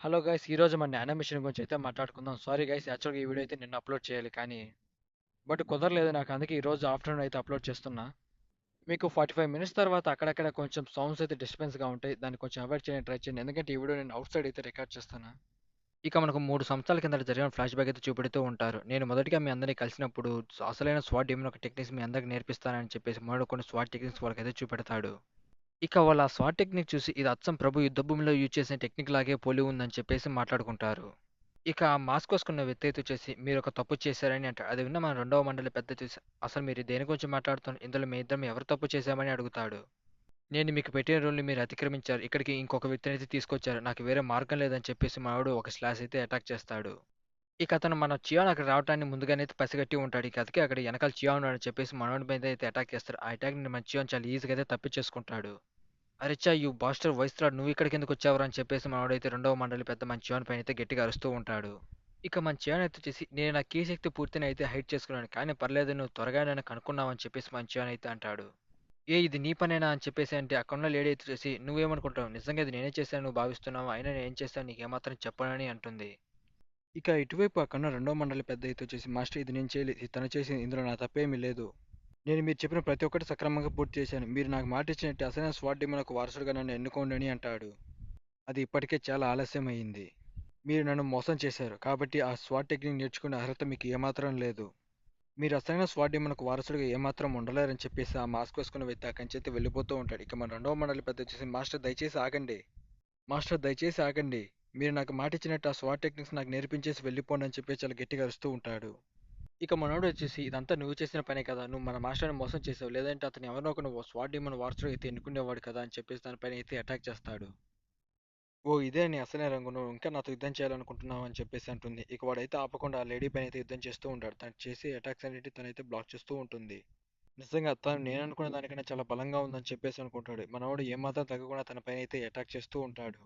Hello guys ఈరోజు మన animation గురించి అయితే మాట్లాడుకుందాం. సారీ గైస్, యాక్చువల్గా ఈ వీడియో అయితే నిన్న అప్లోడ్ చేయాలి కానీ బట్ కుదరలేదు నాకు. అందుకే ఈ రోజు ఆఫ్టర్నూన్ అయితే అప్లోడ్ చేస్తున్నా. మీకు 45 మినిట్స్ తర్వాత అక్కడక్కడ కొంచెం సౌండ్స్ అయితే డిస్టర్బెన్స్గా ఉంటాయి. దాన్ని కొంచెం అవాయిడ్ చేయడానికి ట్రై చేయండి, ఎందుకంటే ఈ వీడియో నేను అవుట్ సైడ్ అయితే రికార్డ్ చేస్తాను. ఇక మనకు 3 సంవత్సరాల కిందట జరిగిన ఫ్లాష్ బ్యాక్ అయితే చూపెడుతూ ఉంటారు. నేను మొదటిగా మీ అందరినీ కలిసినప్పుడు అసలైన స్వాట్ డీమన్ ఒక టెక్నిక్స్ మీ అందరికి నేర్పిస్తానని చెప్పేసి మరో కొన్ని స్వాట్ టెక్నిక్స్ వాళ్ళకైతే చూపెడతాడు. ఇక వాళ్ళ ఆ స్వాట్ టెక్నిక్ చూసి ఇది అచ్చం ప్రభు యుద్ధభూమిలో యూజ్ చేసిన టెక్నిక్ లాగే పోలి ఉందని చెప్పేసి మాట్లాడుకుంటారు. ఇక ఆ మాస్క్ వేసుకున్న వ్యక్తి అయితే వచ్చేసి మీరు ఒక తప్పు చేశారని అంటాడు. అది విన్న మన రెండవ మండలి పెద్ద చూసి అసలు మీరు దేని గురించి మాట్లాడుతున్నారు, ఇందులో మీ ఇద్దరం ఎవరు తప్పు చేశామని అడుగుతాడు. నేను మీకు పెట్టిన రూల్ని మీరు అతిక్రమించారు, ఇక్కడికి ఇంకొక వ్యక్తిని అయితే తీసుకొచ్చారు, నాకు వేరే మార్గం లేదని చెప్పేసి మనోడు ఒక స్లాష్ అయితే అటాక్ చేస్తాడు. ఇక అతను మన చియాన్ అక్కడ రావడాన్ని ముందుగానే అయితే పసిగట్టి ఉంటాడు. ఇక అందుకే అక్కడ వెనకాల చియాన్ ఉన్నాడని చెప్పేసి మనోడి మీద అయితే అటాక్ చేస్తారు. ఆ అటాక్ ని మన చియాన్ చాలా ఈజీగా అయితే తప్పించేసుకుంటాడు. అరిచా యూ బాస్టర్ వైస్రాడ్, నువ్వు ఇక్కడికి ఎందుకు వచ్చావురా అని చెప్పేసి మనోడైతే రెండవ మండలి పెద్ద మన చియాన్ పైన అయితే గట్టిగా అరుస్తూ ఉంటాడు. ఇక మన చియాన్ అయితే వచ్చేసి నేను నా కీ శక్తి పూర్తిని అయితే హైడ్ చేసుకున్నాను, కానీ పర్లేదు నువ్వు త్వరగా నన్ను కనుక్కున్నావని చెప్పేసి మన చియాన్ అయితే అంటాడు. ఇది నీ పనేనా అని చెప్పేసి అంటే అక్కడున్న లేడీ అయితే చూసి నువ్వేమనుకుంటావు, నిజంగా ఇది నేనే చేశాను నువ్వు భావిస్తున్నావు, అయినా నేను ఏం చేశాను నీకు ఏమాత్రం చెప్పనని అంటుంది. ఇక ఇటువైపు అక్కడున్న రెండో మండలి పెద్ద అయితే వచ్చేసి మాస్టర్ ఇది నేను చేయలేదు, ఇది తను చేసింది, ఇందులో నా తప్పేమీ లేదు, నేను మీరు చెప్పిన ప్రతి ఒక్కటి సక్రమంగా పూర్తి చేశాను, మీరు నాకు మాట ఇచ్చినట్టు అసలైన స్వాట్ డీమన్‌కు వారసుడిగా నన్ను ఎన్నుకోండి అని అంటాడు. అది ఇప్పటికే చాలా ఆలస్యం అయింది, మీరు నన్ను మోసం చేశారు, కాబట్టి ఆ స్వాట్ టెక్నిక్ నేర్చుకునే అర్హత మీకు ఏమాత్రం లేదు, మీరు అసలైన స్వాట్ డీమన్‌కు వారసుడిగా ఏమాత్రం ఉండలేరని చెప్పేసి ఆ మాస్క్ వేసుకున్న వ్యక్తి అక్కడి నుంచి అయితే వెళ్ళిపోతూ ఉంటాడు. ఇక మన రెండవ మండలి పెద్ద వచ్చేసి మాస్టర్ దయచేసి ఆగండి, మాస్టర్ దయచేసి ఆగండి, మీరు నాకు మాట ఇచ్చినట్టు ఆ స్వాట్ టెక్నిక్స్ నాకు నేర్పించేసి వెళ్ళిపోండి అని చెప్పేసి చాలా గట్టిగా అరుస్తూ ఉంటాడు. ఇక మనోడు వచ్చేసి ఇదంతా నువ్వు చేసిన పనే కదా, నువ్వు మన మాస్టర్ని మోసం చేసావు, లేదంటే అతను ఎవరినో ఒక నువ్వు స్వాట్ డీమన్ వారసుడు అయితే ఎన్నుకునేవాడు కదా అని చెప్పేసి దానిపైన అయితే అటాక్ చేస్తాడు. ఓ ఇదే నీ అసలే రంగు, నువ్వు ఇంకా నాతో యుద్ధం చేయాలనుకుంటున్నావు అని చెప్పేసి అంటుంది. ఇక వాడైతే ఆపకుండా ఆ లేడీ పైన అయితే యుద్ధం చేస్తూ ఉంటాడు. తను చేసే అటాక్స్ అన్నిటి తనైతే బ్లాక్ చేస్తూ ఉంటుంది. నిజంగా తను నేను అనుకున్న దానికన్నా చాలా బలంగా ఉందని చెప్పేసి అనుకుంటాడు. మనవాడు ఏమాత్రం తగ్గకుండా తన పైన అయితే అటాక్ చేస్తూ ఉంటాడు.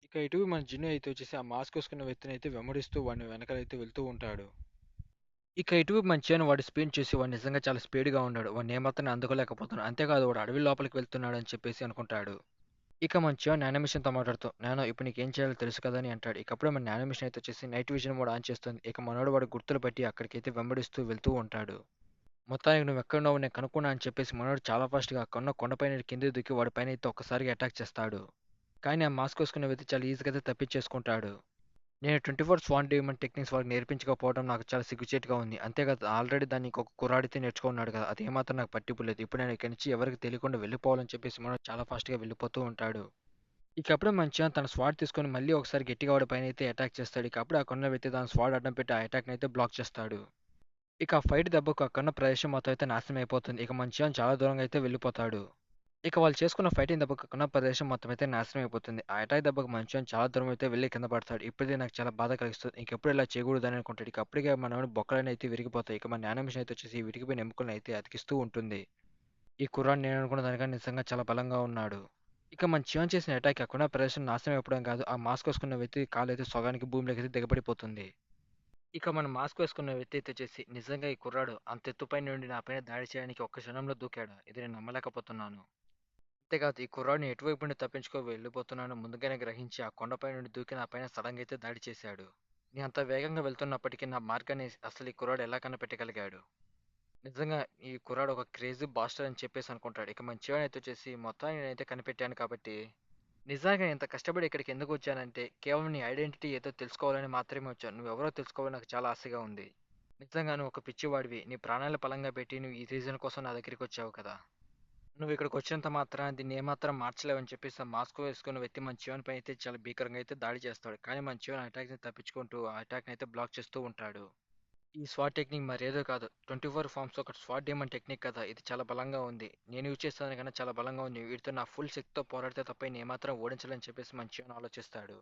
ఇక ఇటు మన జిన్ను అయితే వచ్చేసి ఆ మాస్క్ వేసుకున్న వ్యక్తిని అయితే వెంబడిస్తూ వాడిని వెనకాలైతే వెళ్తూ ఉంటాడు. ఇక ఇటువైపు మంచిగానే వాడి స్పీడ్ చూసి వాడు నిజంగా చాలా స్పీడ్‌గా ఉన్నాడు. వాడిని ఏమాత్రం అందుకోలేకపోతున్నాడు. అంతేకాదు వాడు అడవి లోపలికి వెళ్తున్నాడు అని చెప్పేసి అనుకుంటాడు. ఇక మంచిగా నానోమిషన్‌తో మాట్లాడుతూ నానో ఇప్పుడు నీకేం చేయాలో తెలుసు కదా అని అంటాడు. ఇక అప్పుడే మన నానోమిషన్ అయితే వచ్చేసి నైట్ విజన్ మోడ్ ఆన్ చేస్తుంది. ఇక మనోడు వాడి గుర్తులు బట్టి అక్కడికైతే వెంబడిస్తూ వెళ్తూ ఉంటాడు. మొత్తానికి నువ్వు ఎక్కడున్నావో నేను కనుక్కున్నా అని చెప్పేసి మనోడు చాలా ఫాస్ట్‌గా అక్కడున్న కొండపైన కిందకి దూకి వాడి పైన అయితే ఒక్కసారిగా అటాక్ చేస్తాడు. కానీ ఆ మాస్క్ వేసుకున్న వ్యక్తి చాలా ఈజీగా అయితే తప్పించేసుకుంటాడు. నేను 24 స్వాన్ డీమన్ టెక్నిక్స్ వాళ్ళకి నేర్పించకపోవడం నాకు చాలా సిగ్గుచేటుగా ఉంది. అంతేకాదు ఆల్రెడీ దాన్ని ఇంకొక కుర్రాడితే నేర్చుకున్నాడు కదా, అది ఏమాత్రం నాకు పట్టింపు లేదు. ఇప్పుడు నేను ఇక్కడి నుంచి ఎవరికీ తెలియకుండా వెళ్ళిపోవాలని చెప్పేసి మనోడు చాలా ఫాస్ట్‌గా వెళ్ళిపోతూ ఉంటాడు. ఇక అప్పుడే మంచిగా తన స్వాడ్ తీసుకొని మళ్ళీ ఒకసారి గట్టిగా వాడి పైన అయితే అటాక్ చేస్తాడు. ఇక అప్పుడే అక్కడున్న వ్యక్తి దాని స్వాడ్ అడ్డం పెట్టి ఆ అటాక్‌ని అయితే బ్లాక్ చేస్తాడు. ఇక ఆ ఫైట్ దెబ్బకు అక్కడున్న ప్రదేశం మొత్తం అయితే నాశనం అయిపోతుంది. ఇక మంచిగా చాలా దూరంగా అయితే వెళ్ళిపోతాడు. ఇక వాళ్ళు చేసుకున్న ఫైటింగ్ దెబ్బకు అక్కడున్న ప్రదేశం మొత్తం అయితే నాశనం అయిపోతుంది. ఆ అటాక్ దెబ్బకు మంచిగా చాలా దూరం అయితే వెళ్ళి కింద పడతాడు. ఇప్పుడే నాకు చాలా బాధ కలిగిస్తుంది, ఇంకెప్పుడు ఇలా చేయకూడదని అనుకుంటాడు. ఇక అప్పటికే మనోడి బొక్కలన్నీ అయితే విరిగిపోతాయి. ఇక మన యానిమేషన్ అయితే వచ్చేసి ఈ విరిగిపోయిన ఎముకలను అయితే అతికిస్తూ ఉంటుంది. ఈ కుర్రాడు నేను అనుకున్న దానికన్నా నిజంగా చాలా బలంగా ఉన్నాడు. ఇక మన చివన్ చేసిన అటాక్ అక్కడ ప్రదేశం నాశనం అయిపోవడం కాదు, ఆ మాస్క్ వేసుకున్న వ్యక్తి కాలు అయితే సగానికి భూమిలోకి అయితే దిగబడిపోతుంది. ఇక మన మాస్క్ వేసుకున్న వ్యక్తి అయితే చేసి నిజంగా ఈ కుర్రాడు అంత ఎత్తుపై నుండి నా పైన దాడి చేయడానికి ఒక్క క్షణంలో దూకాడు, ఇది నేను నమ్మలేకపోతున్నాను. అంతేకాదు ఈ కుర్రాడిని ఎటువైపు నుండి తప్పించుకో వెళ్ళిపోతున్నానో ముందుగానే గ్రహించి ఆ కొండపై నుండి దూకి నా పైన సడన్గా అయితే దాడి చేశాడు. నేను అంత వేగంగా వెళ్తున్నప్పటికీ నా మార్గాన్ని అసలు ఈ కుర్రాడు ఎలా కనిపెట్టగలిగాడు. నిజంగా ఈ కుర్రాడు ఒక క్రేజీ బాస్టర్ అని చెప్పేసి అనుకుంటాడు. ఇక మన చివరనైతే వచ్చేసి మొత్తాన్ని నేనైతే కనిపెట్టాను కాబట్టి నిజంగా ఇంత కష్టపడి ఇక్కడికి ఎందుకు వచ్చానంటే కేవలం నీ ఐడెంటిటీ ఏదో తెలుసుకోవాలని మాత్రమే వచ్చాను. నువ్వెవరో తెలుసుకోవాలని నాకు చాలా ఆశగా ఉంది. నిజంగా నువ్వు ఒక పిచ్చివాడివి. నీ ప్రాణాలు పలంగా పెట్టి నువ్వు ఈ రీజన్ కోసం నా దగ్గరికి వచ్చావు కదా. నువ్వు ఇక్కడికి వచ్చినంత మాత్రాన దీన్ని ఏమాత్రం మార్చలేవని చెప్పేసి ఆ మాస్క్ వేసుకున్న వ్యక్తి మన జీవన్ పైన అయితే చాలా భీకరంగా అయితే దాడి చేస్తాడు. కానీ మన జీవన్ అటాక్ ని తప్పించుకుంటూ ఆ అటాక్ ని అయితే బ్లాక్ చేస్తూ ఉంటాడు. ఈ స్వాట్ టెక్నిక్ మరేదో కాదు, 24 ఫార్మ్స్ ఒక స్వాట్ డీమన్ టెక్నిక్ కదా, ఇది చాలా బలంగా ఉంది, నేను యూజ్ చేస్తాను చాలా బలంగా ఉంది, వీటితో నా ఫుల్ శక్తితో పోరాడితే తప్ప నేను ఏమాత్రం ఓడించలేని చెప్పేసి మన జీవన్ ఆలోచిస్తాడు.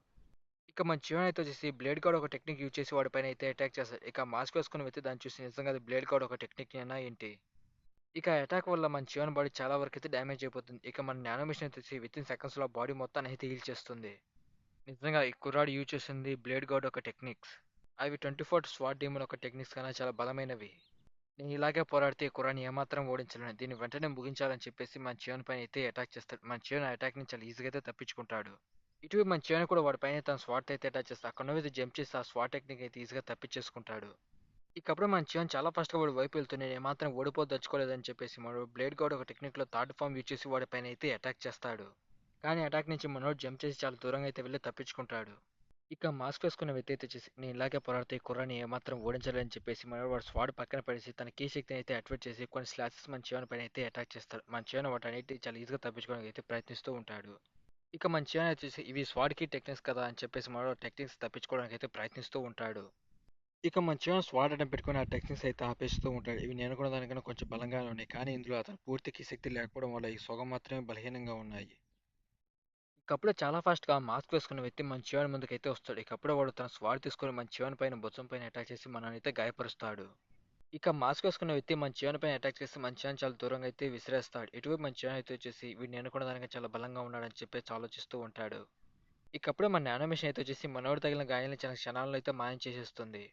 ఇక మన జీవన్ అయితే వచ్చేసి బ్లేడ్ గార్డ్ ఒక టెక్నిక్ యూజ్ చేసి వాడి పైన అయితే అటాక్ చేస్తాడు. ఇక మాస్క్ వేసుకున్న వ్యక్తి దాన్ని చూసి నిజంగా అది బ్లేడ్ గార్డ్ ఒక టెక్నిక్ అయినా ఏంటి. ఇక అటాక్ వల్ల మన జీవన్ బాడీ చాలా వరకు అయితే డ్యామేజ్ అయిపోతుంది. ఇక మన నానోమిషన్ వచ్చేసి విత్ ఇన్ సెకండ్స్ లో బాడీ మొత్తాన్ని అయితే హీల్ చేస్తుంది. నిజంగా ఈ కుర్రాడు యూజ్ చేసింది బ్లేడ్ గార్డ్ ఒక టెక్నిక్స్. అవి 24 స్వాట్ డీమన్ ఒక టెక్నిక్స్ కన్నా చాలా బలమైనవి. నేను ఇలాగే పోరాడితే ఈ కుర్రాన్ని ఏమాత్రం ఓడించలేను, దీన్ని వెంటనే ముగించాలని చెప్పేసి మన చివన్ పైన అయితే అటాక్ చేస్తాడు. మన చివన్ అటాక్ నుంచి చాలా ఈజీగా అయితే తప్పించుకుంటాడు. ఇటువైపు మన చివరన కూడా వాడి పైన తన స్వాట్ అయితే అటాచ్ చేస్తే అక్కడ నుంచి జంప్ చేసి ఆ స్వాట్ టెక్నిక్ అయితే ఈజీగా తప్పించేసుకుంటాడు. ఇకప్పుడు మన చివన్ చాలా ఫాస్ట్‌గా వాడి వైపు వెళ్తూ నేను ఏమాత్రం ఓడిపోదలుచుకోలేదని చెప్పేసి మనోడు బ్లేడ్ గౌడ్ ఒక టెక్నిక్‌లో థర్డ్ ఫార్మ్ యూజ్ చేసి వాడి పైన అయితే అటాక్ చేస్తాడు. కానీ అటాక్ నుంచి మనోడు జంప్ చేసి చాలా దూరంగా అయితే వెళ్లి తప్పించుకుంటాడు. ఇక మాస్క్ వేసుకున్న వ్యక్తి అయితే వచ్చేసి నేను ఇలాగే పోరాడితే ఈ కుర్రాన్ని ఏమాత్రం ఓడించలేని చెప్పేసి మనోడు వాడు స్వాడ్ పక్కన పడేసి తన కీ శక్తిని అయితే యాక్టివేట్ చేసి కొన్ని స్లాషెస్ మన చివన్ పైన అయితే అటాక్ చేస్తాడు. మన చివన్ వాటన్నిటి చాలా ఈజీగా తప్పించుకోవడానికి అయితే ప్రయత్నిస్తూ ఉంటాడు. ఇక మన చివన్ వచ్చేసి ఇవి స్వాడ్ కి టెక్నిక్స్ కదా అని చెప్పేసి మనోడు టెక్నిక్స్ తప్పించుకోవడానికి అయితే ప్రయత్నిస్తూ ఉంటాడు. ఇక మంచిగా స్వాడ్ అడ్డం పెట్టుకొని ఆ టెక్నిక్స్ అయితే ఆపేస్తూ ఉంటాడు. ఇవి నేను అనుకున్న దానికన్నా కొంచెం బలంగానే ఉన్నాయి. కానీ ఇందులో అతను పూర్తికి శక్తి లేకపోవడం వల్ల ఈ సొగం మాత్రమే బలహీనంగా ఉన్నాయి. ఇకప్పుడే చాలా ఫాస్ట్‌గా మాస్క్ వేసుకున్న వ్యక్తి మన చివరి ముందుకైతే వస్తాడు. ఇకప్పుడే వాడు తన స్వాడ్ తీసుకొని మన చివరి పైన భుజం పైన అటాక్ చేసి మననైతే గాయపరుస్తాడు. ఇక మాస్క్ వేసుకున్న వ్యక్తి మన చివరి పైన అటాక్ చేసి మన చివరిని చాలా దూరంగా అయితే విసిరేస్తాడు. ఇటువైపు మన చివరి అయితే వచ్చేసి వీడు నేను అనుకున్న దానికన్నా చాలా బలంగా ఉన్నాడని చెప్పేసి ఆలోచిస్తూ ఉంటాడు. ఇకప్పుడే మన యానిమేషన్ అయితే వచ్చేసి మనోడు తగిలిన గాయాలను చాలా క్షణాల్లో అయితే మాయం చేసేస్తుంది.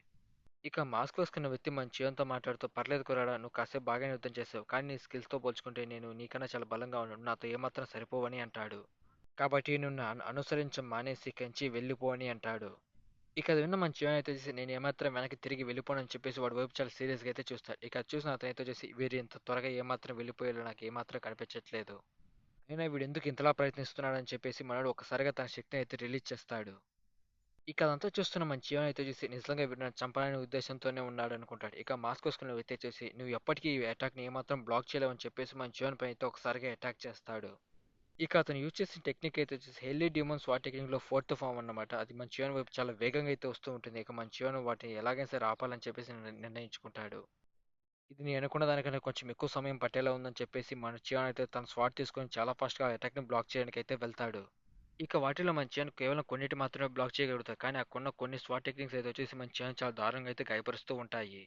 ఇక మాస్క్ వేసుకున్న వ్యక్తి మన చివన్‌తో మాట్లాడుతూ "పర్లేదు కుర్రాడా నువ్వు కాసేపు బాగానే యుద్ధం చేసావు. కానీ నీ స్కిల్స్‌తో పోల్చుకుంటే నేను నీకన్నా చాలా బలంగా ఉన్నాను. నాతో ఏమాత్రం సరిపోవని" అంటాడు. "కాబట్టి నువ్వు నన్ను అనుసరించడం మానేసి ఇక్కడి నుంచి వెళ్ళిపో" అని అంటాడు. ఇక అది విన్న మన చివన్ అయితే వచ్చేసి నేను ఏమాత్రం వెనక్కి తిరిగి వెళ్ళిపోనని చెప్పేసి వాడి వైపు చాలా సీరియస్‌గా అయితే చూస్తాడు. ఇక అది చూసిన అతనైతే వచ్చేసి వీరు ఇంత త్వరగా ఏమాత్రం వెళ్ళిపోయేలా నాకు ఏమాత్రం కనిపించట్లేదు. అయినా వీడు ఎందుకు ఇంతలా ప్రయత్నిస్తున్నాడని చెప్పేసి మనోడు ఒక్కసారిగా తన శక్తిని అయితే రిలీజ్ చేస్తాడు. ఇక అదంతా చూస్తున్న మన జీవన్ అయితే చూసి నిజంగా వీడు నన్ను చంపాలనే ఉద్దేశంతోనే ఉన్నాడు అనుకుంటాడు. ఇక మాస్క్ వేసుకున్న వ్యక్తి చూసి నువ్వు ఎప్పటికీ ఈ అటాక్ ని ఏమాత్రం బ్లాక్ చేయలేవని చెప్పేసి మన జీవన్ పైన అయితే ఒకసారిగా అటాక్ చేస్తాడు. ఇక అతను యూజ్ చేసిన టెక్నిక్ అయితే వచ్చేసి హెల్లీ డీమన్స్ వార్ టెక్నిక్ లో ఫోర్త్ ఫామ్ అన్నమాట. అది మన జీవన్ వైపు చాలా వేగంగా అయితే వస్తూ ఉంటుంది. ఇక మన జీవన్ వాటిని ఎలాగైనా సరే ఆపాలని చెప్పేసి నిర్ణయించుకుంటాడు. ఇది నేను అనుకున్న దానికంటే కొంచెం ఎక్కువ సమయం పట్టేలా ఉందని చెప్పేసి మన జీవన్ అయితే తన స్వాట్ తీసుకొని చాలా ఫాస్ట్ గా అటాక్ ని బ్లాక్ చేయడానికి అయితే వెళ్తాడు. ఇక వాటిలో మంచిగాను కేవలం కొన్నిటి మాత్రమే బ్లాక్ చేయగలుగుతారు. కానీ అక్కడున్న కొన్ని స్వాట్ టెక్నిక్స్ అయితే వచ్చేసి మంచిగాను చాలా దారుణంగా అయితే గాయపరుస్తూ ఉంటాయి.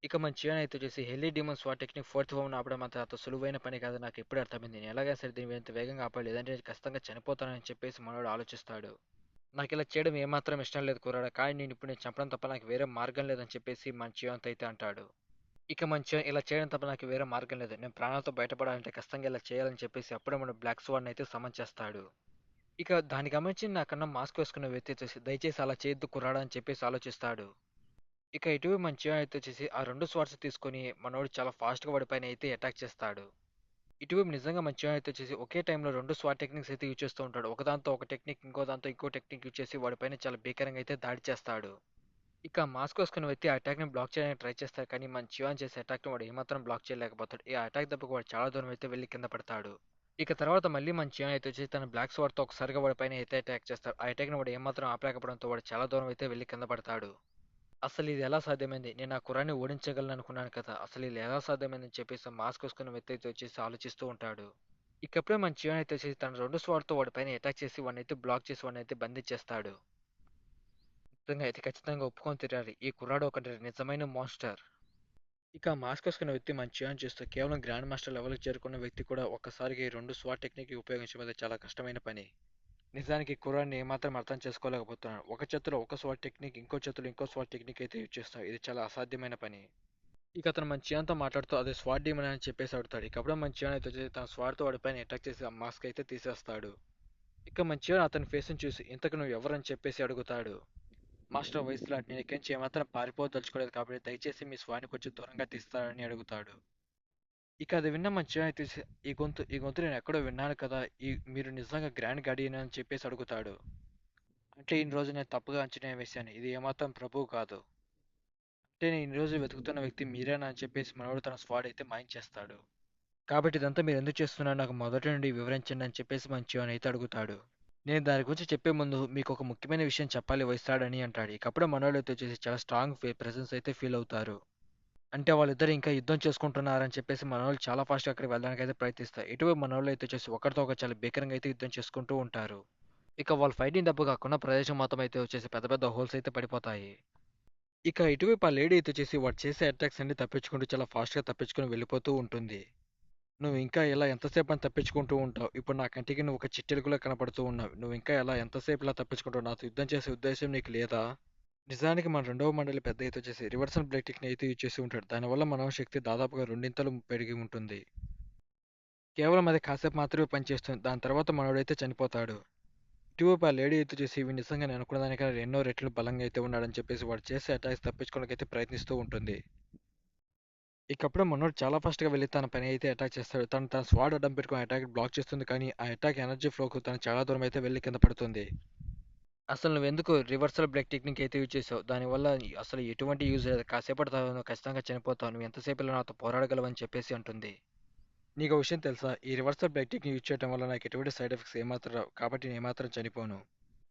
ఇక మంచిగాను అయితే వచ్చేసి హెల్లీ డీమన్ స్వాట్ టెక్నిక్ ఫోర్త్ ఫామ్ ఆపడం అంత సులువైన పని కాదు నాకు ఇప్పుడే అర్థమైంది. నేను ఎలాగైనా సరే దీన్ని ఇంత వేగంగా ఆపాలి లేదంటే నేను ఖచ్చితంగా చనిపోతానని చెప్పేసి మనోడు ఆలోచిస్తాడు. నాకు ఇలా చేయడం ఏమాత్రం ఇష్టం లేదు కుర్రాడా కానీ నేను చంపడం తప్ప నాకు వేరే మార్గం లేదని చెప్పేసి మంచిగాంత్ అయితే అంటాడు. ఇక మంచిగా ఇలా చేయడం తప్ప నాకు వేరే మార్గం లేదు. నేను ప్రాణాలతో బయటపడాలంటే ఖచ్చితంగా ఇలా చేయాలని చెప్పేసి అప్పుడే మన బ్లాక్ స్వాన్ అయితే సమన్ చేస్తాడు. ఇక దాన్ని గమనించి నాకన్నా మాస్క్ వేసుకున్న వ్యక్తి వచ్చేసి దయచేసి అలా చేయొద్దు కుర్రాడా అని చెప్పేసి ఆలోచిస్తాడు. ఇక ఇటువైపు మంచిగా అయితే వచ్చేసి ఆ రెండు స్వాట్స్ తీసుకొని మనోడు చాలా ఫాస్ట్‌గా వాడి పైన అయితే అటాక్ చేస్తాడు. ఇటువైపు నిజంగా మంచిగా అయితే వచ్చేసి ఒకే టైంలో రెండు స్వాట్ టెక్నిక్స్ అయితే యూజ్ చేస్తూ ఉంటాడు. ఒకదాంతో ఒక టెక్నిక్ ఇంకో దాంతో ఇంకో టెక్నిక్ యూజ్ చేసి వాడి పైన చాలా భీకరంగా అయితే దాడి చేస్తాడు. ఇక మాస్క్ వేసుకున్న వ్యక్తి ఆ అటాక్‌ని బ్లాక్ చేయడానికి ట్రై చేస్తాడు. కానీ మన చివాన్ చేసే అటాక్‌ని వాడు ఏమాత్రం బ్లాక్ చేయలేకపోతాడు. ఈ అటాక్ దెబ్బకు వాడు చాలా దూరం అయితే వెళ్లి కింద పడతాడు. ఇక తర్వాత మళ్ళీ మన చియాన్ అయితే వచ్చి తన బ్లాక్ స్వార్డ్‌తో ఒకసారిగా వాడి పైన అయితే అటాక్ చేస్తాడు. ఆ అటాక్‌ని వాడు ఏమాత్రం ఆపలేకపోవడంతో వాడు చాలా దూరం అయితే వెళ్లి కింద పడతాడు. అసలు ఇది ఎలా సాధ్యమైంది? నేను ఆ కుర్రాడిని ఓడించగలను అనుకున్నాను కదా! అసలు ఇది ఎలా సాధ్యమైందని చెప్పేసి మాస్క్ వేసుకున్న వ్యక్తి అయితే వచ్చేసి ఆలోచిస్తూ ఉంటాడు. ఇకప్పుడే మన చియాన్ అయితే వచ్చేసి తన రెండు స్వార్డ్‌తో వాడి పైన అటాక్ చేసి వాడినైతే బ్లాక్ చేసి వాడినైతే బంధించేస్తాడు. నిజంగా అయితే ఖచ్చితంగా ఒప్పుకొని తీరాలి. ఈ కుర్రాడు ఒక నిజమైన మాన్స్టర్. ఇక మాస్క్ వేసుకున్న వ్యక్తి మన చియాన్ చూస్తూ కేవలం గ్రాండ్ మాస్టర్ లెవెల్‌కి చేరుకున్న వ్యక్తి కూడా ఒక్కసారిగా ఈ రెండు స్వాట్ టెక్నిక్ ఉపయోగించడం అనేది చాలా కష్టమైన పని. నిజానికి ఈ కుర్రాడిని ఏమాత్రం అర్థం చేసుకోలేకపోతున్నాడు. ఒక చేతిలో ఒక స్వాట్ టెక్నిక్, ఇంకో చేతిలో ఇంకో స్వాట్ టెక్నిక్ అయితే యూజ్ చేస్తాడు. ఇది చాలా అసాధ్యమైన పని. ఇక అతను మన చియాన్‌తో మాట్లాడుతూ అదే స్వాట్ డీమన్ అని చెప్పేసి అడుగుతాడు. ఇక అప్పుడే మన చియాన్ అయితే వచ్చేసి తన స్వాట్‌తో వాడి పైన అటాక్ చేసి ఆ మాస్క్ అయితే తీసేస్తాడు. ఇక మన చియాన్ అతని ఫేస్‌ని చూసి ఇంతకు నువ్వు ఎవరని చెప్పేసి అడుగుతాడు. మాస్టర్ వయసులాంటి నేను ఇక్కడి నుంచి ఏమాత్రం పారిపోదలుచుకోలేదు కాబట్టి దయచేసి మీ స్వాన్ని కొంచెం దూరంగా తీస్తారని అడుగుతాడు. ఇక అది విన్న మన చియాన్ అయితే ఈ గొంతు నేను ఎక్కడో విన్నాను కదా! మీరు నిజంగా గ్రాండ్ గార్డియన్ అని చెప్పేసి అడుగుతాడు. అంటే ఇన్ని రోజులు నేను తప్పుగా అంచనా వేశాను. ఇది ఏమాత్రం ప్రభువు కాదు. అంటే నేను ఇన్ని రోజులు వెతుకుతున్న వ్యక్తి మీరేనా అని చెప్పేసి మనోడు తన స్వాడ్ అయితే మాయించేస్తాడు. కాబట్టి ఇదంతా మీరు ఎందుకు చేస్తున్నారో నాకు మొదటి నుండి వివరించండి అని చెప్పేసి మన చియాన్ అయితే అడుగుతాడు. నేను దాని గురించి చెప్పే ముందు మీకు ఒక ముఖ్యమైన విషయం చెప్పాలి వయసులాడని అంటాడు. ఇక అప్పుడే మనోళ్ళు అయితే వచ్చేసి చాలా స్ట్రాంగ్ ప్రెజెన్స్ అయితే ఫీల్ అవుతారు. అంటే వాళ్ళిద్దరు ఇంకా యుద్ధం చేసుకుంటున్నారని చెప్పేసి మనోళ్ళు చాలా ఫాస్ట్‌గా అక్కడికి వెళ్ళడానికి అయితే ప్రయత్నిస్తారు. ఇటువైపు మనోళ్ళు అయితే వచ్చేసి ఒకరితో ఒకరు చాలా భీకరంగా అయితే యుద్ధం చేసుకుంటూ ఉంటారు. ఇక వాళ్ళు ఫైటింగ్ దెబ్బకు అక్కడున్న ప్రదేశం మొత్తం అయితే వచ్చేసి పెద్ద పెద్ద హోల్స్ అయితే పడిపోతాయి. ఇక ఇటువైపు ఆ లేడీ అయితే వచ్చేసి వాడు చేసే అటాక్స్ అన్ని తప్పించుకుంటూ చాలా ఫాస్ట్‌గా తప్పించుకొని వెళ్ళిపోతూ ఉంటుంది. నువ్వు ఇంకా ఇలా ఎంతసేపు అని తప్పించుకుంటూ ఉంటావు. ఇప్పుడు నా కంటికి నువ్వు ఒక చిట్టెలుగులా కనపడుతూ ఉన్నావు. నువ్వు ఇంకా ఎలా ఎంతసేపు ఇలా తప్పించుకుంటావు? నాతో యుద్ధం చేసే ఉద్దేశం నీకు లేదా? నిజానికి మన రెండవ మండలి పెద్ద అయితే వచ్చేసి రివర్సల్ బ్లేడ్ టెక్‌ని అయితే యూజ్ చేసి ఉంటాడు. దానివల్ల మనవ శక్తి దాదాపుగా రెండింతలు పెరిగి ఉంటుంది. కేవలం అది కాసేపు మాత్రమే పనిచేస్తుంది. దాని తర్వాత మనోడైతే చనిపోతాడు. ఇటువైపు ఆ లేడీ అయితే చూసి వీడు నిజంగా నేను అనుకున్న దానికన్నా ఎన్నో రెట్లు బలంగా అయితే ఉన్నాడని చెప్పేసి వాడు చేసే అటాక్స్ తప్పించుకోవడానికి ప్రయత్నిస్తూ ఉంటుంది. ఇకప్పుడే మనోడు చాలా ఫాస్ట్‌గా వెళ్లి తన పని అయితే అటాక్ చేస్తాడు. తన స్వాడ్ అడ్డం పెట్టుకొని అటాక్ బ్లాక్ చేస్తుంది. కానీ ఆ అటాక్ ఎనర్జీ ఫ్లోకు తను చాలా దూరం అయితే వెళ్లి కింద పడుతుంది. అసలు నువ్వెందుకు రివర్సల్ బ్రేక్ టెక్నిక్ అయితే యూజ్ చేసావు? దానివల్ల అసలు ఎటువంటి యూజ్ లేదు. కాసేపటి తర్వాత నువ్వు ఖచ్చితంగా చనిపోతావు. నువ్వు ఎంతసేపు ఇలా నాతో పోరాడగలవని చెప్పేసి అంటుంది. నీకో విషయం తెలుసా? ఈ రివర్సల్ బ్రేక్ టెక్నిక్ యూజ్ చేయడం వల్ల నాకు ఎటువంటి సైడ్ ఎఫెక్ట్స్ ఏమాత్రం రావు. కాబట్టి నేను ఏమాత్రం చనిపోను.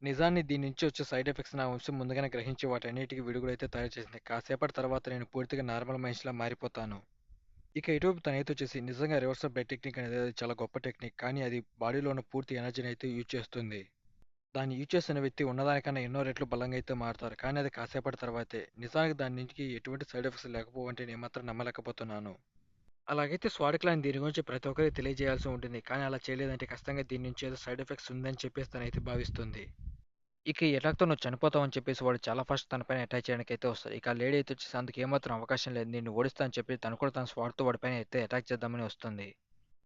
నిజాన్ని దీని నుంచి వచ్చే సైడ్ ఎఫెక్ట్స్ నా వంశం ముందుగానే గ్రహించి వాటన్నిటికి విరుగుడైతే తయారు చేసింది. కాసేపటి తర్వాత నేను పూర్తిగా నార్మల్ మనిషిలా మారిపోతాను. ఇక ఇటువైపు తనైతే వచ్చేసి నిజంగా రివర్సల్ బ్రేక్ టెక్నిక్ అనేది అది చాలా గొప్ప టెక్నిక్. కానీ అది బాడీలో ఉన్న పూర్తి ఎనర్జీని అయితే యూజ్ చేస్తుంది. దాన్ని యూజ్ చేసిన వ్యక్తి ఉన్నదానికన్నా ఎన్నో రెట్లు బలంగా అయితే మారుతారు. కానీ అది కాసేపటి తర్వాతే. నిజానికి దాని నుంచి ఎటువంటి సైడ్ ఎఫెక్ట్స్ లేకపోవంటే నేను మాత్రం నమ్మలేకపోతున్నాను. అలాగైతే స్వాడ్ క్లాన్ దీని గురించి ప్రతి ఒక్కరికి తెలియజేయాల్సి ఉంటుంది. కానీ అలా చేయలేదంటే ఖచ్చితంగా దీని నుంచి ఏదో సైడ్ ఎఫెక్ట్స్ ఉందని చెప్పేసి తనైతే భావిస్తుంది. ఇక ఈ అటాక్‌తో నువ్వు చనిపోతావని చెప్పేసి వాడు చాలా ఫాస్ట్ తన పైన అటాక్ చేయడానికైతే వస్తాడు. ఇక ఆ లేడీ అయితే వచ్చేసి అందుకు ఏమాత్రం అవకాశం లేదు. నిన్ను ఓడిస్తా అని చెప్పి తను కూడా తన స్వాడ్‌తో వాడి పైన అయితే అటాక్ చేద్దామని వస్తుంది.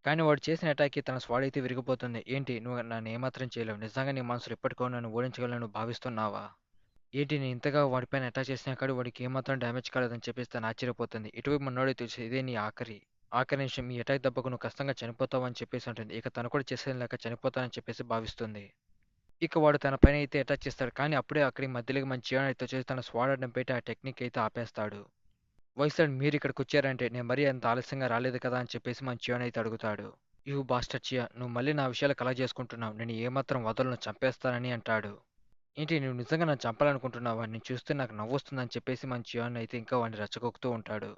కానీ వాడు చేసిన అటాక్‌కి తన స్వాడ్ అయితే విరిగిపోతుంది. ఏంటి నువ్వు నన్ను ఏమాత్రం చేయలేవు. నిజంగా నీ మనసులో ఇప్పటికో నన్ను ఓడించగలను భావిస్తున్నావా? ఏంటి నేను ఇంతగా వాడిపైన అటాక్ చేసినా కానీ వాడికి ఏమాత్రం డ్యామేజ్ కాలేదని చెప్పేసి తను ఆశ్చర్యపోతుంది. ఇటువైపు మనోడైతే చూసి ఇదే నీ ఆఖరి నిమిషం ఈ అటాక్ దెబ్బకు నువ్వు ఖచ్చితంగా చనిపోతావని చెప్పేసి ఉంటుంది. ఇక తను కూడా చేసేది లేక చనిపోతానని చెప్పేసి భావిస్తుంది. ఇక వాడు తన పైన అయితే అటాక్ చేస్తాడు. కానీ అప్పుడే అక్కడికి మధ్యలోకి మన చియాన్ అయితే వచ్చేసి తన స్వాడ్ అడ్డం పెట్టి ఆ టెక్నిక్ అయితే ఆపేస్తాడు. వైసాడ్ మీరు ఇక్కడికి వచ్చారంటే నేను మరీ అంత ఆలస్యంగా రాలేదు కదా అని చెప్పేసి మన చియాన్ అయితే అడుగుతాడు. యూ బాస్టర్ చియా నువ్వు మళ్ళీ నా విషయాలు కలెక్ట్ చేసుకుంటున్నావు. నేను ఏమాత్రం వదలను చంపేస్తానని అంటాడు. ఏంటి నువ్వు నిజంగా నన్ను చంపాలనుకుంటున్నావా? నిన్ను చూస్తే నాకు నవ్వొస్తుందని చెప్పేసి మన చియాన్ అయితే ఇంకా వాడిని రెచ్చగొక్కుతూ ఉంటాడు.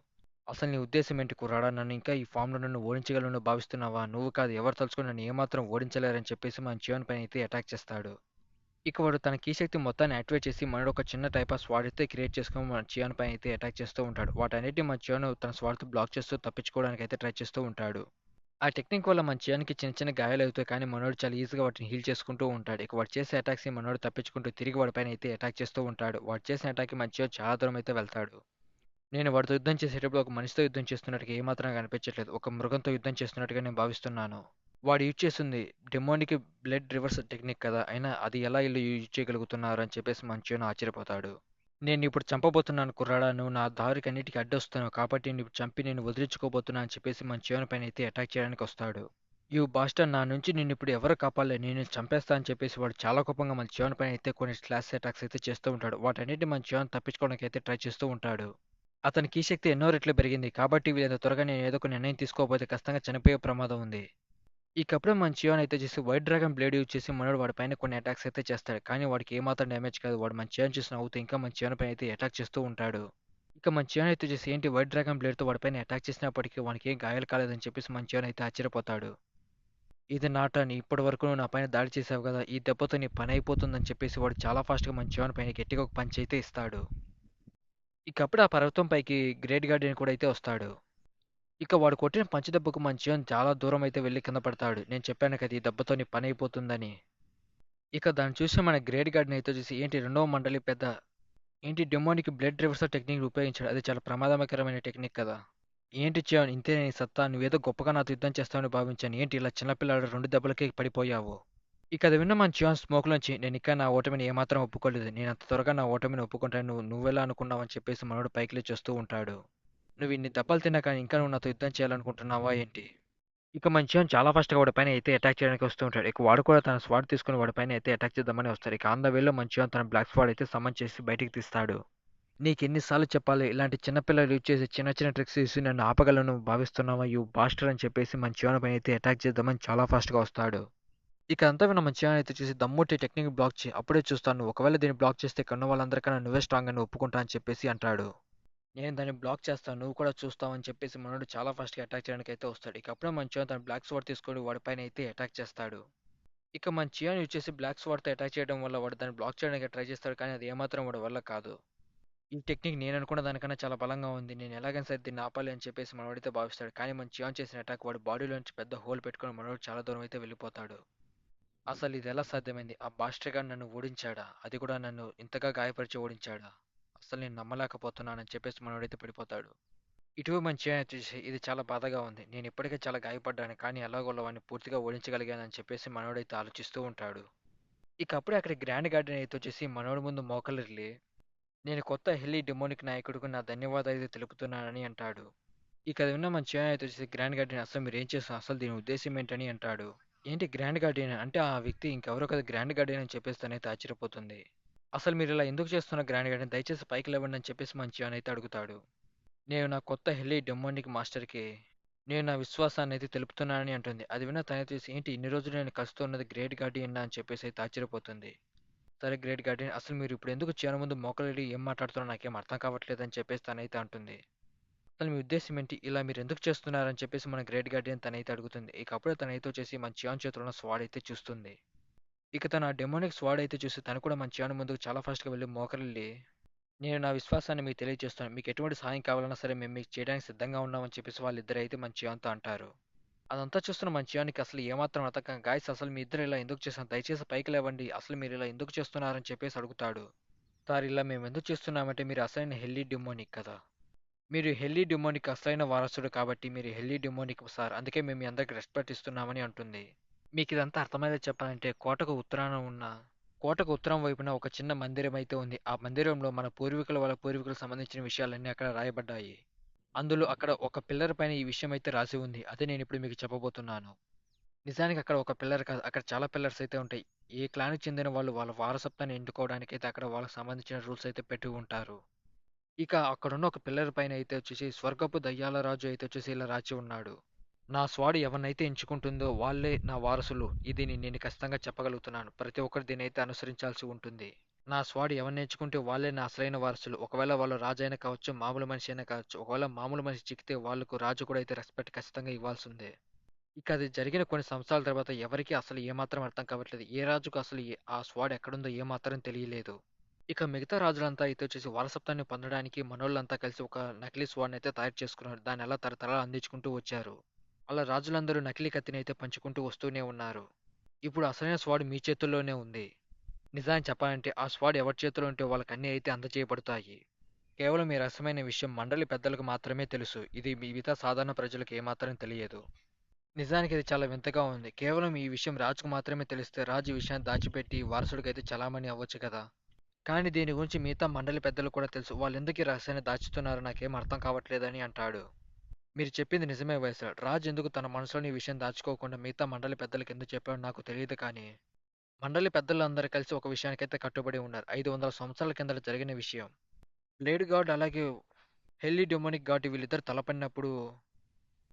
అసలు నీ ఉద్దేశం ఏంటి కుర్రాడా? నన్ను ఇంకా ఈ ఫామ్‌లో నన్ను ఓడించగలను భావిస్తున్నావా? నువ్వు కాదు ఎవరు తలుచుకుని నన్ను ఏమాత్రం ఓడించలేరని చెప్పేసి మన చియాన్ పైన అయితే అటాక్ చేస్తాడు. ఇక వాడు తన కీ శక్తి మొత్తాన్ని యాక్టివేట్ చేసి మనోడు ఒక చిన్న టైప్ ఆఫ్ స్వాడ్ అయితే క్రియేట్ చేసుకొని మన చియాన్ పైన అయితే అటాక్ చేస్తూ ఉంటాడు. వాటన్నిటిని మన చియాన్ తన స్వాడ్‌తో బ్లాక్ చేస్తూ తప్పించుకోవడానికి అయితే ట్రై చేస్తూ ఉంటాడు. ఆ టెక్నిక్ వల్ల మన చియాన్‌కి చిన్న చిన్న గాయాలవుతాయి. కానీ మనోడు చాలా ఈజీగా వాటిని హీల్ చేసుకుంటూ ఉంటాడు. ఇక వాడు చేసే అటాక్స్‌ని మనోడు తప్పించుకుంటూ తిరిగి వాడి పైన అయితే అటాక్ చేస్తూ ఉంటాడు. వాడు చేసిన అటాక్‌కి మన చియాన్ చాలా దూరం అయితే వెళ్తాడు. నేను వాడితో యుద్ధం చేసేటప్పుడు ఒక మనిషితో యుద్ధం చేస్తున్నట్టుగా ఏమాత్రం కనిపించట్లేదు. ఒక మృగంతో యుద్ధం చేస్తున్నట్టుగా నేను భావిస్తున్నాను. వాడు యూజ్ చేస్తుంది డెమోనిక్ బ్లడ్ రివర్స్ టెక్నిక్ కదా! అయినా అది ఎలా ఈళ్ళు యూజ్ చేయగలుగుతున్నారు అని చెప్పేసి మంచిగాను ఆశ్చర్యపోతాడు. నేనిప్పుడు చంపబోతున్నాను కుర్రాడా! నువ్వు నా దారికన్నిటికి అడ్డొస్తున్నావు. కాబట్టి నిన్ను చంపి నేను వదిలించుకోబోతున్నా అని చెప్పేసి మన చివరి పైన అయితే అటాక్ చేయడానికొస్తాడు. యూ బాస్టర్డ్ నా నుంచి నిన్నిప్పుడు ఎవరు కాపాడలేరు. నేను నిన్ను చంపేస్తా అని చెప్పేసి వాడు చాలా కోపంగా మన చివరి పైన అయితే కొన్ని స్లాష్ అటాక్స్ అయితే చేస్తూ ఉంటాడు. వాటన్నిటిని మన చివరన తప్పించుకోవడానికి అయితే ట్రై చేస్తూ ఉంటాడు. అతని కీశక్తి ఎన్నో రెట్లు పెరిగింది. కాబట్టి వీలైనంత త్వరగా నేను ఏదో ఒక నిర్ణయం తీసుకోకపోతే ఖచ్చితంగా చనిపోయే ప్రమాదం ఉంది. ఇకప్పుడే మన చియాన్ అయితే చేసి వైట్ డ్రాగన్ బ్లేడ్ యూజ్ చేసి మనోడు వాడి పైన కొన్ని అటాక్స్ అయితే చేస్తాడు. కానీ వాడికి ఏమాత్రం డ్యామేజ్ కాదు. వాడు మన చియాన్ చూసి నవ్వుతూ ఇంకా మన చియాన్ పైన అయితే అటాక్ చేస్తూ ఉంటాడు. ఇక మన చియాన్ అయితే చేసి ఏంటి వైట్ డ్రాగన్ బ్లేడ్‌తో వాడిపైన అటాక్ చేసినప్పటికీ వానికి ఏం గాయాలు కాలేదని చెప్పేసి మన చియాన్ అయితే ఆశ్చర్యపోతాడు. ఇది నా టర్న్. ఇప్పటి వరకు నువ్వు నా పైన దాడి చేసావు కదా! ఈ దెబ్బతో నీ పని అయిపోతుందని చెప్పేసి వాడు చాలా ఫాస్ట్‌గా మన చియాన్ పైన గట్టిగా ఒక పంచ్ అయితే ఇస్తాడు. ఇకప్పుడు ఆ పర్వతం పైకి గ్రేట్ గార్డియన్ కూడా అయితే వస్తాడు. ఇక వాడు కొట్టిన పంచ్ దెబ్బకు మన చియాన్ చాలా దూరం అయితే వెళ్లి కింద పడతాడు. నేను చెప్పాను కదా! ఈ దెబ్బతో నీ పని అయిపోతుందని. ఇక దాన్ని చూసి మన గ్రేట్ గార్డ్‌ని అయితే చూసి ఏంటి రెండవ మండలి పెద్ద ఏంటి డెమోనిక్ బ్లడ్ రివర్సల్ టెక్నిక్ ఉపయోగించాడు. అది చాలా ప్రమాదకరమైన టెక్నిక్ కదా! ఏంటి చియాన్ ఇంతే నీ సత్తా నువ్వేదో గొప్పగా నాతో యుద్ధం చేస్తావని భావించాను. ఏంటి ఇలా చిన్న పిల్లాడు 2 దెబ్బలకే పడిపోయావు. ఇక అది విన్న మన చియాన్ స్మోక్‌లోంచి నేనింకా నా ఓటమిని ఏమాత్రం ఒప్పుకోలేదు. నేనంత త్వరగా నా ఓటమిని ఒప్పుకుంటాను నువ్వెలా అనుకున్నావని చెప్పేసి మనోడు పైకి లేచి వస్తూ ఉంటాడు. నువ్వు ఇన్ని దెబ్బలు తిన్నా కానీ ఇంకా నువ్వు నాతో యుద్ధం చేయాలనుకుంటున్నావా ఏంటి? ఇక మన చియాన్ చాలా ఫాస్ట్‌గా వాడి పైన అయితే అటాక్ చేయడానికి వస్తూ ఉంటాడు. ఇక వాడు కూడా తన స్వాడ్ తీసుకొని వాడి పైన అయితే అటాక్ చేద్దామని వస్తాడు. ఇక ఆన్ ద వేలో మన చియాన్ తన బ్లాక్ స్వాడ్ అయితే సమన్ చేసి బయటికి తీస్తాడు. నీకెన్ని సార్లు చెప్పాలి ఇలాంటి చిన్న పిల్లలు యూజ్ చేసే చిన్న చిన్న ట్రిక్స్ చూసి నన్ను ఆపగలను భావిస్తున్నావా యూ బాస్టర్ అని చెప్పేసి మన చియాన్ పైన అయితే అటాక్ చేద్దామని చాలా ఫాస్ట్‌గా వస్తాడు. ఇక అంతా విన్న మన చియాన్ అయితే చూసి దమ్ముట్టి టెక్నిక్ బ్లాక్ చేయి. అప్పుడే చూస్తాను. ఒకవేళ దీన్ని బ్లాక్ చేస్తే కన్న వాళ్ళందరికన్నా నువ్వే స్ట్రాంగ్ అని ఒప్పుకుంటా అని చెప్పేసి అంటాడు. నేను దాన్ని బ్లాక్ చేస్తాను. నువ్వు కూడా చూస్తావు అని చెప్పేసి మనోడు చాలా ఫాస్ట్‌గా అటాక్ చేయడానికి అయితే వస్తాడు. ఇక అప్పుడే మన చియాన్ తన బ్లాక్ స్వాడ్ తీసుకొని వాడి పైన అయితే అటాక్ చేస్తాడు. ఇక మన చియాన్ యూజ్ చేసి బ్లాక్ స్వాడ్‌తో అటాక్ చేయడం వల్ల వాడు దాన్ని బ్లాక్ చేయడానికి ట్రై చేస్తాడు. కానీ అది ఏమాత్రం వాడి వల్ల కాదు. ఈ టెక్నిక్ నేను అనుకున్న దానికన్నా చాలా బలంగా ఉంది. నేను ఎలాగైనా సరే దీన్ని ఆపాలి అని చెప్పేసి మనోడైతే భావిస్తాడు. కానీ మన చియాన్ చేసిన అటాక్ వాడి బాడీలో నుంచి పెద్ద హోల్ పెట్టుకొని మనోడు చాలా దూరం అయితే వెళ్ళిపోతాడు. అసలు ఇది ఎలా సాధ్యమైంది? ఆ బాస్టర్ గాడు నన్ను ఓడించాడా? అది కూడా నన్ను ఇంతగా గాయపరిచి ఓడించాడా? అసలు నేను నమ్మలేకపోతున్నానని చెప్పేసి మనోడైతే పడిపోతాడు. ఇటీవల మన చియాన్ వచ్చేసి ఇది చాలా బాధగా ఉంది. నేను ఇప్పటికే చాలా గాయపడ్డాను. కానీ ఎలాగోలా వాడిని పూర్తిగా ఓడించగలిగానని చెప్పేసి మనోడైతే ఆలోచిస్తూ ఉంటాడు. ఇక అప్పుడే అక్కడ గ్రాండ్ గార్డెన్ అయితే వచ్చేసి మనోడి ముందు మోకరిల్లి, నేను కొత్త హెల్లీ డెమోనిక్ నాయకుడికి నా ధన్యవాదాలు తెలుపుతున్నానని అంటాడు. ఇక అది విన్న మన చియాన్ అయితే వచ్చేసి గ్రాండ్ గార్డెన్ అసలు మీరు ఏం చేస్తున్నారు, అసలు దీని ఉద్దేశం ఏంటని అంటాడు. ఏంటి గ్రాండ్ గార్డెన్ అంటే ఆ వ్యక్తి ఇంకెవరో కదా గ్రాండ్ గార్డెన్ అని చెప్పేసి తనైతే ఆశ్చర్యపోతుంది. అసలు మీరు ఇలా ఎందుకు చేస్తున్న గ్రాండ్ గార్డెన్, దయచేసి పైకి లేవండి అని చెప్పేసి మన చియాన్ అయితే అడుగుతాడు. నేను నా కొత్త హెల్లీ డెమోనిక్ మాస్టర్కి నేను నా విశ్వాసాన్ని అయితే తెలుపుతున్నానని అంటుంది. అది విన్న తనైతే చూసి, ఏంటి ఇన్ని రోజులు నేను కలుస్తూ ఉన్నది గ్రేట్ గార్డియన్ అని చెప్పేసి అయితే ఆశ్చర్యపోతుంది. సరే గ్రేట్ గార్డియన్, అసలు మీరు ఇప్పుడు ఎందుకు చియాన్ ముందు మోకరిల్లి ఏం మాట్లాడుతున్నారో నాకేం అర్థం కావట్లేదు అని చెప్పేసి తనైతే అంటుంది. అసలు మీ ఉద్దేశం ఏంటి, ఇలా మీరు ఎందుకు చేస్తున్నారని చెప్పేసి మన గ్రేట్ గార్డియన్ తనైతే అడుగుతుంది. ఇక అప్పుడే తనైతే వచ్చేసి మన చియాన్ చేతిలో ఉన్న స్వాడ్ అయితే చూస్తుంది. ఇక తన డెమోనిక్ స్వాడ్ అయితే చూసి తను కూడా మన చియాన్ ముందుకు చాలా ఫాస్ట్గా వెళ్ళి మోకరిల్లి, నేను నా విశ్వాసాన్ని మీకు తెలియజేస్తాను, మీకు ఎటువంటి సహాయం కావాలన్నా సరే మేము మీకు చేయడానికి సిద్ధంగా ఉన్నామని చెప్పేసి వాళ్ళిద్దరు అయితే మన చియాన్తో అంటారు. అదంతా చూస్తున్న మన చియానికి అసలు ఏమాత్రం అర్థం కాక, గాయస్ అసలు మీ ఇద్దరు ఇలా ఎందుకు చేస్తాను, దయచేసి పైకి లేవండి, అసలు మీరు ఇలా ఎందుకు చేస్తున్నారని చెప్పేసి అడుగుతాడు. సార్ ఇలా మేము ఎందుకు చేస్తున్నామంటే మీరు అసలైన హెల్లీ డెమోనిక్ కదా, మీరు హెల్లీ డెమోనిక్ అసలైన వారసుడు కాబట్టి మీరు హెల్లీ డెమోనిక్ సార్, అందుకే మేము మీ అందరికి రెస్పెక్ట్ ఇస్తున్నామని అంటుంది. మీకు ఇదంతా అర్థమయ్యేలా చెప్పాలంటే కోటకు ఉత్తరం వైపున ఒక చిన్న మందిరం అయితే ఉంది. ఆ మందిరంలో మన పూర్వీకుల వాళ్ళ పూర్వీకులకు సంబంధించిన విషయాలన్నీ అక్కడ రాయబడ్డాయి. అందులో అక్కడ ఒక పిల్లర్ పైన ఈ విషయం అయితే రాసి ఉంది. అదే నేను ఇప్పుడు మీకు చెప్పబోతున్నాను. నిజానికి అక్కడ ఒక పిల్లర్ కాదు, అక్కడ చాలా పిల్లర్స్ అయితే ఉంటాయి. ఏ క్లాన్‌కి చెందిన వాళ్ళు వాళ్ళ వారసత్వాన్ని ఎంచుకోవడానికైతే అక్కడ వాళ్ళకి సంబంధించిన రూల్స్ అయితే పెట్టి ఉంటారు. ఇక అక్కడున్న ఒక పిల్లర్ పైన అయితే వచ్చేసి స్వర్గపు దయ్యాల రాజు అయితే వచ్చేసి ఇలా రాచి ఉన్నాడు. నా స్వాడ్ ఎవరినైతే ఎంచుకుంటుందో వాళ్ళే నా వారసులు. ఇది నేను ఖచ్చితంగా చెప్పగలుగుతున్నాను. ప్రతి ఒక్కరు దీన్నైతే అనుసరించాల్సి ఉంటుంది. నా స్వాడ్ ఎవరిని ఎంచుకుంటే వాళ్ళే నా అసలైన వారసులు. ఒకవేళ వాళ్ళు రాజైనా కావచ్చు, మామూలు మనిషి అయినా కావచ్చు. ఒకవేళ మామూలు మనిషి చిక్కితే వాళ్ళకు రాజు కూడా అయితే రెస్పెక్ట్ ఖచ్చితంగా ఇవ్వాల్సిందే. ఇక అది జరిగిన కొన్ని సంవత్సరాల తర్వాత ఎవరికీ అసలు ఏమాత్రం అర్థం కావట్లేదు. ఏ రాజుకు అసలు ఆ స్వాడ్ ఎక్కడుందో ఏమాత్రం తెలియలేదు. ఇక మిగతా రాజులంతా అయితే వచ్చేసి వారసత్వాన్ని పొందడానికి మనోళ్ళంతా కలిసి ఒక నకిలీ స్వాడ్‌ని అయితే తయారు చేసుకున్నారు. దాన్ని అలా తరతరాలు అందించుకుంటూ వచ్చారు. అలా రాజులందరూ నకిలీ కత్తిని అయితే పంచుకుంటూ వస్తూనే ఉన్నారు. ఇప్పుడు అసలైన స్వాడ్ మీ చేతుల్లోనే ఉంది. నిజానికి చెప్పాలంటే ఆ స్వాడ్ ఎవరి చేతిలో ఉంటే వాళ్ళకన్నీ అయితే అందజేయబడతాయి. కేవలం ఈ రహస్యమైన విషయం మండలి పెద్దలకు మాత్రమే తెలుసు. ఇది మిగతా సాధారణ ప్రజలకు ఏమాత్రం తెలియదు. నిజానికి ఇది చాలా వింతగా ఉంది. కేవలం ఈ విషయం రాజుకు మాత్రమే తెలిస్తే రాజు ఈ విషయాన్ని దాచిపెట్టి వారసుడికైతే చలామణి అవ్వచ్చు కదా. కానీ దీని గురించి మిగతా మండలి పెద్దలు కూడా తెలుసు. వాళ్ళెందుకు ఈ రహస్యాన్ని దాచుతున్నారో నాకేం అర్థం కావట్లేదని అంటాడు. మీరు చెప్పింది నిజమే వైసరాడ్. రాజు ఎందుకు తన మనసులోని ఈ విషయం దాచుకోకుండా మిగతా మండలి పెద్దలకు ఎందుకు చెప్పాడో నాకు తెలియదు కానీ, మండలి పెద్దలందరూ కలిసి ఒక విషయానికైతే కట్టుబడి ఉన్నారు. 500 సంవత్సరాల కిందట జరిగిన విషయం. బ్లేడ్ గాడ్ అలాగే హెల్లీ డెమోనిక్ గాడ్ వీళ్ళిద్దరు తలపడినప్పుడు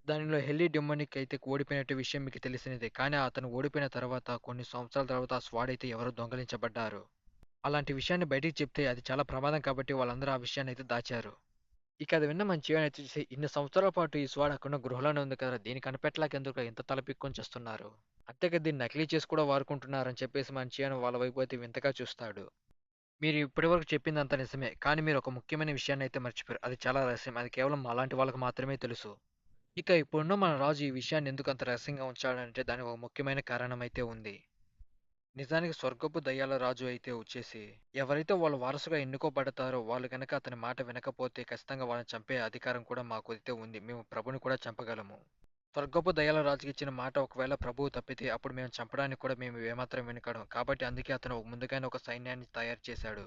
దానిలో హెల్లీ డెమోనిక్ అయితే ఓడిపోయినట్టు విషయం మీకు తెలిసినదే. కానీ అతను ఓడిపోయిన తర్వాత కొన్ని సంవత్సరాల తర్వాత ఆ స్వాడ్ అయితే ఎవరో దొంగలించబడ్డారు. అలాంటి విషయాన్ని బయటికి చెప్తే అది చాలా ప్రమాదం కాబట్టి వాళ్ళందరూ ఆ విషయాన్ని అయితే దాచారు. ఇక అది విన్న మన జీవన్ అయితే చూసి, ఇన్ని సంవత్సరాల పాటు ఈ స్వాడ్ అక్కడున్న గృహలోనే ఉంది కదా, దీన్ని కనిపెట్టలేకెందుకు ఇంత తలపిక్కొని చేస్తున్నారు, అంతేకా దీన్ని నకిలీ చేసి కూడా వాడుకుంటున్నారని చెప్పేసి మన చియాన్ వాళ్ళ వైపు అయితే వింతగా చూస్తాడు. మీరు ఇప్పటివరకు చెప్పిందంతా నిజమే, కానీ మీరు ఒక ముఖ్యమైన విషయాన్ని అయితే మర్చిపోయారు. అది చాలా రహస్యం, అది కేవలం అలాంటి వాళ్ళకి మాత్రమే తెలుసు. ఇక ఇప్పుడున్న మన రాజు ఈ విషయాన్ని ఎందుకు అంత రహస్యంగా ఉంచాడంటే దానికి ఒక ముఖ్యమైన కారణం అయితే ఉంది. నిజానికి స్వర్గపు దయ్యాల రాజు అయితే వచ్చేసి, ఎవరైతే వాళ్ళు వారసుగా ఎన్నుకోబడతారో వాళ్ళు గనక అతని మాట వినకపోతే ఖచ్చితంగా వాళ్ళని చంపే అధికారం కూడా మాకు అయితే ఉంది. మేము ప్రభుని కూడా చంపగలము. స్వర్గపు దయ్యాల రాజుకి ఇచ్చిన మాట ఒకవేళ ప్రభువు తప్పితే అప్పుడు మేము చంపడానికి కూడా మేము ఏమాత్రం వెనుకాడం. కాబట్టి అందుకే అతను ముందుగానే ఒక సైన్యాన్ని తయారు చేశాడు.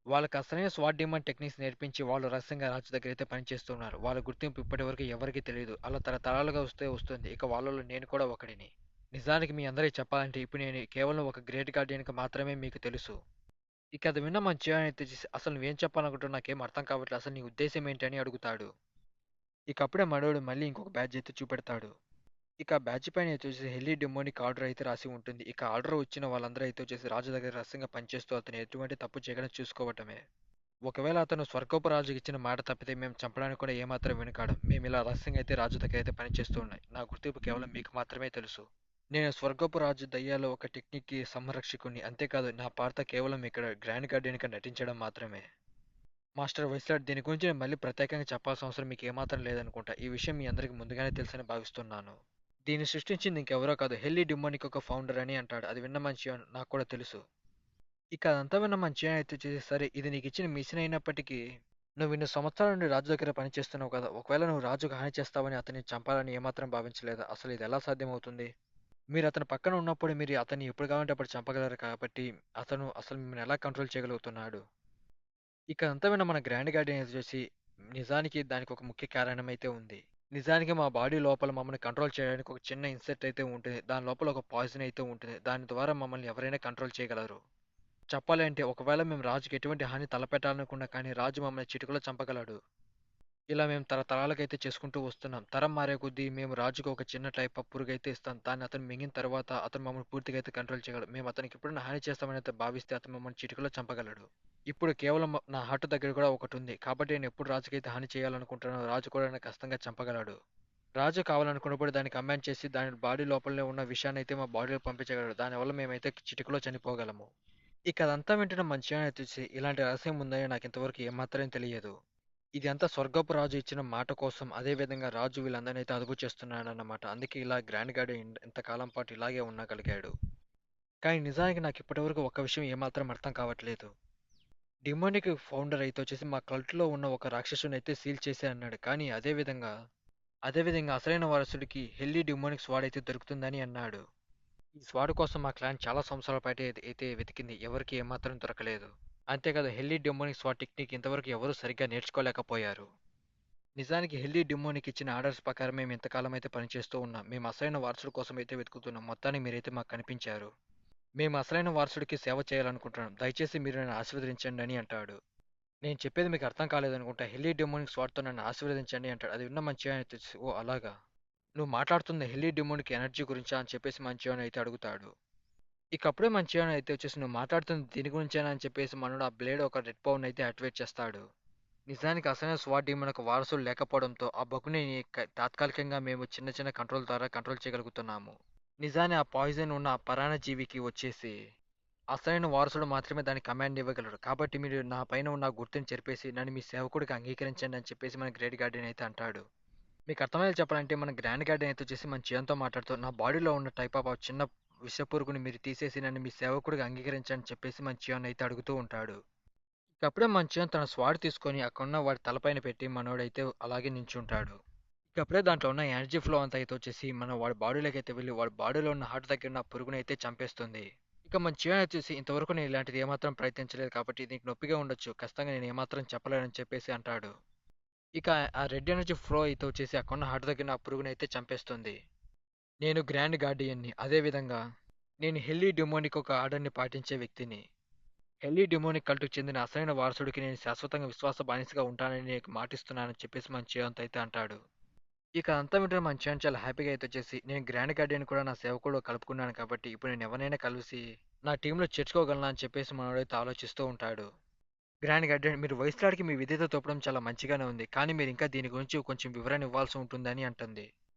వాళ్ళకి అసలైన స్వాట్ డిమాండ్ టెక్నిక్స్ నేర్పించి వాళ్ళు రహస్యంగా రాజు దగ్గర అయితే పనిచేస్తున్నారు. వాళ్ళ గుర్తింపు ఇప్పటివరకు ఎవరికీ తెలియదు. అలా తరతరాలుగా వస్తుంది. ఇక వాళ్ళలో నేను కూడా ఒకడిని. నిజానికి మీ అందరికి చెప్పాలంటే ఇప్పుడు నేను కేవలం ఒక గ్రేట్ గార్డియన్‌కి మాత్రమే మీకు తెలుసు. ఇక అది విన్న మన చియాన్ అయితే చేసి, అసలు నువ్వేం చెప్పాలనుకుంటున్నావు నాకేం అర్థం కావట్లేదు. అసలు నీ ఉద్దేశ్యం ఏంటి అని అడుగుతాడు. ఇక అప్పుడే మనోడు మళ్ళీ ఇంకొక బ్యాడ్జ్ అయితే చూపెడతాడు. ఇక ఆ బ్యాడ్జ్ పైన అయితే వచ్చేసి హెల్లీ డెమోనిక్ ఆర్డర్ అయితే రాసి ఉంటుంది. ఇక ఆర్డర్ వచ్చిన వాళ్ళందరూ అయితే వచ్చేసి రాజు దగ్గర రహస్యంగా పనిచేస్తూ అతను ఎటువంటి తప్పు చేయకుండా చూసుకోవటమే. ఒకవేళ అతను స్వర్గపు రాజుకి ఇచ్చిన మాట తప్పితే మేము చంపడానికి కూడా ఏమాత్రం వెనుకాడం. మేము ఇలా రహస్యంగా అయితే రాజు దగ్గర అయితే పనిచేస్తూ ఉన్నాయి. నా గుర్తింపు కేవలం మీకు మాత్రమే తెలుసు. నేను స్వర్గపు రాజు దయ్యాలో ఒక టెక్నిక్‌కి సంరక్షకుడిని. అంతేకాదు నా పాత్ర కేవలం ఇక్కడ గ్రాండ్ గార్డియన్‌గా నటించడం మాత్రమే. మాస్టర్ వైస్‌లార్డ్ దీని గురించి నేను మళ్ళీ ప్రత్యేకంగా చెప్పాల్సిన అవసరం మీకు ఏమాత్రం లేదనుకుంటా. ఈ విషయం మీ అందరికి ముందుగానే తెలుసని భావిస్తున్నాను. దీన్ని సృష్టించింది ఇంకెవరో కాదు, హెల్లీ డెమోనిక్ ఒక ఫౌండర్ అని అంటాడు. అది విన్న మంచి నాకు కూడా తెలుసు. ఇక అదంతా విన్న మంచి అయితే చేసి, సరే ఇది నీకు ఇచ్చిన మిషన్ అయినప్పటికీ నువ్వు ఇన్ని సంవత్సరాల నుండి రాజు దగ్గర పనిచేస్తున్నావు కదా, ఒకవేళ నువ్వు రాజుకు హాని చేస్తావని అతన్ని చంపాలని ఏమాత్రం భావించలేదా? అసలు ఇది ఎలా సాధ్యమవుతుంది? మీరు అతని పక్కన ఉన్నప్పుడు మీరు అతన్ని ఎప్పుడు కావాలంటే అప్పుడు చంపగలరు కాబట్టి అతను అసలు మిమ్మల్ని ఎలా కంట్రోల్ చేయగలుగుతున్నాడు? ఇక అంతా విన్న మన గ్రాండ్ గార్డియన్ వచ్చేసి నిజానికి దానికి ఒక ముఖ్య కారణం అయితే ఉంది. నిజానికి మా బాడీ లోపల మమ్మల్ని కంట్రోల్ చేయడానికి ఒక చిన్న ఇన్సెక్ట్ అయితే ఉంటుంది. దాని లోపల ఒక పాయిజన్ అయితే ఉంటుంది. దాని ద్వారా మమ్మల్ని ఎవరైనా కంట్రోల్ చేయగలరు. చెప్పాలంటే ఒకవేళ మేము రాజుకి ఎటువంటి హాని తలపెట్టాలనుకున్నా కానీ రాజు మమ్మల్ని చిటికలో చంపగలడు. ఇలా మేము తరతరాలకైతే చేసుకుంటూ వస్తున్నాం. తరం మారే కొద్దీ మేము రాజుకి ఒక చిన్న టైప్ ఆఫ్ పురుగైతే ఇస్తాం. దాన్ని అతను మింగిన తర్వాత అతను మమ్మల్ని పూర్తిగా అయితే కంట్రోల్ చేయగలడు. మేము అతనికి ఎప్పుడైనా హాని చేస్తామని అయితే భావిస్తే అతను మమ్మల్ని చిటికలో చంపగలడు. ఇప్పుడు కేవలం నా హార్ట్ దగ్గర కూడా ఒకటి ఉంది. కాబట్టి నేను ఎప్పుడు రాజుకైతే హాని చేయాలనుకుంటున్నానో రాజు కూడా నన్ను కష్టంగా చంపగలడు. రాజు కావాలనుకున్నప్పుడు దాన్ని కమాండ్ చేసి దాని బాడీ లోపలనే ఉన్న విషయాన్ని అయితే మా బాడీలో పంపించగలడు. దానివల్ల మేమైతే చిటికలో చనిపోగలము. ఇక అదంతా వింటున్న మంచిగానే చూసి ఇలాంటి రహస్యం ఉందని నాకు ఇంతవరకు ఏమాత్రం తెలియదు. ఇది అంతా స్వర్గపు రాజు ఇచ్చిన మాట కోసం అదే విధంగా రాజు వీళ్ళందరినీ అయితే అదుపు చేస్తున్నాడన్నమాట. అందుకే ఇలా గ్రాండ్ గార్డ్ ఇంతకాలం పాటు ఇలాగే ఉండగలిగాడు. కానీ నిజానికి నాకు ఇప్పటివరకు ఒక విషయం ఏమాత్రం అర్థం కావట్లేదు. డిమోనిక్ ఫౌండర్ అయితే వచ్చేసి మా కల్ట్లో ఉన్న ఒక రాక్షసుని అయితే సీల్ చేసే అన్నాడు. కానీ అదే విధంగా అసలైన వారసుడికి హెల్లీ డిమోనిక్ స్వాడ్ అయితే దొరుకుతుందని అన్నాడు. ఈ స్వాడ్ కోసం మా క్లాన్ చాలా సంవత్సరాల పాటు అయితే వెతికింది. ఎవరికి ఏమాత్రం దొరకలేదు. అంతేకాదు హెల్లీ డిమోనిక్ స్వాడ్ టెక్నిక్ ఇంతవరకు ఎవరూ సరిగ్గా నేర్చుకోలేకపోయారు. నిజానికి హెల్లీ డిమోనికి ఇచ్చిన ఆర్డర్స్ ప్రకారం మేము ఇంతకాలం అయితే పనిచేస్తూ ఉన్నాం. మేము అసలైన వారసుడి కోసం అయితే వెతుకుతున్నాం. మొత్తానికి మీరైతే మాకు కనిపించారు. మేము అసలైన వారసుడికి సేవ చేయాలనుకుంటున్నాం. దయచేసి మీరు నన్ను ఆశీర్వదించండి అని అంటాడు. నేను చెప్పేది మీకు అర్థం కాలేదనుకుంటా. హెల్లీ డిమోనిక్ స్వాట్తో నన్ను ఆశీర్వదించండి అంటాడు. అది విన్న మంచిగా తెలుసు. ఓ అలాగా. నువ్వు మాట్లాడుతున్న హెల్లీ డిమోనిక్ ఎనర్జీ గురించా అని చెప్పేసి మంచిగా అయితే అడుగుతాడు. ఇక అప్పుడే మంచిగా అయితే వచ్చేసి నువ్వు మాట్లాడుతున్న దీని గురించేనా అని చెప్పేసి మనోడు ఆ బ్లేడ్ ఒక రెడ్ పవర్ అయితే యాక్టివేట్ చేస్తాడు. నిజానికి అసలైన స్వాట్ డీమన్‌కు వారసులు లేకపోవడంతో ఆ బగ్‌ని తాత్కాలికంగా మేము చిన్న చిన్న కంట్రోల్ ద్వారా కంట్రోల్ చేయగలుగుతున్నాము. నిజాన్ని ఆ పాయిజన్ ఉన్న ఆ పరాన్నజీవికి వచ్చేసి అసలైన వారసుడు మాత్రమే దానికి కమాండ్ ఇవ్వగలడు. కాబట్టి మీరు నా పైన ఉన్న ఆ గుర్తుని చెరిపేసి నన్ను మీ సేవకుడిగా అంగీకరించండి అని చెప్పేసి మన గ్రేట్ గార్డియన్ అయితే అంటాడు. మీకు అర్థమయ్యేలా చెప్పాలంటే మన గ్రాండ్ గార్డియన్ అయితే వచ్చేసి మన చియంతో మాట్లాడుతూ నా బాడీలో ఉన్న టైప్ ఆఫ్ ఆ చిన్న విషపురుగుని మీరు తీసేసి నన్ను మీ సేవకుడిగా అంగీకరించండి అని చెప్పేసి మన చియాన్ అయితే అడుగుతూ ఉంటాడు. ఇకప్పుడే మంచిగా తన స్వాడ్ తీసుకొని అక్కడున్న వాడి తలపైన పెట్టి మనోడైతే అలాగే నించుంటాడు. ఇకప్పుడే దాంట్లో ఉన్న ఎనర్జీ ఫ్లో అంతా అయితే వచ్చేసి మన వాడి బాడీలోకి అయితే వెళ్ళి వాడి బాడీలో ఉన్న హార్ట్ దగ్గర ఉన్న పురుగుని అయితే చంపేస్తుంది. ఇక మన చివరి వచ్చేసి ఇంతవరకు నేను ఇలాంటిది ఏమాత్రం ప్రయత్నించలేదు కాబట్టి దీనికి నొప్పిగా ఉండొచ్చు. ఖచ్చితంగా నేను ఏమాత్రం చెప్పలేనని చెప్పేసి అంటాడు. ఇక ఆ రెడ్ ఎనర్జీ ఫ్లో అయితే వచ్చేసి అక్కడున్న హార్ట్ దగ్గర ఆ పురుగుని అయితే చంపేస్తుంది. నేను గ్రాండ్ గార్డియన్ని. అదే విధంగా నేను హెల్లీ డెమోనిక్ ఒక ఆర్డర్‌ని పాటించే వ్యక్తిని. హెల్లీ డెమోనిక్ కల్టుకు చెందిన అసలైన వారసుడికి నేను శాశ్వతంగా విశ్వాస బానిసగా ఉంటానని నీకు మాటిస్తున్నానని చెప్పేసి మన చేయంత అయితే అంటాడు. ఇక అంతా వింటే మన చేయంత చాలా హ్యాపీగా అయితే వచ్చేసి నేను గ్రాండ్ గార్డియన్ కూడా నా సేవకుడు కలుపుకున్నాను కాబట్టి ఇప్పుడు నేను ఎవరినైనా కలిసి నా టీంలో చేర్చుకోగలనా అని చెప్పేసి మనోడైతే ఆలోచిస్తూ ఉంటాడు. గ్రాండ్ గార్డియన్ మీరు వైస్లాడ్కి మీ విధేయత చూపడం చాలా మంచిగానే ఉంది. కానీ మీరు ఇంకా దీని గురించి కొంచెం వివరణ ఇవ్వాల్సి ఉంటుందని అంటుంది.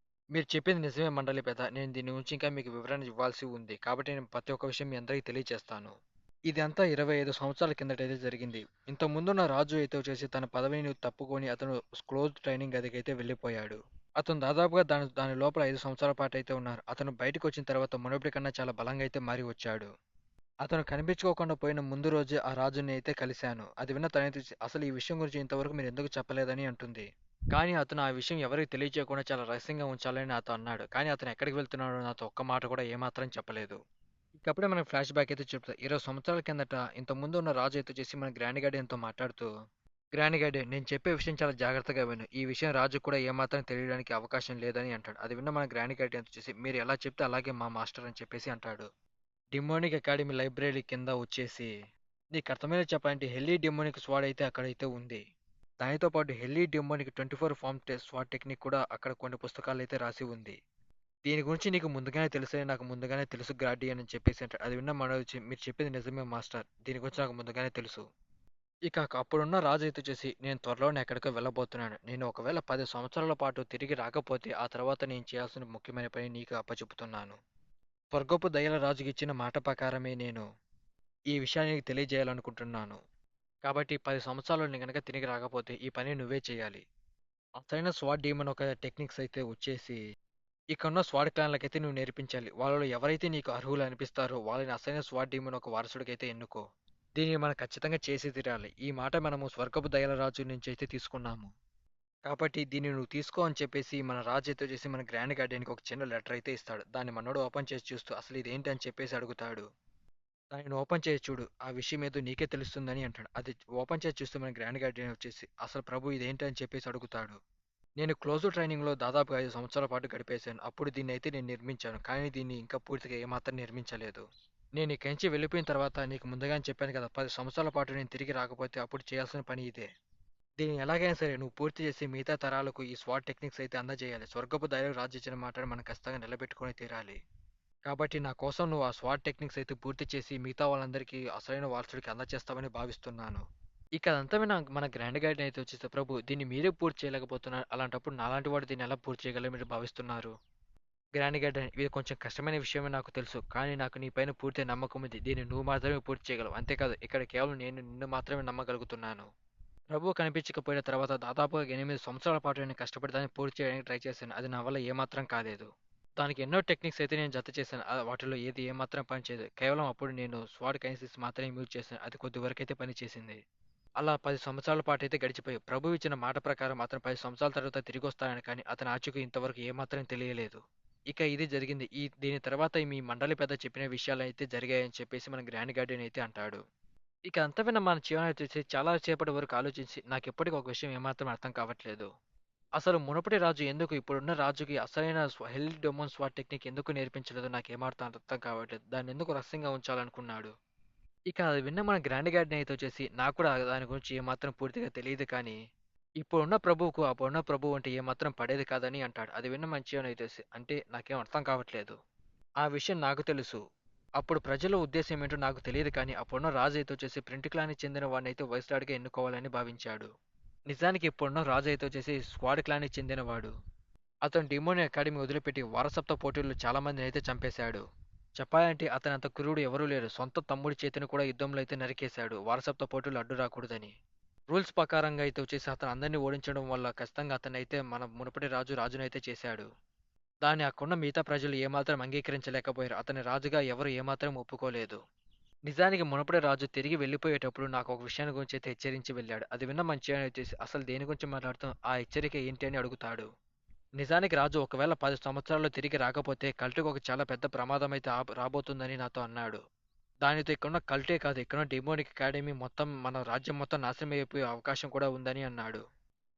మీరు చెప్పింది నిజమే మండలి పెద్ద. నేను దీని గురించి ఇంకా మీకు వివరణ ఇవ్వాల్సి ఉంది. కాబట్టి నేను ప్రతి ఒక్క విషయం మీ అందరికీ తెలియజేస్తాను. ఇదంతా 25 సంవత్సరాల కిందటైతే జరిగింది. ఇంతకుముందున్న రాజు అయితే వచ్చేసి తన పదవిని తప్పుకొని అతను క్లోజ్డ్ ట్రైనింగ్ గదికైతే వెళ్ళిపోయాడు. అతను దాదాపుగా దాని లోపల 5 సంవత్సరాల పాటు అయితే ఉన్నారు. అతను బయటకు వచ్చిన తర్వాత మునుపటి కన్నా చాలా బలంగా అయితే మారి వచ్చాడు. అతను కనిపించుకోకుండా పోయిన ముందు రోజే ఆ రాజుని అయితే కలిశాను. అది విన్న తనైతే అసలు ఈ విషయం గురించి ఇంతవరకు మీరు ఎందుకు చెప్పలేదని అంటుంది. కానీ అతను ఆ విషయం ఎవరికీ తెలియజేయకుండా చాలా రహస్యంగా ఉంచాలని నాతో అన్నాడు. కానీ అతను ఎక్కడికి వెళ్తున్నాడో నాతో ఒక్క మాట కూడా ఏమాత్రం చెప్పలేదు. ఇకప్పుడే మనకి ఫ్లాష్ బ్యాక్ అయితే చెప్తా. 20 సంవత్సరాల కిందట ఇంతకుముందు ఉన్న రాజు అయితే వచ్చేసి మన గ్రాండ్ గార్డియన్‌తో మాట్లాడుతూ, గ్రాండ్ గార్డియన్ నేను చెప్పే విషయం చాలా జాగ్రత్తగా విను. ఈ విషయం రాజుకు కూడా ఏమాత్రం తెలియడానికి అవకాశం లేదని అంటాడు. అది విన్న మన గ్రాండ్ గార్డియన్ వచ్చేసి మీరు ఎలా చెప్తే అలాగే మా మాస్టర్ అని చెప్పేసి అంటాడు. డిమోనిక్ అకాడమీ లైబ్రరీ కింద వచ్చేసి నీకు అర్థమయ్యేలా చెప్పాలంటే హెల్లీ డిమోనిక్ స్వాడ్ అయితే అక్కడైతే ఉంది. దానితో పాటు హెల్లీ డెమోనిక్ 24 ఫార్మ్ స్వాట్ టెక్నిక్ కూడా అక్కడ కొన్ని పుస్తకాలు అయితే రాసి ఉంది. దీని గురించి నీకు ముందుగానే తెలుసని నాకు ముందుగానే తెలుసు గార్డియన్ అని చెప్పేసి అంటాడు. అది విన్న మనోజ్ మీరు చెప్పింది నిజమే మాస్టర్. దీని గురించి నాకు ముందుగానే తెలుసు. ఇక అప్పుడున్న రాజు అయితే వచ్చేసి నేను త్వరలోనే ఎక్కడికో వెళ్ళబోతున్నాను. నేను ఒకవేళ 10 సంవత్సరాల పాటు తిరిగి రాకపోతే ఆ తర్వాత నేను చేయాల్సిన ముఖ్యమైన పని నీకు అప్పచెపుతున్నాను. స్వర్గపు దయల రాజుకి ఇచ్చిన మాట ప్రకారమే నేను ఈ విషయాన్ని నీకు తెలియజేయాలనుకుంటున్నాను. కాబట్టి 10 సంవత్సరాల్లో నేను గనక తిరిగి రాకపోతే ఈ పని నువ్వే చేయాలి. అసలైన స్వాట్ డీమన్ ఒక టెక్నిక్స్ అయితే వచ్చేసి ఇక్కడున్న స్వాట్ క్లాన్లకైతే నువ్వు నేర్పించాలి. వాళ్ళలో ఎవరైతే నీకు అర్హులు అనిపిస్తారో వాళ్ళని అసలైన స్వాట్ డీమన్ ఒక వారసుడికైతే ఎన్నుకో. దీన్ని మనం ఖచ్చితంగా చేసి తీరాలి. ఈ మాట మనము స్వర్గపు దయల రాజు నుంచి అయితే తీసుకున్నాము. కాబట్టి దీన్ని నువ్వు తీసుకో అని చెప్పేసి మన రాజు అయితే చేసి మన గ్రాండ్ గార్డియన్‌కి ఒక చిన్న లెటర్ అయితే ఇస్తాడు. దాన్ని మనోడు ఓపెన్ చేసి చూస్తూ అసలు ఇదేంటి అని చెప్పేసి అడుగుతాడు. దానిని ఓపెన్ చేసి చూడు. ఆ విషయం ఏదో నీకే తెలుస్తుందని అంటాడు. అది ఓపెన్ చేసి చూస్తే మన గ్రాండ్ గార్డియన్ వచ్చేసి అసలు ప్రభు ఇదేంటి అని చెప్పేసి అడుగుతాడు. నేను క్లోజ్ ట్రైనింగ్‌లో దాదాపుగా 5 సంవత్సరాల పాటు గడిపేశాను. అప్పుడు దీన్నయితే నేను నిర్మించాను. కానీ దీన్ని ఇంకా పూర్తిగా ఏమాత్రం నిర్మించలేదు. నేను ఇక్కడి నుంచి వెళ్ళిపోయిన తర్వాత నీకు ముందుగానే చెప్పాను కదా! 10 సంవత్సరాల పాటు నేను తిరిగి రాకపోతే అప్పుడు చేయాల్సిన పని ఇదే. దీన్ని ఎలాగైనా సరే నువ్వు పూర్తి చేసి మిగతా తరాలకు ఈ స్వాట్ టెక్నిక్స్ అయితే అందజేయాలి. స్వర్గపు దారిలో రాజు మాటను మనం ఖచ్చితంగా నిలబెట్టుకొని తీరాలి. కాబట్టి నా కోసం నువ్వు ఆ స్వాట్ టెక్నిక్స్ అయితే పూర్తి చేసి మిగతా వాళ్ళందరికీ అసలైన వారసుడికి అందజేస్తావని భావిస్తున్నాను. ఇక అదంతా విన్న మన గ్రాండ్ గైడ్ అయితే వచ్చేసి ప్రభు దీన్ని మీరే పూర్తి చేయలేకపోతున్నారు. అలాంటప్పుడు నాలాంటి వాడు దీన్ని ఎలా పూర్తి చేయగలని మీరు భావిస్తున్నారు? గ్రాండ్ గైడ్ ఇది కొంచెం కష్టమైన విషయమే నాకు తెలుసు. కానీ నాకు నీ పైన పూర్తి నమ్మకం ఉంది. దీన్ని నువ్వు మాత్రమే పూర్తి చేయగలవు. అంతేకాదు ఇక్కడ కేవలం నేను నిన్ను మాత్రమే నమ్మగలుగుతున్నాను. ప్రభువు కనిపించకపోయిన తర్వాత దాదాపుగా 8 సంవత్సరాల పాటు నేను కష్టపడి దాన్ని పూర్తి చేయడానికి ట్రై చేశాను. అది నా వల్ల ఏమాత్రం కాలేదు. దానికి ఎన్నో టెక్నిక్స్ అయితే నేను జత చేశాను. వాటిలో ఏది ఏమాత్రం పనిచేయదు. కేవలం అప్పుడు నేను స్వాట్ కైనెసిస్ మాత్రమే యూజ్ చేశాను. అది కొద్ది వరకైతే పనిచేసింది. అలా 10 సంవత్సరాల పాటైతే గడిచిపోయాయి. ప్రభువు ఇచ్చిన మాట ప్రకారం అతను 10 సంవత్సరాల తర్వాత తిరిగొస్తాడని కానీ అతని ఆచూకీ ఇంతవరకు ఏమాత్రం తెలియలేదు. ఇక ఇది జరిగింది. దీని తర్వాత మీ మండలి పెద్ద చెప్పిన విషయాలైతే జరిగాయని చెప్పేసి మన గ్రాండ్ గార్డియన్ అయితే అంటాడు. ఇక అంతా విన్న మన చివరన చూసి చాలా సేపటి వరకు ఆలోచించి నాకిప్పటికి ఒక విషయం ఏమాత్రం అర్థం కావట్లేదు. అసలు మునుపటి రాజు ఎందుకు ఇప్పుడున్న రాజుకి అసలైన హెల్ డెమోన్ స్వాట్ టెక్నిక్ ఎందుకు నేర్పించలేదో నాకు ఏమాత్రం అర్థం కావట్లేదు. దాన్ని ఎందుకు రహస్యంగా ఉంచాలనుకున్నాడు. ఇక అది విన్న మన గ్రాండ్ గార్డియన్ అయితే వచ్చేసి నాకు కూడా దాని గురించి ఏమాత్రం పూర్తిగా తెలియదు కానీ ఇప్పుడున్న ప్రభువుకు అప్పుడున్న ప్రభువు అంటే ఏమాత్రం పడేది కాదని అంటాడు. అది విన్న మంచిగా అయితే అంటే నాకేం అర్థం కావట్లేదు. ఆ విషయం నాకు తెలుసు. అప్పుడు ప్రజల ఉద్దేశ్యం ఏంటో నాకు తెలియదు కానీ అప్పుడున్న రాజు అయితే వచ్చేసి ప్రింట్ క్లాన్‌కి చెందిన వాడినైతే వైస్‌రాయ్‌గా ఎన్నుకోవాలని భావించాడు. నిజానికి ఇప్పుడున్న రాజు అయితే వచ్చేసి స్క్వాడ్ క్లాన్‌కి చెందినవాడు. అతను డిమోని అకాడమీ వదిలిపెట్టి వారసత్వ పోటీల్లో చాలా మందిని అయితే చంపేశాడు. చెప్పాలంటే అతనంత క్రూరుడు ఎవరూ లేరు. సొంత తమ్ముడి చేతిని కూడా యుద్ధంలో అయితే నరికేశాడు. వారసత్వ పోటీలు అడ్డు రాకూడదని. రూల్స్ ప్రకారంగా అయితే వచ్చేసి అతను అందరిని ఓడించడం వల్ల ఖచ్చితంగా అతనైతే మన మునుపటి రాజునైతే చేశాడు. దాన్ని అక్కడున్న మిగతా ప్రజలు ఏమాత్రం అంగీకరించలేకపోయారు. అతని రాజుగా ఎవరు ఏమాత్రం ఒప్పుకోలేదు. నిజానికి మునుపటి రాజు తిరిగి వెళ్ళిపోయేటప్పుడు నాకు ఒక విషయాన్ని గురించి అయితే హెచ్చరించి వెళ్ళాడు. అది విన్న మంచిగా వచ్చేసి అసలు దేని గురించి మాట్లాడుతాం ఆ హెచ్చరిక ఏంటి అని అడుగుతాడు. నిజానికి రాజు ఒకవేళ 10 సంవత్సరాల్లో తిరిగి రాకపోతే కల్ట్‌కి ఒక చాలా పెద్ద ప్రమాదం అయితే రాబోతుందని నాతో అన్నాడు. దానితో ఇక్కడున్న కల్టే కాదు ఇక్కడున్న డెమోనిక్ అకాడమీ మొత్తం మన రాజ్యం మొత్తం నాశనం అయిపోయే అవకాశం కూడా ఉందని అన్నాడు.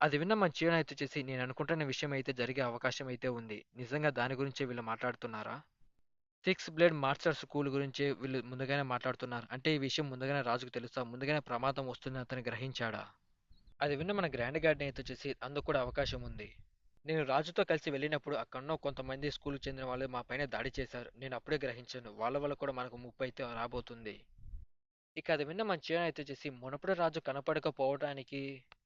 అది విన్న మన చీన అయితే చేసి నేను అనుకుంటున్న విషయం అయితే జరిగే అవకాశం అయితే ఉంది. నిజంగా దాని గురించే వీళ్ళు మాట్లాడుతున్నారా? సిక్స్ బ్లేడ్ మాస్టర్ స్కూల్ గురించే వీళ్ళు ముందుగానే మాట్లాడుతున్నారు. అంటే ఈ విషయం ముందుగానే రాజుకు తెలుసా? ముందుగానే ప్రమాదం వస్తుందని అతను గ్రహించాడా? అది విన్న మన గ్రాండ్ గార్డెన్ అయితే వచ్చేసి అందుకు కూడా అవకాశం ఉంది. నేను రాజుతో కలిసి వెళ్ళినప్పుడు అక్కడున్న కొంతమంది స్కూల్‌కి చెందిన వాళ్ళు మా పైన దాడి చేశారు. నేను అప్పుడే గ్రహించాను. వాళ్ళ వల్ల కూడా మనకు ముప్పు అయితే రాబోతుంది. ఇక అది విన్న మన చీన అయితే వచ్చేసి మునుపటి రాజు కనపడకపోవడానికి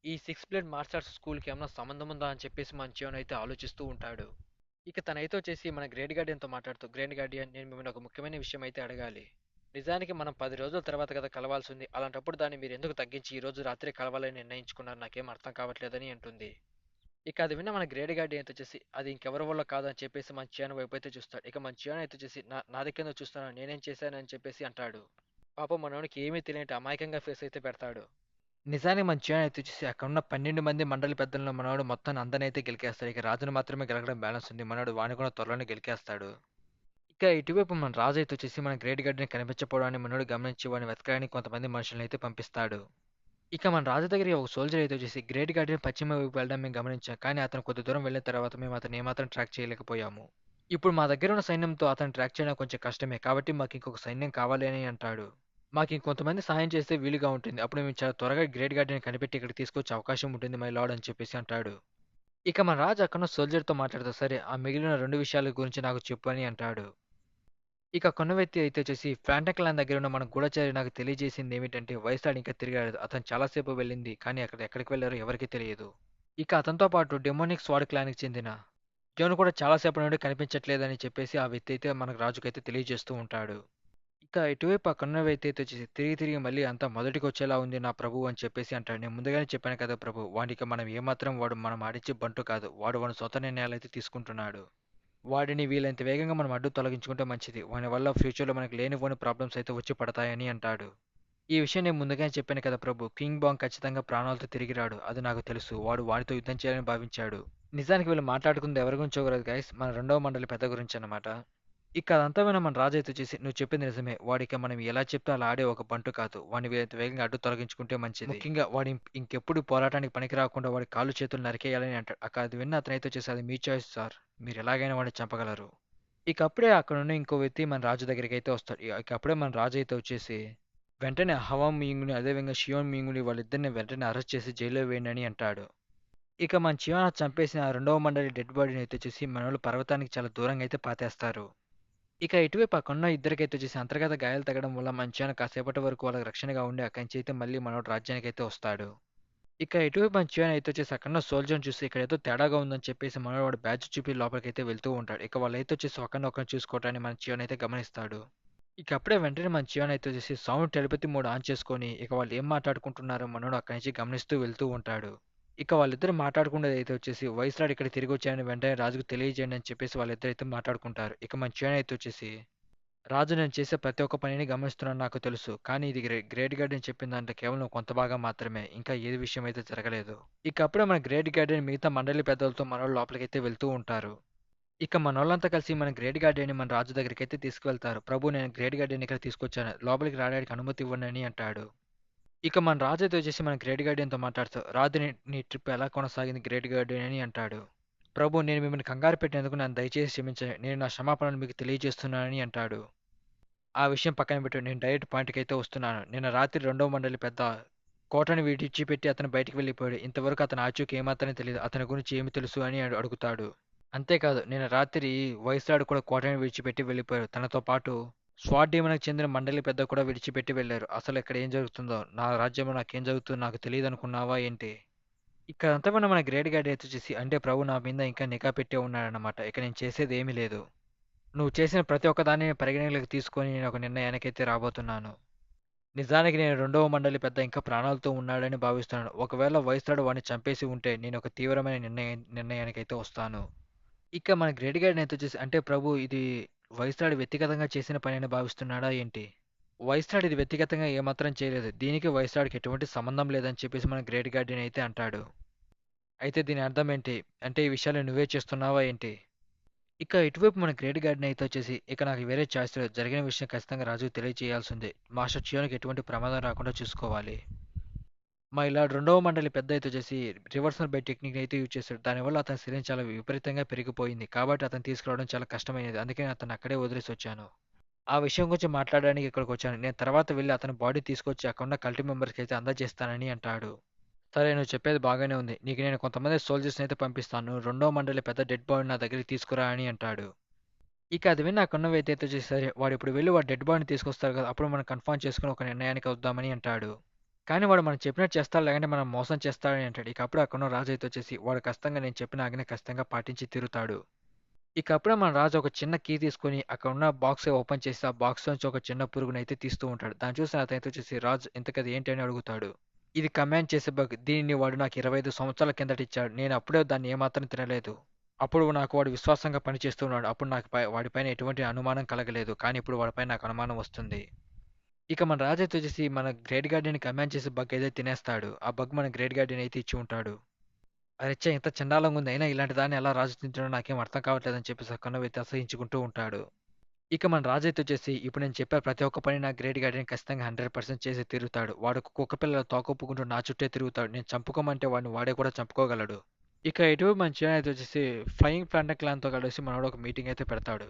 ఈ సిక్స్ బ్లేడ్ మాస్టర్స్ స్కూల్‌కి ఏమన్నా సంబంధం ఉందా అని చెప్పేసి మన చీన అయితే ఆలోచిస్తూ ఉంటాడు. ఇక తనైతే వచ్చేసి మన గ్రేట్ గార్డియన్‌తో మాట్లాడుతూ గ్రేట్ గార్డియన్ నేను మిమ్మల్ని ఒక ముఖ్యమైన విషయం అయితే అడగాలి. నిజానికి మనం 10 రోజుల తర్వాత కదా కలవాల్సింది. అలాంటప్పుడు దాన్ని మీరు ఎందుకు తగ్గించి ఈ రోజు రాత్రే కలవాలని నిర్ణయించుకున్నారు? నాకేం అర్థం కావట్లేదని అంటుంది. ఇక అది విన్న మన గ్రేట్ గార్డియన్ అయితే వచ్చేసి అది ఇంకెవరి వల్ల కాదని చెప్పేసి మన చియాన్ వైపు అయితే చూస్తాడు. ఇక మన చియాన్ అయితే వచ్చేసి నా దిక్కేందో చూస్తున్నాను నేనేం చేశానని చెప్పేసి అంటాడు. పాపం మనోడికి ఏమీ తెలియనట్టు అమాయకంగా ఫేస్ అయితే పెడతాడు. నిజానికి మన చియాన్ అయితే వచ్చేసి అక్కడున్న 12 మంది మండలి పెద్దల్లో మనోడు మొత్తాన్ని అందరినైతే గెలికేస్తాడు. ఇక రాజును మాత్రమే గెలకడం బ్యాలెన్స్ ఉంది. మనోడు వాడిని కూడా త్వరలోనే గెలికేస్తాడు. ఇక ఇటువైపు మన రాజు అయితే వచ్చేసి మన గ్రేట్ గార్డియన్ కనిపించకపోవడాన్ని మనోడు గమనించి వాడిని వెతకడానికి కొంతమంది మనుషులను అయితే పంపిస్తాడు. ఇక మన రాజు దగ్గరికి ఒక సోల్జర్ అయితే వచ్చేసి గ్రేట్ గార్డియన్ పశ్చిమ వైపు వెళ్ళడం మేము గమనించాం. కానీ అతను కొద్ది దూరం వెళ్ళిన తర్వాత మేము అతన్ని ఏమాత్రం ట్రాక్ చేయలేకపోయాము. ఇప్పుడు మా దగ్గర ఉన్న సైన్యంతో అతను ట్రాక్ చేయడం కొంచెం కష్టమే. కాబట్టి మాకు ఇంకొక సైన్యం కావాలి అని అంటాడు. మాకు ఇంకొంతమంది సహాయం చేస్తే వీలుగా ఉంటుంది. అప్పుడు మేము చాలా త్వరగా గ్రేట్ గార్డియన్ కనిపెట్టి ఇక్కడికి తీసుకొచ్చే అవకాశం ఉంటుంది మై లార్డ్ అని చెప్పేసి అంటాడు. ఇక మన రాజు అక్కడ సోల్జర్తో మాట్లాడుతూ సరే ఆ మిగిలిన 2 విషయాల గురించి నాకు చెప్పు అని అంటాడు. ఇక కొన్న వ్యక్తి అయితే వచ్చేసి ఫ్రాంటక్లాన్ దగ్గర ఉన్న మన గూఢచారి నాకు తెలియజేసింది ఏమిటంటే వైస్రాడ్ ఇంకా తిరిగి రాలేదు. అతను చాలాసేపు వెళ్ళింది కానీ అక్కడ ఎక్కడికి వెళ్ళారో ఎవరికీ తెలియదు. ఇక అతనితో పాటు డెమోనిక్ స్వాడ్ క్లాన్‌కి చెందిన జోన్ కూడా చాలా సేపటి నుండి కనిపించట్లేదని చెప్పేసి ఆ వ్యక్తి అయితే మనకు రాజుకైతే తెలియజేస్తూ ఉంటాడు. ఇక ఇటువైపు ఆ కొన్న వ్యక్తి అయితే వచ్చేసి తిరిగి తిరిగి మళ్ళీ అంతా మొదటికి వచ్చేలా ఉంది నా ప్రభు అని చెప్పేసి అంటాడు. నేను ముందుగానే చెప్పాను కదా ప్రభు వాడికి మనం ఏమాత్రం వాడు మనం ఆడించే బంటు కాదు. వాడు సొంత నిర్ణయాలు అయితే తీసుకుంటున్నాడు. వాడిని వీలైనంత వేగంగా మనం అడ్డు తొలగించుకుంటే మంచిది. వాని వల్ల ఫ్యూచర్‌లో మనకు లేనిపోని ప్రాబ్లమ్స్ అయితే వచ్చి పడతాయని అంటాడు. ఈ విషయం నేను ముందుగానే చెప్పాను కదా ప్రభు. కింగ్ బాంగ్ ఖచ్చితంగా ప్రాణాలతో తిరిగి రాడు. అది నాకు తెలుసు. వాడు వాడితో యుద్ధం చేయాలని భావించాడు. నిజానికి వీళ్ళు మాట్లాడుకుంది ఎవరి గురించో కాదు గైస్. మన రెండవ మండలి పెద్ద గురించన్నమాట. ఇక అదంతా విన్న మన రాజైతే వచ్చేసి, "నువ్వు చెప్పింది నిజమే. వాడిక మనం ఎలా చెప్తే అలా ఆడే ఒక బంటు కాదు. వాడిని వేగంగా అడ్డు తొలగించుకుంటే మంచిది. ముఖ్యంగా వాడు ఇంకెప్పుడు పోరాటానికి పనికి రాకుండా వాడి కాళ్ళు చేతులు నరికేయాలని" అంటాడు. అది విన్న అతనైతే వచ్చేసి, "అది మీ చాయిస్ సార్. మీరు ఎలాగైనా వాడిని చంపగలరు." ఇక అప్పుడే అక్కడున్న ఇంకో వ్యక్తి మన రాజు దగ్గరికైతే వస్తాడు. ఇక అప్పుడే మన రాజు అయితే వచ్చేసి, వెంటనే హవా మింగుని అదేవిధంగా షియోన్ మింగుని వాళ్ళిద్దరిని వెంటనే అరెస్ట్ చేసి జైల్లో వేయండి అని అంటాడు. ఇక మన చియోన చంపేసిన ఆ రెండవ మండలి డెడ్ బాడీని అయితే వచ్చేసి మనోళ్ళు పర్వతానికి చాలా దూరంగా అయితే పాతేస్తారు. ఇక ఇటువైపు అక్కడున్న ఇద్దరికైతే వచ్చేసి అంతర్గత గాయాలు తగ్గడం వల్ల మన చియోన కాసేపటి వరకు వాళ్ళకి రక్షణగా ఉండి అక్కడి నుంచి అయితే మళ్ళీ మనోడు రాజ్యానికి అయితే వస్తాడు. ఇక ఇటువైపు మన చియోన అయితే వచ్చేసి అక్కడున్న సోల్జర్ని చూసి ఇక్కడ ఏదో తేడాగా ఉందని చెప్పేసి మనోడు వాడు బ్యాడ్జ్ చూపి లోపలికైతే వెళ్తూ ఉంటాడు. ఇక వాళ్ళైతే వచ్చేసి ఒకరిని చూసుకోవటాన్ని మన చియోన అయితే గమనిస్తాడు. ఇక అప్పుడే వెంటనే మన చియోన అయితే వచ్చేసి సౌండ్ టెలిపతి మోడ్ ఆన్ చేసుకొని ఇక వాళ్ళు ఏం మాట్లాడుకుంటున్నారో మనోడు అక్కడి నుంచి గమనిస్తూ వెళ్తూ ఉంటాడు. ఇక వాళ్ళిద్దరు మాట్లాడుకునేది అయితే వచ్చేసి వైస్రాడ్ ఇక్కడ తిరిగి వచ్చాయని వెంటనే రాజుకు తెలియజేయండి అని చెప్పేసి వాళ్ళిద్దరు అయితే మాట్లాడుకుంటారు. ఇక మన చియోన అయితే వచ్చేసి, "రాజు నేను చేసే ప్రతి ఒక్క పనిని గమనిస్తున్నాను నాకు తెలుసు. కానీ ఇది గ్రేట్ గార్డెన్ చెప్పిన దాంట్లో కేవలం కొంత భాగం మాత్రమే. ఇంకా ఏది విషయం అయితే జరగలేదు." ఇక అప్పుడే మన గ్రేట్ గార్డెన్ మిగతా మండలి పెద్దలతో మనోళ్ళు లోపలికైతే వెళ్తూ ఉంటారు. ఇక మనోళ్ళంతా కలిసి మన గ్రేట్ గార్డెన్‌ని మన రాజు దగ్గరికైతే తీసుకువెళ్తారు. "ప్రభు నేను గ్రేట్ గార్డెన్ ఇక్కడ తీసుకొచ్చాను. లోపలికి రావడానికి అనుమతి ఇవ్వండి" అని అంటాడు. ఇక మన రాజు అయితే వచ్చేసి మన గ్రేట్ గార్డెన్‌తో మాట్లాడుతూ, "రాజు నీ ట్రిప్ ఎలా కొనసాగింది గ్రేట్ గార్డెన్" అని అంటాడు. "ప్రభు నేను మిమ్మల్ని కంగారు పెట్టినందుకు నన్ను దయచేసి క్షమించండి. నేను నా క్షమాపణలు మీకు తెలియజేస్తున్నానని" అంటాడు. "ఆ విషయం పక్కన పెట్టు. నేను డైరెక్ట్ పాయింట్‌కైతే వస్తున్నాను. నిన్న రాత్రి రెండో మండలి పెద్ద కోటను విడిచిపెట్టి అతను బయటికి వెళ్ళిపోయాడు. ఇంతవరకు అతని ఆచూకీ ఏమాత్రం తెలీదు. అతని గురించి ఏమి తెలుసు అని అడుగుతాడు. అంతేకాదు నిన్న రాత్రి వైస్రాడ్ కూడా కోటని విడిచిపెట్టి వెళ్ళిపోయారు. తనతో పాటు స్వాట్ డీమన్‌కి చెందిన మండలి పెద్ద కూడా విడిచిపెట్టి వెళ్లారు. అసలు ఇక్కడ ఏం జరుగుతుందో, నా రాజ్యంలో నాకేం జరుగుతుందో నాకు తెలీదనుకున్నావా ఏంటి? ఇక్కడంతా మన గ్రేట్ గార్డ్ అయితే వచ్చేసి, అంటే ప్రభు నా మీద ఇంకా నిఘా పెట్టే ఉన్నాడన్నమాట. ఇక నేను చేసేది ఏమీ లేదు. నువ్వు చేసిన ప్రతి ఒక్క దాన్ని పరిగణనలోకి తీసుకొని నేను ఒక నిర్ణయానికైతే రాబోతున్నాను. నిజానికి నేను రెండవ మండలి పెద్ద ఇంకా ప్రాణాలతో ఉన్నాడని భావిస్తున్నాను. ఒకవేళ వైస్రాడ్ వాడిని చంపేసి ఉంటే నేను ఒక తీవ్రమైన నిర్ణయానికైతే వస్తాను. ఇక మన గ్రేట్ గార్డెన్ అయితే వచ్చేసి, అంటే ప్రభు ఇది వైస్రాడ్ వ్యక్తిగతంగా చేసిన పనని భావిస్తున్నాడా ఏంటి? వైస్రాడ్ ఇది వ్యక్తిగతంగా ఏమాత్రం చేయలేదు. దీనికి వైస్రాడ్‌కి ఎటువంటి సంబంధం లేదని చెప్పేసి మన గ్రేట్ గార్డెన్ అయితే అంటాడు. అయితే దీని అర్థం ఏంటి? అంటే ఈ విషయాలు నువ్వే చేస్తున్నావా ఏంటి? ఇక ఇటువైపు మన గ్రేట్ గార్డెన్ అయితే వచ్చేసి, ఇక నాకు వేరే చాయిస్ లేదు. జరిగిన విషయం ఖచ్చితంగా రాజుకు తెలియజేయాల్సిందే. మాస్టర్ చియోనికి ఎటువంటి ప్రమాదం రాకుండా చూసుకోవాలి. మా ఇలా రెండవ మండలి పెద్ద అయితే వచ్చేసి రివర్సల్ బై టెక్నిక్ అయితే యూజ్ చేశాడు. దానివల్ల అతని శరీరం చాలా విపరీతంగా పెరిగిపోయింది. కాబట్టి అతను తీసుకురావడం చాలా కష్టమైనది. అందుకే నేను అతన్ని అక్కడే వదిలేసి వచ్చాను. ఆ విషయం గురించి మాట్లాడడానికి ఇక్కడికి వచ్చాను. నేను తర్వాత వెళ్ళి అతని బాడీ తీసుకొచ్చి అక్కడున్న కల్టీ మెంబర్స్‌కి అయితే అందజేస్తానని అంటాడు. సరే నువ్వు చెప్పేది బాగానే ఉంది. నీకు నేను కొంతమంది సోల్జర్స్‌ని అయితే పంపిస్తాను. రెండో మండలి పెద్ద డెడ్ బాడీని నా దగ్గరికి తీసుకురా అని అంటాడు. ఇక అది విని అక్కడున్న వ్యక్తి అయితే వచ్చేసి, సరే వాడు ఇప్పుడు వెళ్ళి వాడి డెడ్ బాడీని తీసుకొస్తారు కదా! అప్పుడు మనం కన్ఫర్మ్ చేసుకొని ఒక నిర్ణయానికి వద్దామని అంటాడు. కానీ వాడు మనం చెప్పినట్టు చేస్తాడు లేకంటే మనం మోసం చేస్తాడని అంటాడు. ఇక అప్పుడు అక్కడున్న రాజు అయితే వచ్చేసి, వాడు ఖచ్చితంగా నేను చెప్పిన ఆజ్ఞ ఖచ్చితంగా పాటించి తీరుతాడు. ఇక అప్పుడే మన రాజు ఒక చిన్న కీ తీసుకొని అక్కడున్న బాక్స్ ఓపెన్ చేసి ఆ బాక్స్ నుంచి ఒక చిన్న పురుగునైతే తీస్తూ ఉంటాడు. దాన్ని చూసి అతనైతే వచ్చేసి, రాజు ఇంతకది ఏంటి అని అడుగుతాడు. ఇది కమాండ్ చేసే బగ్. దీనిని వాడు నాకు 25 సంవత్సరాల కిందట ఇచ్చాడు. నేను అప్పుడే దాన్ని ఏమాత్రం తినలేదు. అప్పుడు నాకు వాడు విశ్వాసంగా పనిచేస్తున్నాడు. అప్పుడు నాకు వాడిపైన ఎటువంటి అనుమానం కలగలేదు. కానీ ఇప్పుడు వాడిపైన నాకు అనుమానం వస్తుంది. ఇక మన రాజు అయితే వచ్చేసి మన గ్రేట్ గార్డెన్‌ని కమాండ్ చేసే బగ్ అయితే తినేస్తాడు. ఆ బగ్ మన గ్రేట్ గార్డెన్ అయితే ఇచ్చి ఉంటాడు. అరెచ్చా! ఇంత చండాలంగా ఉంది. అయినా ఇలాంటి దాన్ని ఎలా రాజు తింటాడో నాకేం అర్థం కావట్లేదని చెప్పేసి అక్కడున్న వ్యక్తి అసహించుకుంటూ ఉంటాడు. ఇక మన రాజు అయితే వచ్చేసి, ఇప్పుడు నేను చెప్పే ప్రతి ఒక్క పని నా గ్రేట్ గార్డెన్ ఖచ్చితంగా 100% చేసి తీరుతాడు. వాడు కుక్క పిల్లల తోకూపుకుంటూ నా చుట్టే తిరుగుతాడు. నేను చంపుకోమంటే వాడిని వాడే కూడా చంపుకోగలడు. ఇక ఇటువైపు మన చియాన్ అయితే వచ్చేసి ఫ్లయింగ్ ప్లాంటా క్లాన్‌తో కలిసి మనోడు ఒక మీటింగ్ అయితే పెడతాడు.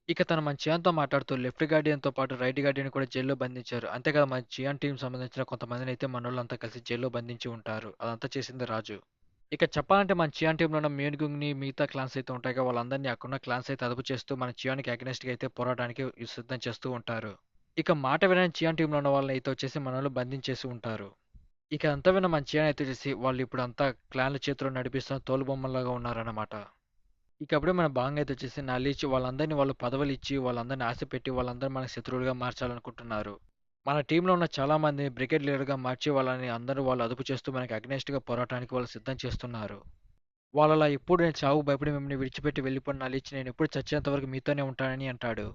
ఇక తను మన చియాన్‌తో మాట్లాడుతూ లెఫ్ట్ గార్డియన్‌తో పాటు రైట్ గార్డియన్ కూడా జైల్‌లో బంధించారు. అంతేకాదు మన చియాన్ టీమ్‌కి సంబంధించిన కొంతమందినైతే మనోళ్ళంతా కలిసి జైల్‌లో బంధించి ఉంటారు. అదంతా చేసింది రాజు. ఇక చెప్పాలంటే మన చియాన్ టీమ్‌లో ఉన్న మ్యూన్గుంగ్‌ని మిగతా క్లాన్స్ అయితే ఉంటాయిగా వాళ్ళందరినీ అక్కడున్న క్లాన్స్ అయితే అదుపు చేస్తూ మన చియాన్‌కి అగెయినెస్ట్‌గా అయితే పోరాడడానికి సిద్ధం చేస్తూ ఉంటారు. ఇక మాట వినని చియాన్ టీమ్‌లో ఉన్న వాళ్ళని అయితే వచ్చేసి మనోళ్ళు బంధించేసి ఉంటారు. ఇక అంతా విన్న మన చియాన్ అయితే వచ్చేసి వాళ్ళు ఇప్పుడంతా క్లాన్‌ల చేతిలో నడిపిస్తున్న తోలుబొమ్మల్లాగా ఉన్నారన్నమాట. ఇక అప్పుడే మన బాంగ్ అయితే వచ్చేసి నల్లిచ్చి వాళ్ళందరినీ వాళ్ళు పదవులిచ్చి వాళ్ళందరిని ఆశపెట్టి వాళ్ళందరూ మనకు శత్రువులుగా మార్చాలనుకుంటున్నారు. మన టీంలో ఉన్న చాలా మందిని బ్రిగేడ్ లీడర్‌గా మార్చి వాళ్ళని అందరూ వాళ్ళు అదుపు చేస్తూ మనకి అగెయినెస్ట్‌గా పోరాటానికి వాళ్ళు సిద్ధం చేస్తున్నారు. వాళ్ళలా ఎప్పుడు నేను చావుకు భయపడి మిమ్మల్ని విడిచిపెట్టి వెళ్ళిపోయిన నల్లిచ్చి నేను ఎప్పుడు చచ్చేంత వరకు మీతోనే ఉంటానని అంటాడు.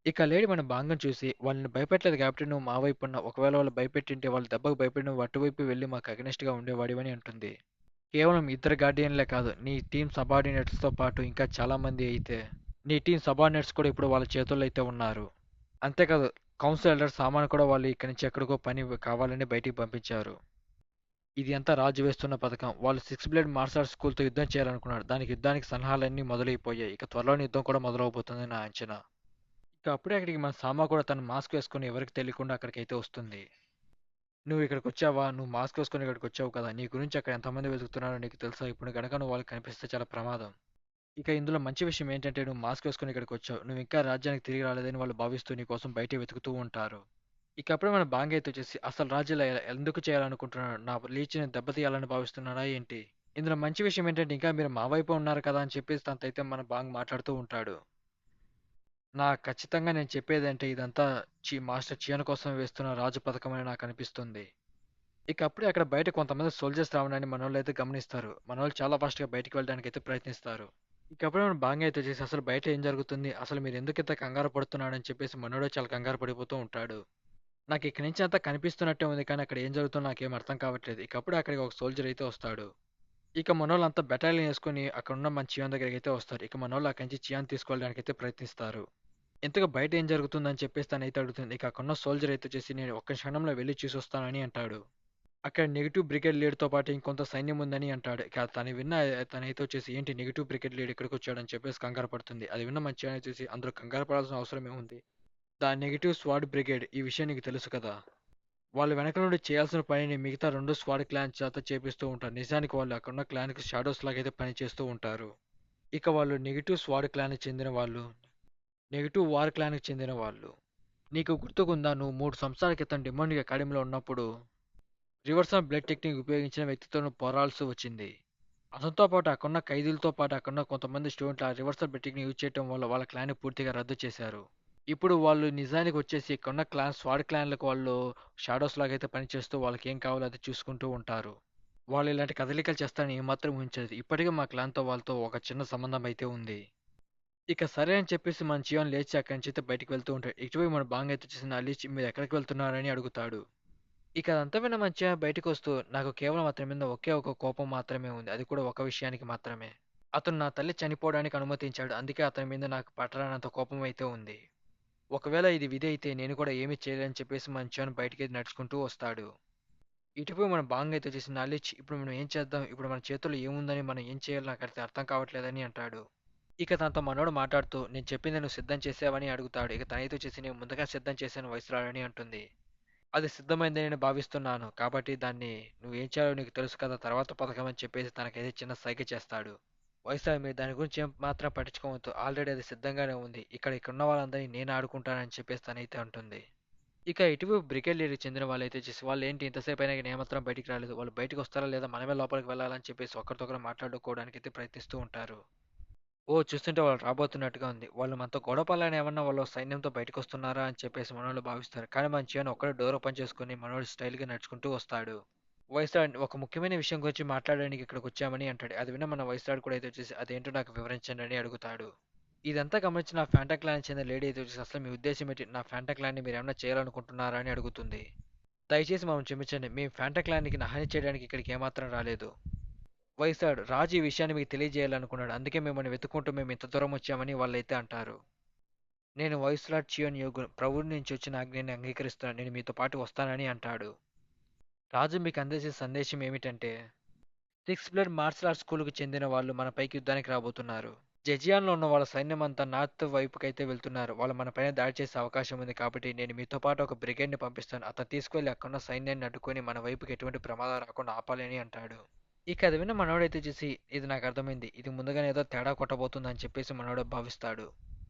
ఇక లేడీ మన బాంగం చూసి వాళ్ళని భయపెట్టలేదు కాబట్టి నువ్వు మా వైపు ఉన్నావు. ఒకవేళ వాళ్ళు భయపెట్టింటే వాళ్ళు దెబ్బకు భయపడి నువ్వు అటువైపు వెళ్ళి మాకు అగనెస్ట్‌గా ఉండేవాడివని అంటుంది. కేవలం ఇద్దరు గార్డియన్‌లే కాదు. నీ టీమ్ సబార్డినేట్స్‌తో పాటు ఇంకా చాలా మంది అయితే నీ టీమ్ సబార్డినేట్స్ కూడా ఇప్పుడు వాళ్ళ చేతుల్లో అయితే ఉన్నారు. అంతేకాదు కౌన్సిల్ ఎల్డర్ సామాను కూడా వాళ్ళు ఇక్కడి నుంచి ఎక్కడికో పని కావాలని బయటికి పంపించారు. ఇది అంతా రాజు వేస్తున్న పథకం. వాళ్ళు సిక్స్ బ్లేడ్ మార్షల్ ఆర్ట్స్ స్కూల్‌తో యుద్ధం చేయాలనుకున్నారు. దానికి యుద్ధానికి సన్నాహాలన్నీ మొదలైపోయాయి. ఇక త్వరలోనే యుద్ధం కూడా మొదలవబోతుందని నా అంచనా. ఇక అప్పుడే అక్కడికి మన సామా కూడా తన మాస్క్ వేసుకొని ఎవరికి తెలియకుండా అక్కడికైతే వస్తుంది. నువ్వు ఇక్కడికొచ్చావా? నువ్వు మాస్క్ వేసుకొని ఇక్కడికొచ్చావు కదా! నీ గురించి అక్కడ ఎంతమంది వెతుకుతున్నారో నీకు తెలుసా? ఇప్పుడు గనక నువ్వు వాళ్ళకి కనిపిస్తే చాలా ప్రమాదం. ఇక ఇందులో మంచి విషయం ఏంటంటే నువ్వు మాస్క్ వేసుకొని ఇక్కడికొచ్చావు. నువ్వు ఇంకా రాజ్యానికి తిరిగి రాలేదని వాళ్ళు భావిస్తూ నీ కోసం బయటే వెతుకుతూ ఉంటారు. ఇక అప్పుడే మన బాంగ్ అయితే వచ్చేసి అసలు రాజు ఇలా ఎందుకు చేయాలనుకుంటున్నాడు? నా లీచ్‌ని దెబ్బతీయాలని భావిస్తున్నాడా ఏంటి? ఇందులో మంచి విషయం ఏంటంటే ఇంకా మీరు మా వైపే ఉన్నారు కదా అని చెప్పేసి తనతో మన బాంగ్ మాట్లాడుతూ ఉంటాడు. ఖచ్చితంగా నేను చెప్పేదంటే ఇదంతా మాస్టర్ చియాన్ కోసం వేస్తున్న రాజు పథకమని నాకు అనిపిస్తుంది. ఇక అప్పుడే అక్కడ బయట కొంతమంది సోల్జర్స్ రావడాన్ని మనోళ్ళు అయితే గమనిస్తారు. మనోళ్ళు చాలా ఫాస్ట్‌గా బయటికి వెళ్ళడానికి అయితే ప్రయత్నిస్తారు. ఇక అప్పుడే మన బాంగ్ అయితే వచ్చేసి అసలు బయట ఏం జరుగుతుంది? అసలు మీరు ఎందుకు ఇంత కంగారు పడుతున్నాడని చెప్పేసి మనోడే చాలా కంగారు పడిపోతూ ఉంటాడు. నాకు ఇక్కడి నుంచి అంతా కనిపిస్తున్నట్టే ఉంది కానీ అక్కడ ఏం జరుగుతుందో నాకేం అర్థం కావట్లేదు. ఇక అప్పుడే అక్కడికి ఒక సోల్జర్ అయితే వస్తాడు. ఇక మనోళ్ళంతా బెటాలియన్ వేసుకొని అక్కడున్న మన చియాన్ దగ్గరికైతే వస్తారు. ఇక మనోళ్ళు అక్కడి నుంచి చియాన్ తీసుకెళ్ళడానికైతే ప్రయత్నిస్తారు. ఇంతగా బయట ఏం జరుగుతుందని చెప్పేసి తనైతే అడుగుతుంది. ఇక అక్కడున్న సోల్జర్ అయితే వచ్చేసి నేను ఒక్క క్షణంలో వెళ్లి చూసొస్తానని అంటాడు. అక్కడ నెగెటివ్ బ్రిగేడ్ లీడ్‌తో పాటు ఇంకొంత సైన్యం ఉందని అంటాడు. ఇక తను విన్న తనైతే వచ్చేసి ఏంటి నెగెటివ్ బ్రిగేడ్ లీడ్ ఇక్కడికొచ్చాడని చెప్పేసి కంగారు పడుతుంది. అది విన్న మన చియాన్ వచ్చేసి అందులో కంగారు పడాల్సిన అవసరం ఏముంది? ద నెగెటివ్ స్వాడ్ బ్రిగేడ్ ఈ విషయం నీకు తెలుసు కదా! వాళ్ళు వెనక నుండి చేయాల్సిన పనిని మిగతా 2 స్క్వాడ్ క్లాన్ చేత చేపిస్తూ ఉంటారు. నిజానికి వాళ్ళు అక్కడున్న క్లాన్‌కి షాడోస్ లాగైతే పనిచేస్తూ ఉంటారు. ఇక వాళ్ళు నెగెటివ్ స్క్వాడ్ క్లాన్‌కి చెందిన వాళ్ళు. నెగెటివ్ వార్ క్లాన్‌కి చెందిన వాళ్ళు. నీకు గుర్తుకుందా నువ్వు 3 సంవత్సరాల క్రితం డిమాండ్ అకాడమీలో ఉన్నప్పుడు రివర్సల్ బ్లడ్ టెక్నిక్ ఉపయోగించిన వ్యక్తితో నువ్వు పోరాడాల్సి వచ్చింది. అతనితో పాటు అక్కడున్న ఖైదీలతో పాటు అక్కడున్న కొంతమంది స్టూడెంట్లు ఆ రివర్సల్ బ్లడ్ టెక్నిక్ యూజ్ చేయడం వల్ల వాళ్ళ క్లాన్‌ని పూర్తిగా రద్దు చేశారు. ఇప్పుడు వాళ్ళు నిజానికి వచ్చేసి ఇక్కడున్న క్లాన్ స్వాడ్ క్లాన్‌లకు వాళ్ళు షాడోస్ లాగైతే పనిచేస్తూ వాళ్ళకేం కావాలో అది చూసుకుంటూ ఉంటారు. వాళ్ళు ఇలాంటి కదలికలు చేస్తారని ఏమాత్రం ఊహించలేదు. ఇప్పటికే మా క్లాన్‌తో వాళ్ళతో ఒక చిన్న సంబంధం అయితే ఉంది. ఇక సరే అని చెప్పేసి మన చియాన్ లేచి అక్కడి నుంచి అయితే బయటికి వెళ్తూ ఉంటాడు. ఇటువైపు మన బాంగ్ అయితే వచ్చేసి నా లేచి మీరు ఎక్కడికి వెళ్తున్నారని అడుగుతాడు. ఇక అదంతా విన్న మన చియాన్ బయటకు వస్తూ నాకు కేవలం అతని మీద ఒకే ఒక కోపం మాత్రమే ఉంది. అది కూడా ఒక విషయానికి మాత్రమే. అతను నా తల్లి చనిపోవడానికి అనుమతించాడు. అందుకే అతని మీద నాకు పట్టరానంత కోపం అయితే ఉంది. ఒకవేళ ఇది విధి అయితే నేను కూడా ఏమీ చేయలేనని చెప్పేసి మన చియాన్ బయటికి నడుచుకుంటూ వస్తాడు. ఇటువైపు మన బాంగ్ అయితే వచ్చేసి నాలెడ్జ్ ఇప్పుడు మనం ఏం చేద్దాం? ఇప్పుడు మన చేతుల్లో ఏముందని మనం ఏం చేయాలో నాకైతే అర్థం కావట్లేదని అంటాడు. ఇక తనతో మనోడు మాట్లాడుతూ నేను చెప్పింది నువ్వు సిద్ధం చేసావని అడుగుతాడు. ఇక తనైతే వచ్చేసి నేను ముందుగా సిద్ధం చేశాను వైస్రాయ్ అంటుంది. అది సిద్ధమైందని నేను భావిస్తున్నాను. కాబట్టి దాన్ని నువ్వేం చేయాలో నీకు తెలుసు కదా! తర్వాత పథకం అని చెప్పేసి తనకైతే చిన్న సైగ చేస్తాడు. వైస్రాయ్ మీరు దాని గురించి ఏం మాత్రం పట్టించుకోవద్దు. ఆల్రెడీ అది సిద్ధంగానే ఉంది. ఇక్కడున్న వాళ్ళందరినీ నేను ఆడుకుంటానని చెప్పేసి తనైతే అంటుంది. ఇక ఇటువైపు బ్రిగేడ్ లీడ్‌కి చెందిన వాళ్ళైతే వచ్చేసి వాళ్ళేంటి ఇంతసేపు అయినా గాని ఏమాత్రం బయటికి రాలేదు. వాళ్ళు బయటికి వస్తారా లేదా మనమే లోపలికి వెళ్ళాలని చెప్పేసి ఒకరితో ఒకరు మాట్లాడుకోవడానికైతే ప్రయత్నిస్తూ ఉంటారు. ఓ చూస్తుంటే వాళ్ళు రాబోతున్నట్టుగా ఉంది. వాళ్ళు మనతో గొడవ పడాలని ఏమన్నా వాళ్ళు సైన్యంతో బయటకొస్తున్నారా అని చెప్పేసి మనోళ్ళు భావిస్తారు. కానీ మన చియాన్ ఒక్కడే డోర్ ఓపెన్ చేసుకొని మనోడు స్టైల్‌గా నడుచుకుంటూ వస్తాడు. వైస్‌రాయ్ ఒక ముఖ్యమైన విషయం గురించి మాట్లాడడానికి ఇక్కడికొచ్చామని అంటాడు. అది విన్న మన వైస్‌రాయ్ కూడా అయితే వచ్చేసి అదేంటో నాకు వివరించండి అని అడుగుతాడు. ఇదంతా గమనించిన ఆ ఫాంటా క్లాన్‌కి చెందిన లేడీ అయితే వచ్చేసి అసలు మీ ఉద్దేశ్యం ఏంటి? నా ఫాంటా క్లాన్‌ని మీరేమన్నా చేయాలనుకుంటున్నారా అని అడుగుతుంది. దయచేసి మమ్మల్ని క్షమించండి. మేము ఫాంటా క్లాన్‌కి హాని చేయడానికి ఇక్కడికి ఏమాత్రం రాలేదు. వైసాడ్ రాజు ఈ విషయాన్ని మీకు తెలియజేయాలనుకున్నాడు. అందుకే మిమ్మల్ని వెతుక్కుంటూ మేము ఇంత దూరం వచ్చామని వాళ్ళైతే అంటారు. నేను వైస్లాడ్ చియోన్ యోగును ప్రభువుని నుంచి వచ్చిన ఆజ్ఞని అంగీకరిస్తున్నాను. నేను మీతో పాటు వస్తానని అంటాడు. రాజు మీకు అందేసే సందేశం ఏమిటంటే సిక్స్ బ్లడ్ మార్షల్ ఆర్ట్స్ స్కూల్‌కు చెందిన వాళ్ళు మన పైకి యుద్ధానికి రాబోతున్నారు. జెజియాన్‌లో ఉన్న వాళ్ళ సైన్యం అంతా నార్త్ వైపుకైతే వెళ్తున్నారు. వాళ్ళు మన పైన దాడి చేసే అవకాశం ఉంది కాబట్టి నేను మీతో పాటు ఒక బ్రిగేడ్‌ని పంపిస్తాను. అతను తీసుకెళ్లి అక్కడున్న సైన్యాన్ని అడ్డుకొని మన వైపుకి ఎటువంటి ప్రమాదం రాకుండా ఆపాలి అని అంటాడు. ఇక అది విన్న మనోడైతే చూసి ఇది నాకు అర్థమైంది. ఇది ముందుగానే ఏదో తేడా కొట్టబోతుందని చెప్పేసి మనోడు భావిస్తాడు.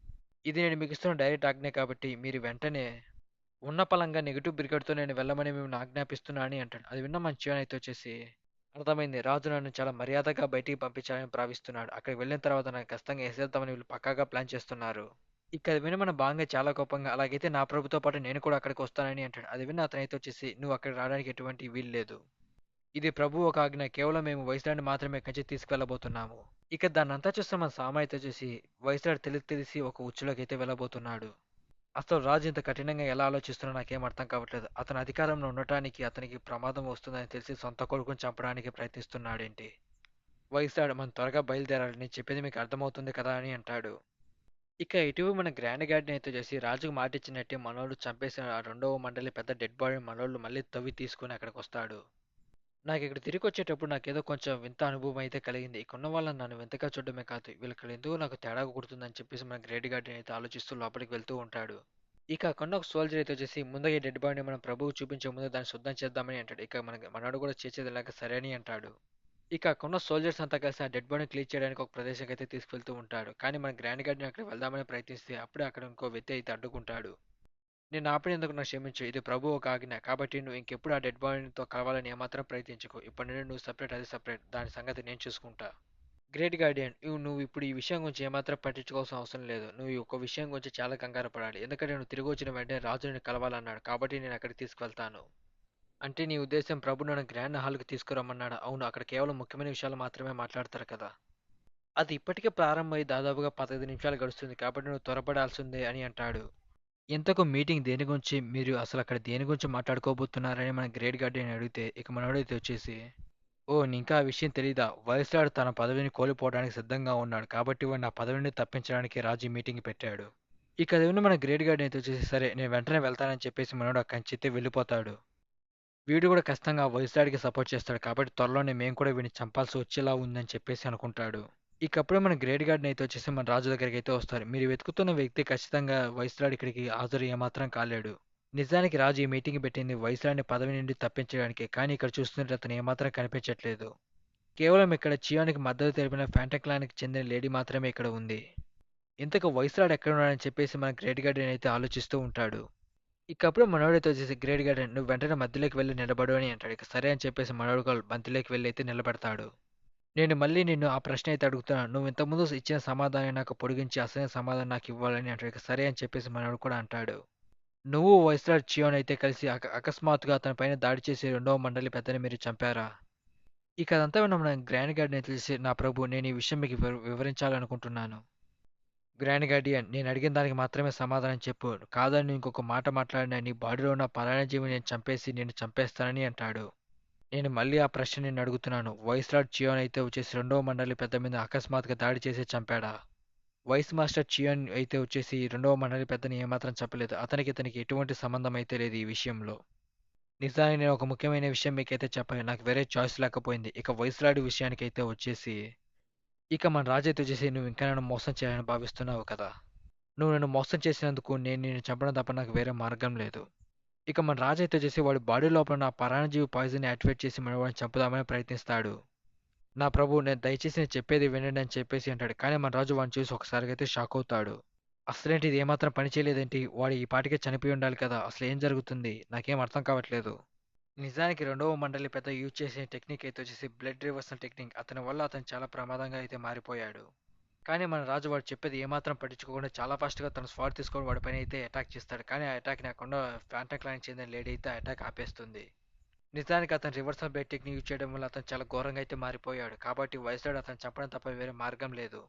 ఇది నేను మీకు ఇస్తున్న డైరెక్ట్ ఆజ్ఞ కాబట్టి మీరు వెంటనే ఉన్న పలంగా నెగెటివ్ బ్రిగేడ్‌తో నేను వెళ్ళమని మిమ్మల్ని ఆజ్ఞాపిస్తున్నా అని అంటాడు. అది విన్న మన చియాన్ అయితే వచ్చేసి అర్థమైంది. రాజు నన్ను చాలా మర్యాదగా బయటికి పంపించాలని భావిస్తున్నాడు. అక్కడికి వెళ్ళిన తర్వాత నన్ను ఖచ్చితంగా ఏసేద్దామని వీళ్ళు పక్కాగా ప్లాన్ చేస్తున్నారు. ఇక అది విని మన బాంగ చాలా కోపంగా అలాగైతే నా ప్రభుతో పాటు నేను కూడా అక్కడికి వస్తానని అంటాడు. అది విన్న అతనైతే వచ్చేసి నువ్వు అక్కడికి రావడానికి ఎటువంటి వీలు లేదు. ఇది ప్రభువు ఒక ఆజ్ఞ. కేవలం మేము వైస్‌రాయ్‌ని మాత్రమే ఇక్కడి నుంచి తీసుకెళ్లబోతున్నాము. ఇక దాన్నంతా చూస్తే మన సామ అయితే చూసి వైస్‌రాయ్ తెలిసి ఒక ఉచ్చులోకైతే వెళ్ళబోతున్నాడు. అసలు రాజు ఇంత కఠినంగా ఎలా ఆలోచిస్తున్నాడో నాకేం అర్థం కావట్లేదు. అతను అధికారంలో ఉండటానికి అతనికి ప్రమాదం వస్తుందని తెలిసి సొంత కొడుకుని చంపడానికి ప్రయత్నిస్తున్నాడేంటి? వయసురాడు మనం త్వరగా బయలుదేరాలి. నేను చెప్పేది మీకు అర్థమవుతుంది కదా అని అంటాడు. ఇక ఇటీవల మన గ్రాండ్ గార్డెన్ అయితే చేసి రాజుకు మాటిచ్చినట్టే మనోళ్ళు చంపేసిన ఆ రెండవ మండలి పెద్ద డెడ్ బాడీని మనోళ్ళు మళ్ళీ తవ్వి తీసుకుని అక్కడికి వస్తాడు. నాకు ఇక్కడ తిరిగి వచ్చేటప్పుడు నాకేదో కొంచెం వింత అనుభవం అయితే కలిగింది. ఇక్కడ ఉన్న వాళ్ళని నన్ను వింతగా చూడడమే కాదు వీళ్ళకి ఎందుకు నాకు తేడా కొడుతుందని చెప్పేసి మన గ్రేట్ గార్డెన్ అయితే ఆలోచిస్తూ లోపలికి వెళ్తూ ఉంటాడు. ఇక అక్కడ ఒక సోల్జర్ అయితే వచ్చేసి ముందుగా ఈ డెడ్ బాడీని మనం ప్రభువు చూపించే ముందు దాన్ని శుద్ధం చేద్దామని అంటాడు. ఇక మనోడు కూడా చేసేది ఇలాగ సరే అని అంటాడు. ఇక అక్కడున్న సోల్జర్స్ అంతా కలిసి ఆ డెడ్ బాడీని క్లీన్ చేయడానికి ఒక ప్రదేశానికి అయితే తీసుకెళ్తూ ఉంటాడు. కానీ మన గ్రాండ్ గార్డెన్ అక్కడికి వెళ్దామని ప్రయత్నిస్తే అప్పుడే అక్కడ ఇంకో వ్యక్తి అయితే అడ్డుకుంటాడు. నేను ఆపినందుకు నాకు క్షమించు. ఇది ప్రభువు ఒక ఆజ్ఞ. కాబట్టి నువ్వు ఇంకెప్పుడు ఆ డెడ్ బాడీతో కలవాలని ఏమాత్రం ప్రయత్నించుకో. ఇప్పటి నుండి నువ్వు సెపరేట్ అది సెపరేట్. దాని సంగతి నేను చూసుకుంటా. గ్రేట్ గార్డియన్ నువ్వు ఇప్పుడు ఈ విషయం గురించి ఏమాత్రం పట్టించుకోవాల్సిన అవసరం లేదు. నువ్వు ఈ ఒక్క విషయం గురించి చాలా కంగారు పడాలి. ఎందుకంటే నువ్వు తిరిగి వచ్చిన వెంటనే రాజు నిన్ను కలవాలన్నాడు. కాబట్టి నేను అక్కడికి తీసుకువెళ్తాను. అంటే నీ ఉద్దేశం ప్రభు నన్ను గ్రాండ్ హాల్‌కి తీసుకురమ్మన్నాడా? అవును. అక్కడ కేవలం ముఖ్యమైన విషయాలు మాత్రమే మాట్లాడతారు కదా! అది ఇప్పటికే ప్రారంభమై దాదాపుగా 15 నిమిషాలు గడుస్తుంది. కాబట్టి నువ్వు త్వరపడాల్సిందే అని అంటాడు. ఇంతకు మీటింగ్ దేని గురించి మీరు అసలు అక్కడ దేని గురించి మాట్లాడుకోబోతున్నారని మన గ్రేట్ గార్డియన్ అడిగితే ఇక మనోడైతే వచ్చేసి ఓ నీకా ఆ విషయం తెలీదా వైస్రాడ్ తన పదవిని కోల్పోవడానికి సిద్ధంగా ఉన్నాడు కాబట్టి వాడు నా పదవిని తప్పించడానికి రాజు ఈ మీటింగ్ పెట్టాడు. ఇక అది విన్న మన గ్రేట్ గార్డియన్ అయితే వచ్చేసి సరే నేను వెంటనే వెళ్తానని చెప్పేసి మనోడు అక్కడి నుంచి అయితే వెళ్ళిపోతాడు. వీడు కూడా ఖచ్చితంగా వైస్రాడ్కి సపోర్ట్ చేస్తాడు కాబట్టి త్వరలోనే మేము కూడా వీడిని చంపాల్సి వచ్చేలా ఉందని చెప్పేసి అనుకుంటాడు. ఇకప్పుడే మన గ్రేట్ గార్డెన్ అయితే వచ్చేసి మన రాజు దగ్గరికి అయితే వస్తారు. మీరు వెతుకుతున్న వ్యక్తి ఖచ్చితంగా వైస్రాడ్ ఇక్కడికి హాజరు ఏమాత్రం కాలేడు. నిజానికి రాజు ఈ మీటింగ్ పెట్టింది వైస్రాడ్ని పదవి నుండి తప్పించడానికి. కానీ ఇక్కడ చూస్తుంటే అతను ఏమాత్రం కనిపించట్లేదు. కేవలం ఇక్కడ చియోనికి మద్దతు తెలిపిన ఫ్యాంటక్లాన్కి చెందిన లేడీ మాత్రమే ఇక్కడ ఉంది. ఇంతకు వైస్రాడ్ ఎక్కడున్నాడని చెప్పేసి మన గ్రేట్ గార్డెన్ అయితే ఆలోచిస్తూ ఉంటాడు. ఇకప్పుడు మనోడితో వచ్చేసి గ్రేట్ గార్డెన్ నువ్వు వెంటనే మధ్యలోకి వెళ్ళి నిలబడు అని అంటాడు. ఇక సరే అని చెప్పేసి మనోడు కూడా మధ్యలోకి వెళ్ళి అయితే నిలబడతాడు. నేను మళ్ళీ నిన్ను ఆ ప్రశ్న అయితే అడుగుతున్నాను. నువ్వు ఇంతకుముందు ఇచ్చిన సమాధానం నాకు పొడిగించి అసలైన సమాధానం నాకు ఇవ్వాలని అంటాడు. ఇక సరే అని చెప్పేసి మనోడు కూడా అంటాడు. నువ్వు వైస్రాడ్ చియోన్ అయితే కలిసి అకస్మాత్తుగా అతని పైన దాడి చేసి రెండవ మండలి పెద్దని మీరు చంపారా? ఇక అదంతా విన్న మన గ్రాండ్ గార్డియన్ తెలిసి నా ప్రభు నేను ఈ విషయం మీకు వివరించాలనుకుంటున్నాను. గ్రాండ్ గార్డియన్ నేను అడిగిన దానికి మాత్రమే సమాధానం చెప్పు. కాదని నువ్వు ఇంకొక మాట మాట్లాడినా నీ బాడీలో ఉన్న పరాణ జీవిని నేను చంపేసి నిన్ను చంపేస్తానని అంటాడు. నేను మళ్ళీ ఆ ప్రశ్న నిన్ను అడుగుతున్నాను. వైస్రాడ్ చియోన్ అయితే వచ్చేసి రెండవ మండలి పెద్ద మీద అకస్మాత్తుగా దాడి చేసి చంపాడా? వైస్ మాస్టర్ చియోన్ అయితే వచ్చేసి రెండవ మండలి పెద్దని ఏమాత్రం చెప్పలేదు. ఇతనికి ఎటువంటి సంబంధం అయితే లేదు ఈ విషయంలో. నిజానికి నేను ఒక ముఖ్యమైన విషయం మీకైతే చెప్పాను. నాకు వేరే చాయిస్ లేకపోయింది. ఇక వైస్రాడ్ విషయానికైతే వచ్చేసి ఇక మన రాజు అయితే వచ్చేసి నువ్వు ఇంకా నన్ను మోసం చేయాలని భావిస్తున్నావు కదా! నువ్వు నన్ను మోసం చేసినందుకు నేను నిన్ను చంపడం తప్ప నాకు వేరే మార్గం లేదు. ఇక మన రాజు అయితే వచ్చేసి వాడి బాడీ లోపల ఉన్న పరాణజీవి పాయిజన్ యాక్టివేట్ చేసి మన వాడిని చంపుదామని ప్రయత్నిస్తాడు. నా ప్రభు నేను దయచేసి నేను చెప్పేది వినండి అని చెప్పేసి అంటాడు. కానీ మన రాజు వాడిని చూసి ఒకసారిగా అయితే షాక్ అవుతాడు. అసలేంటి ఇది ఏమాత్రం పని చేయలేదేంటి? వాడు ఈ పాటికే చనిపోయి ఉండాలి కదా! అసలు ఏం జరుగుతుంది? నాకేం అర్థం కావట్లేదు. నిజానికి రెండవ మండలి పెద్ద యూజ్ చేసే టెక్నిక్ అయితే వచ్చేసి బ్లడ్ రివర్సల్ టెక్నిక్. అతని వల్ల అతను చాలా ప్రమాదంగా అయితే మారిపోయాడు. కానీ మన రాజు వాడు చెప్పేది ఏమాత్రం పట్టించుకోకుండా చాలా ఫాస్ట్‌గా తన స్వాడ్ తీసుకొని వాడి పైన అయితే అటాక్ చేస్తాడు. కానీ ఆ అటాక్‌ని అక్కడ ఫ్యాంటాక్లాన్‌కి చెందిన లేడీ అయితే ఆ అటాక్ ఆపేస్తుంది. నిజానికి అతను రివర్సల్ బ్లడ్ టెక్నిక్ యూజ్ చేయడం వల్ల అతను చాలా ఘోరంగా అయితే మారిపోయాడు. కాబట్టి వైస్రాడ్ అతను చంపడం తప్ప వేరే మార్గం లేదు.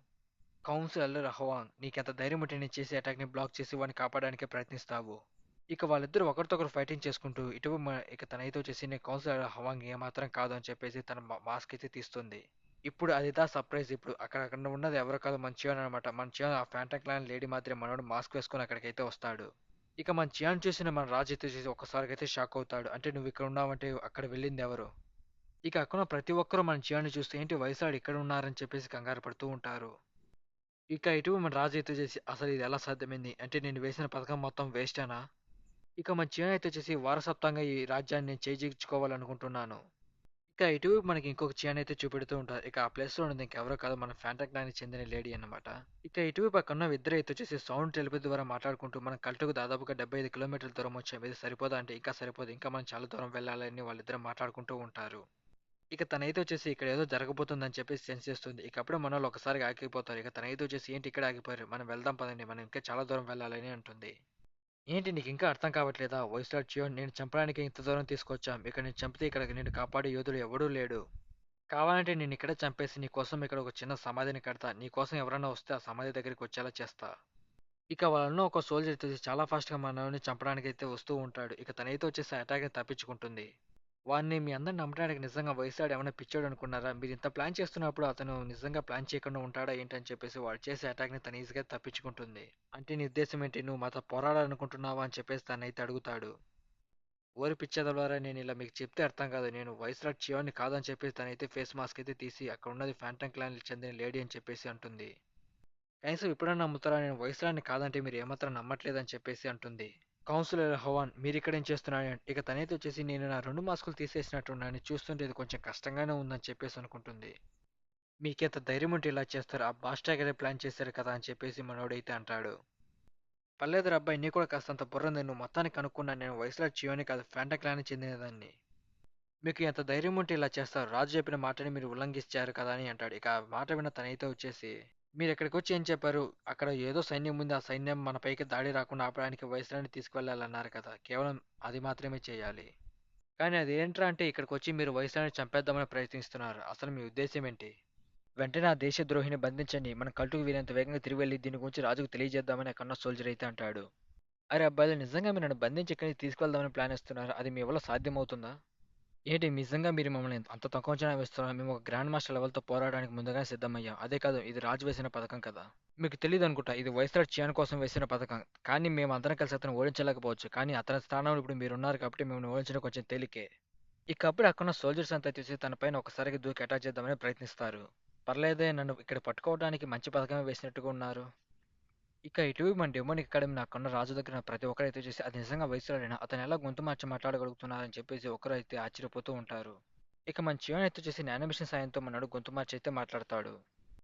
కౌన్సిలర్ రహవాంగ్ నీకెంత ధైర్యం ఉంటే నేను చేసే అటాక్‌ని బ్లాక్ చేసి వాడిని కాపాడడానికే ప్రయత్నిస్తావు. ఇక వాళ్ళిద్దరూ ఒకరితో ఒకరు ఫైటింగ్ చేసుకుంటూ ఇక తనైతే వచ్చేసి నేను కౌన్సిలర్ హవాంగ్ ఏమాత్రం కాదు అని చెప్పేసి తన మాస్క్ అయితే తీస్తుంది. ఇప్పుడు అదిదా సర్ప్రైజ్. ఇప్పుడు అక్కడ ఉన్నది ఎవరో కాదు మన చియాన్ అనమాట. మన చియాన్ ఆ ఫ్యాంటమ్ క్లాన్ లేడీ మాత్రమే మనోడు మాస్క్ వేసుకొని అక్కడికైతే వస్తాడు. ఇక మన చియాన్ చూసిన మన రాజు అయితే చూసి ఒక్కసారికైతే షాక్ అవుతాడు. అంటే నువ్వు ఇక్కడ ఉన్నావంటే అక్కడ వెళ్ళింది ఎవరు? ఇక అక్కడ ప్రతి ఒక్కరూ మన చియాన్ని చూస్తే ఏంటి వయసాడు ఇక్కడ ఉన్నారని చెప్పేసి కంగారు పడుతూ ఉంటారు. ఇక ఇటు మన రాజు అయితే చేసి అసలు ఇది ఎలా సాధ్యమైంది? అంటే నేను వేసిన పథకం మొత్తం వేస్టేనా? ఇక మన చైనా అయితే వచ్చేసి వారసత్వంగా ఈ రాజ్యాన్ని నేను చేజిక్కించుకోవాలనుకుంటున్నాను. ఇక ఇటు మనకి ఇంకొక చైనా అయితే చూపెడుతూ ఉంటారు. ఇక ఆ ప్లేస్ లో ఉన్నది ఇంకెవరో కాదు మన ఫ్యాంటాక్లానికి చెందిన లేడీ అన్నమాట. ఇక ఇటు పక్కన ఇద్దరు అయితే వచ్చేసి సౌండ్ టెలిపతి ద్వారా మాట్లాడుకుంటూ మన కల్టుకు దాదాపుగా 75 కిలోమీటర్ల దూరం వచ్చాం. ఇది సరిపోదా అంటే ఇంకా సరిపోదు. ఇంకా మనం చాలా దూరం వెళ్ళాలని వాళ్ళిద్దరు మాట్లాడుకుంటూ ఉంటారు. ఇక తనైతే వచ్చేసి ఇక్కడ ఏదో జరగబోతుందని చెప్పేసి సెన్స్ చేస్తుంది. ఇక అప్పుడే మనోళ్ళు ఒకసారిగా ఆగిపోతారు. ఇక తనైతే వచ్చేసి ఏంటి ఇక్కడ ఆగిపోయారు? మనం వెళ్దాం పదండి. మనం ఇంకా చాలా దూరం వెళ్ళాలని అంటుంది. ఏంటి నీకింకా అర్థం కావట్లేదా? వయసులో చియోన్ నేను చంపడానికి ఇంత దూరం తీసుకొచ్చాం. ఇక్కడ నేను చంపితే ఇక్కడ నిన్ను కాపాడే యోధుడు ఎవడూ లేడు. కావాలంటే నేను ఇక్కడే చంపేసి నీ కోసం ఇక్కడ ఒక చిన్న సమాధిని కడతా. నీ కోసం ఎవరన్నా వస్తే ఆ సమాధి దగ్గరికి వచ్చేలా చేస్తా. ఇక వాళ్ళలో ఒక సోల్జర్ అయితే చాలా ఫాస్ట్‌గా మనోడిని చంపడానికైతే వస్తూ ఉంటాడు. ఇక తనైతే వచ్చేసి ఆ అటాక్‌ని తప్పించుకుంటుంది. వాడిని మీ అందరిని నమ్మడానికి నిజంగా వయసురాడు ఏమన్నా పిచ్చోడు అనుకున్నారా? మీరు ఇంత ప్లాన్ చేస్తున్నప్పుడు అతను నిజంగా ప్లాన్ చేయకుండా ఉంటాడా ఏంటని చెప్పేసి వాడు చేసే అటాక్‌ని తను ఈజీగా తప్పించుకుంటుంది. అంటే నీ ఉద్దేశ్యం ఏంటి? నువ్వు మాతో పోరాడాలనుకుంటున్నావా? అని చెప్పేసి తనైతే అడుగుతాడు. ఓరి పిచ్చెదవలారా నేను ఇలా మీకు చెప్తే అర్థం కాదు. నేను వయసురాడు చియోని కాదని చెప్పేసి తనైతే ఫేస్ మాస్క్ అయితే తీసి అక్కడ ఉన్నది ఫాంటమ్ క్లాన్‌కి చెందిన లేడీ అని చెప్పేసి అంటుంది. కనీసం ఇప్పుడన్నా నమ్ముతారా? నేను వయసురాడిని కాదంటే మీరు ఏమాత్రం నమ్మట్లేదని చెప్పేసి అంటుంది. కౌన్సిలర్ హవాన్ మీరిక్కడేం చేస్తున్నారు? ఇక తనైతే వచ్చేసి నేను నా 2 మాస్కులు తీసేసినట్టున్నాను. చూస్తుంటే ఇది కొంచెం కష్టంగానే ఉందని చెప్పేసి అనుకుంటుంది. మీకెంత ధైర్యం ఉంటే ఇలా చేస్తారు? ఆ బాస్టాగరే ప్లాన్ చేశారు కదా! అని చెప్పేసి మనోడైతే అంటాడు. పర్లేదురా అబ్బాయి నీకు కూడా కాస్తంత బుర్రుంది. నువ్వు మొత్తానికి కనుక్కున్నాను. నేను వయసులో చియోని కాదు ఫాంటమ్ క్లాన్‌కి చెందినదాన్ని. మీకు ఎంత ధైర్యం ఉంటే ఇలా చేస్తారు? రాజు చెప్పిన మాటని మీరు ఉల్లంఘించారు కదా! అని అంటాడు. ఇక ఆ మాట విన్న తనైతే వచ్చేసి మీరిక్కడికొచ్చి ఏం చెప్పారు? అక్కడ ఏదో సైన్యం ఉంది. ఆ సైన్యం మన పైకి దాడి రాకుండా ఆపడానికి వయసురాడిని తీసుకువెళ్ళాలన్నారు కదా! కేవలం అది మాత్రమే చేయాలి. కానీ అదేంట్రా అంటే ఇక్కడికొచ్చి మీరు వయసురాడిని చంపేద్దామని ప్రయత్నిస్తున్నారు. అసలు మీ ఉద్దేశ్యం ఏంటి? వెంటనే ఆ దేశద్రోహిని బంధించండి. మన కల్టుకు వీలైనంత వేగంగా తిరిగి వెళ్లి దీని గురించి రాజుకు తెలియజేద్దామని అక్కడున్న సోల్జర్ అయితే అంటాడు. అరే అబ్బాయిలు నిజంగా మీరు నన్ను బంధించి ఇక్కడికి తీసుకెళ్దామని ప్లాన్ ఇస్తున్నారు. అది మీ వల్ల సాధ్యమవుతుందా? ఏంటి నిజంగా మీరు మమ్మల్ని అంత తక్కువ అంచనా వేస్తున్నారా? మేము ఒక గ్రాండ్ మాస్టర్ లెవెల్‌తో పోరాడడానికి ముందుగానే సిద్ధమయ్యాం. అదే కాదు ఇది రాజు వేసిన పథకం కదా! మీకు తెలీదనుకుంటా. ఇది వైస్‌రాజ్ చియాన్ కోసం వేసిన పథకం. కానీ మేమందరం కలిసి అతన్ని ఓడించలేకపోవచ్చు. కానీ అతని స్థానంలో ఇప్పుడు మీరున్నారు కాబట్టి మిమ్మల్ని ఓడించడం కొంచెం తేలికే. ఇక అప్పుడే అక్కడున్న సోల్జర్స్ అంతా చూసి తన పైన ఒక్కసారిగా దూకి అటాక్ చేద్దామని ప్రయత్నిస్తారు. పర్లేదే నన్ను ఇక్కడ పట్టుకోవడానికి మంచి పథకమే వేసినట్టుగా ఉన్నారు. ఇక ఇటువైపు మన డెమోనిక్ అకాడమీ నాకున్న రాజు దగ్గర ప్రతి ఒక్కరైతే చూసి అది నిజంగా వైస్‌రాడేనా? అతను ఎలా గొంతు మార్చి మాట్లాడగలుగుతున్నారని చెప్పేసి ఒకరైతే ఆశ్చర్యపోతూ ఉంటారు. ఇక మన చియోన్ అయితే చూసి నానోమిషన్ సాయంతో మనోడు గొంతు మార్చి అయితే మాట్లాడతాడు.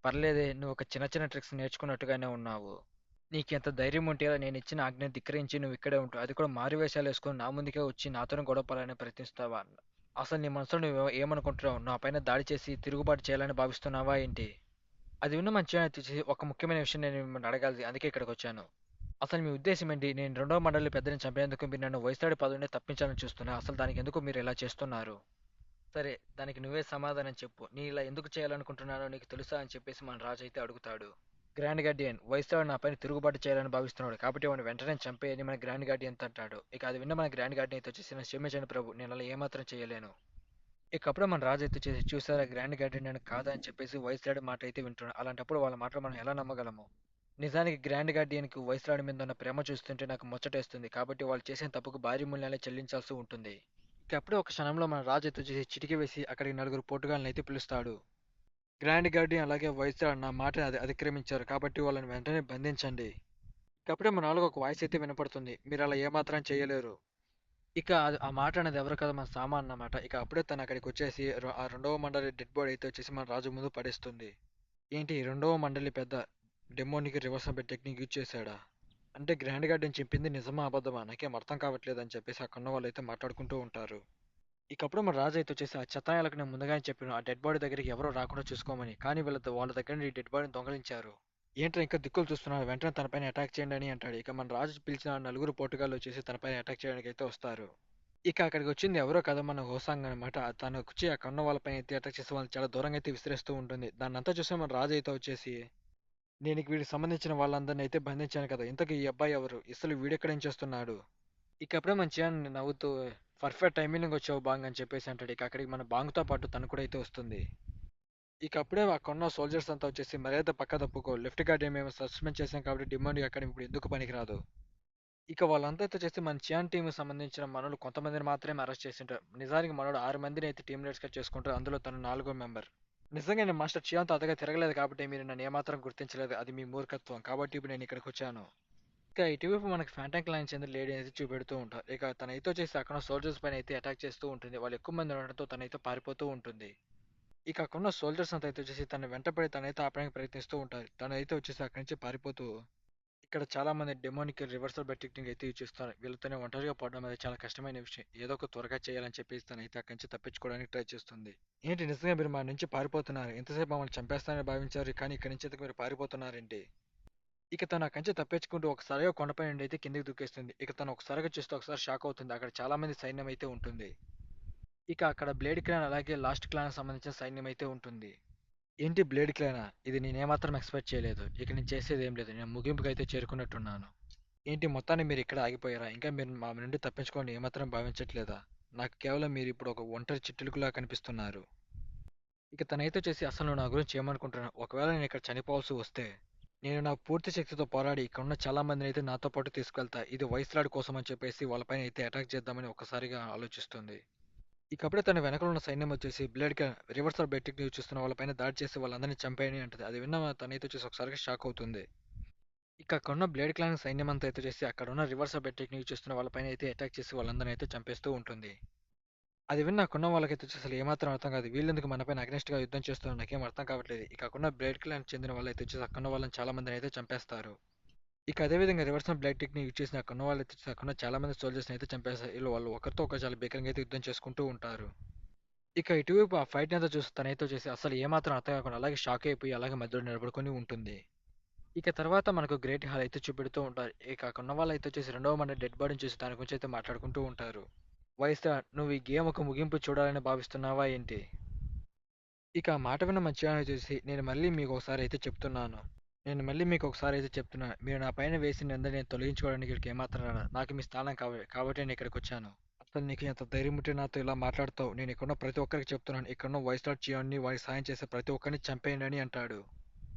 పర్లేదే నువ్వు ఒక చిన్న చిన్న ట్రిక్స్ నేర్చుకున్నట్టుగానే ఉన్నావు. నీకెంత ధైర్యం ఉంటే నేను ఇచ్చిన ఆజ్ఞని ధిక్కరించి నువ్వు ఇక్కడే ఉంటావు. అది కూడా మారువేషాలు వేసుకొని నా ముందుకే వచ్చి నాతోనే గొడవ పడాలని ప్రయత్నిస్తావా? అసలు నీ మనసులో నువ్వు ఏమనుకుంటున్నావు? నా పైన దాడి చేసి తిరుగుబాటు చేయాలని భావిస్తున్నావా ఏంటి? అది విన్న మన చియోన్ అయితే చూసి ఒక ముఖ్యమైన విషయం నేను మిమ్మల్ని అడగాలి. అందుకే ఇక్కడికొచ్చాను. అసలు మీ ఉద్దేశ్యం ఏంటి? నేను రెండవ మండలి పెద్దని చంపేందుకు మీరు నన్ను వయసురాడి పదవి నుండి తప్పించాలని చూస్తున్నారు. అసలు దానికి ఎందుకు మీరు ఇలా చేస్తున్నారు? సరే, దానికి నువ్వే సమాధానం చెప్పు. నేను ఇలా ఎందుకు చేయాలనుకుంటున్నానో నీకు తెలుసా అని చెప్పేసి మన రాజు అయితే అడుగుతాడు. గ్రాండ్ గార్డియన్ వయసురాడు నా పైన తిరుగుబాటు చేయాలని భావిస్తున్నాడు. కాబట్టి వాడిని వెంటనే చంపేయని మన గ్రాండ్ గార్డియన్ అంటాడు. ఇక అది విన్న మన గ్రాండ్ గార్డియన్ అయితే వచ్చేసి నన్ను క్షమించండి ప్రభు. నేను అలా ఏమాత్రం చేయలేను. ఇక అప్పుడే మన రాజు అయితే చేసి చూసారా గ్రాండ్ గార్డియన్ నేను కాదా అని చెప్పేసి వయసురాడి మాట అయితే వింటున్నాడు. అలాంటప్పుడు వాళ్ళ మాటలు మనం ఎలా నమ్మగలము? నిజానికి గ్రాండ్ గార్డియన్‌కి వయసురాడి మీద ఉన్న ప్రేమ చూస్తుంటే నాకు ముచ్చటేస్తుంది. కాబట్టి వాళ్ళు చేసిన తప్పుకు భారీ మూల్యాలే చెల్లించాల్సి ఉంటుంది. ఇక అప్పుడే ఒక క్షణంలో మన రాజు అయితే వచ్చేసి చిటికి వేసి అక్కడికి నలుగురు పోటుగాళ్ళని అయితే పిలుస్తాడు. గ్రాండ్ గార్డియన్ అలాగే వయసురాడు నా మాట అతిక్రమించారు. కాబట్టి వాళ్ళని వెంటనే బంధించండి. ఇక అప్పుడే మన వాళ్ళకి ఒక వాయిస్ అయితే వినపడుతుంది. మీరు అలా ఏమాత్రం చేయలేరు. ఇక ఆ మాట అనేది ఎవరు కదా మన సామాన్ అన్నమాట. ఇక అప్పుడే తను అక్కడికి వచ్చేసి ఆ రెండవ మండలి డెడ్ బాడీ అయితే వచ్చేసి మన రాజు ముందు పడేస్తుంది. ఏంటి రెండవ మండలి పెద్ద డెమోనికి రివర్స్ టెక్నిక్ యూజ్ చేశాడా? అంటే గ్రాండ్ గార్డెన్ చెప్పింది నిజమా అబద్ధమా నాకేం అర్థం కావట్లేదు అని చెప్పేసి అక్కడున్న వాళ్ళైతే మాట్లాడుకుంటూ ఉంటారు. ఇకప్పుడు మన రాజు అయితే వచ్చేసి ఆ చెత్తాయాలకు నేను ముందుగానే చెప్పాను ఆ డెడ్ బాడీ దగ్గరికి ఎవరో రాకుండా చూసుకోమని. కానీ వాళ్ళ దగ్గర నుండి ఈ డెడ్ బాడీని దొంగలించారు. ఏంట్రా ఇంకా దిక్కులు చూస్తున్నారు వెంటనే తనపైన అటాక్ చేయండి అని అంటాడు. ఇక మన రాజు పిలిచిన నలుగురు పోటుగాళ్ళు వచ్చేసి తనపైన అటాక్ చేయడానికి అయితే వస్తారు. ఇక అక్కడికి వచ్చింది ఎవరో కదా మన హోసాంగ్ అనమాట. తను వచ్చి అక్కడ ఉన్న వాళ్ళపైన అయితే అటాక్ చేసి వాళ్ళని చాలా దూరంగా అయితే విసిరేస్తూ ఉంటుంది. దాన్నంతా చూసి మన రాజు అయితే వచ్చేసి నేను వీడికి సంబంధించిన వాళ్ళందరిని అయితే బంధించాను కదా! ఇంతకీ ఈ అబ్బాయి ఎవరు? అసలు వీడెక్కడేం చేస్తున్నాడు? ఇక అప్పుడే మన చియాన్ నవ్వుతూ పర్ఫెక్ట్ టైమింగ్ వచ్చావు బాంగ్ అని చెప్పేసి అంటాడు. ఇక అక్కడికి మన బాంగ్‌తో పాటు తను కూడా అయితే వస్తుంది. ఇక అప్పుడే అక్కడున్న సోల్జర్స్ అంతా వచ్చేసి మర్యాద పక్క తప్పుకో. లెఫ్ట్ గార్డ్ మేము సస్పెండ్ చేసాం కాబట్టి డిమాండ్ అకాడమీ ఇప్పుడు ఎందుకు పనికిరాదు. ఇక వాళ్ళంతా అయితే చేసి మన చియాన్ టీమ్‌కి సంబంధించిన మనోళ్ళు కొంతమందిని మాత్రమే అరెస్ట్ చేసింటారు. నిజానికి మనోడు 6 మందిని అయితే టీమ్ లీడర్స్‌గా చేసుకుంటారు. అందులో తను నాలుగో మెంబర్. నిజంగానే మాస్టర్ చియాన్‌తో అంతగా తిరగలేదు కాబట్టి మీరు నన్ను ఏమాత్రం గుర్తించలేదు. అది మీ మూర్ఖత్వం. కాబట్టి ఇప్పుడు నేను ఇక్కడికొచ్చాను. ఇక ఇటువైపు మనకి ఫాంటమ్ క్లాన్‌కి చెందిన లేడీ అయితే చూపెడుతూ ఉంటారు. ఇక తనైతే వచ్చేసి అక్కడ సోల్జర్స్ పైన అయితే అటాక్ చేస్తూ ఉంటుంది. వాళ్ళు ఎక్కువ మంది ఉండడంతో తనైతే పారిపోతూ ఉంటుంది. ఇక అక్కడున్న సోల్జర్స్ అంతా అయితే వచ్చేసి తన వెంటపడి తనైతే ఆపడానికి ప్రయత్నిస్తూ ఉంటారు. తనైతే వచ్చేసి అక్కడి నుంచి పారిపోతూ ఇక్కడ చాలా మంది డెమోనిక్ రివర్సల్ బెట్ టెక్నిక్ అయితే యూజ్ చేస్తారు. వీళ్ళతోనే ఒంటరిగా పోవడం అనేది చాలా కష్టమైన విషయం. ఏదో ఒక త్వరగా చేయాలని చెప్పేసి తనైతే అక్కడి నుంచి తప్పించుకోవడానికి ట్రై చేస్తుంది. ఏంటి నిజంగా మీరు మా నుంచి పారిపోతున్నారు? ఎంతసేపు మమ్మల్ని చంపేస్తారని భావించారు కానీ ఇక్కడి నుంచి ఎందుకు మీరు పారిపోతున్నారేంటి? ఇక తను అక్కడి నుంచి తప్పించుకుంటూ ఒకసారిగా కొండపై నుండి అయితే కిందకి దూకేస్తుంది. ఇక తను ఒకసారిగా చూస్తే ఒకసారి షాక్ అవుతుంది. అక్కడ చాలా మంది సైన్యం అయితే ఉంటుంది. ఇక అక్కడ బ్లేడ్ క్లాన్ అలాగే లాస్ట్ క్లాన్ సంబంధించిన సైన్యం అయితే ఉంటుంది. ఏంటి బ్లేడ్ క్లానా? ఇది నేనేమాత్రం ఎక్స్పెక్ట్ చేయలేదు. ఇక నేను చేసేది ఏం లేదు. నేను ముగింపుకైతే చేరుకున్నట్టున్నాను. ఏంటి మొత్తానికి మీరు ఇక్కడ ఆగిపోయారా? ఇంకా మీరు మా నుండి తప్పించుకోవాలని ఏమాత్రం భావించట్లేదా? నాకు కేవలం మీరు ఇప్పుడు ఒక ఒంటరి చిట్టులుకులా కనిపిస్తున్నారు. ఇక తనైతే చేసి అసలు నువ్వు నా గురించి ఏమనుకుంటున్నావు? ఒకవేళ నేను ఇక్కడ చనిపోవాల్సి వస్తే నేను నా పూర్తి శక్తితో పోరాడి ఇక్కడ ఉన్న చాలా మందిని అయితే నాతో పాటు తీసుకెళ్తా. ఇది వైస్రాడ్ కోసం అని చెప్పేసి వాళ్ళపైన అయితే అటాక్ చేద్దామని ఒక్కసారిగా ఆలోచిస్తుంది. ఇకప్పుడే తన వెనకాల ఉన్న సైన్యం వచ్చేసి బ్లేడ్‌గా రివర్సల్ బ్లేడ్ టెక్నిక్ చూస్తున్న వాళ్ళపైన దాడి చేసి వాళ్ళందరినీ చంపేయని అంటది. అది విన్న తనైతే వచ్చేసి ఒకసారిగా షాక్ అవుతుంది. ఇక అక్కడున్న బ్లేడ్ క్లాన్ సైన్యం అంతా అయితే చేసి అక్కడున్న రివర్సల్ బ్లేడ్ టెక్నిక్ చూస్తున్న వాళ్ళపైన అయితే అటాక్ చేసి వాళ్ళందరినీ అయితే చంపేస్తూ ఉంటుంది. అది విన్న అక్కడున్న వాళ్ళకైతే వచ్చేసి అసలు ఏమాత్రం అర్థం కాదు. వీళ్ళెందుకు మనపైన అగెనిస్ట్‌గా యుద్ధం చేస్తున్నారు నాకేం అర్థం కావట్లేదు. ఇక అక్కడున్న బ్లేడ్ క్లాన్‌కి చెందిన వాళ్ళైతే వచ్చేసి అక్కడున్న వాళ్ళని చాలా మందిని అయితే చంపేస్తారు. ఇక అదే విధంగా రివర్సల్ బ్లేడ్ టెక్నిక్ యూజ్ చేసిన అక్కడున్న వాళ్ళైతే వచ్చేసి అక్కడున్న చాలా మంది సోల్జర్స్‌ని అయితే చంపేస్తారు. వీళ్ళు వాళ్ళు ఒకరితో ఒకరు చాలా భీకరంగా అయితే యుద్ధం చేసుకుంటూ ఉంటారు. ఇక ఇటువైపు ఆ ఫైట్‌నంతా చూసి తనైతే వచ్చేసి అసలు ఏమాత్రం అర్థం కాకుండా అలాగే షాక్ అయిపోయి అలాగే మధ్యలో నిలబడుకొని ఉంటుంది. ఇక తర్వాత మనకు గ్రేట్ హాల్ అయితే చూపెడుతూ ఉంటారు. ఇక అక్కడ ఉన్న వాళ్ళైతే వచ్చేసి రెండవ మన డెడ్ బాడీని చూసి దాని గురించి అయితే మాట్లాడుకుంటూ ఉంటారు. వైస్‌రా నువ్వు ఈ గేమ్ ఒక ముగింపు చూడాలని భావిస్తున్నావా ఏంటి? ఇక ఆ మాట విన్న మంచిగా చూసి నేను మళ్ళీ మీకు ఒకసారి అయితే చెప్తున్నాను. మీరు నా పైన వేసిన నింద నేను తొలగించుకోవడానికి ఇక్కడికి ఏమాత్రం రాను. నాకు మీ స్థానం కావాలి. కాబట్టి నేను ఇక్కడికి వచ్చాను. అసలు నీకు ఎంత ధైర్యం ఉంటే నాతో ఇలా మాట్లాడుతావు? నేను ఇక్కడున్న ప్రతి ఒక్కరికి చెప్తున్నాను. ఇక్కడున్న వైస్‌రాడ్ చియాన్ని వారికి సాయం చేసే ప్రతి ఒక్కరిని చంపేయండి అని అంటాడు.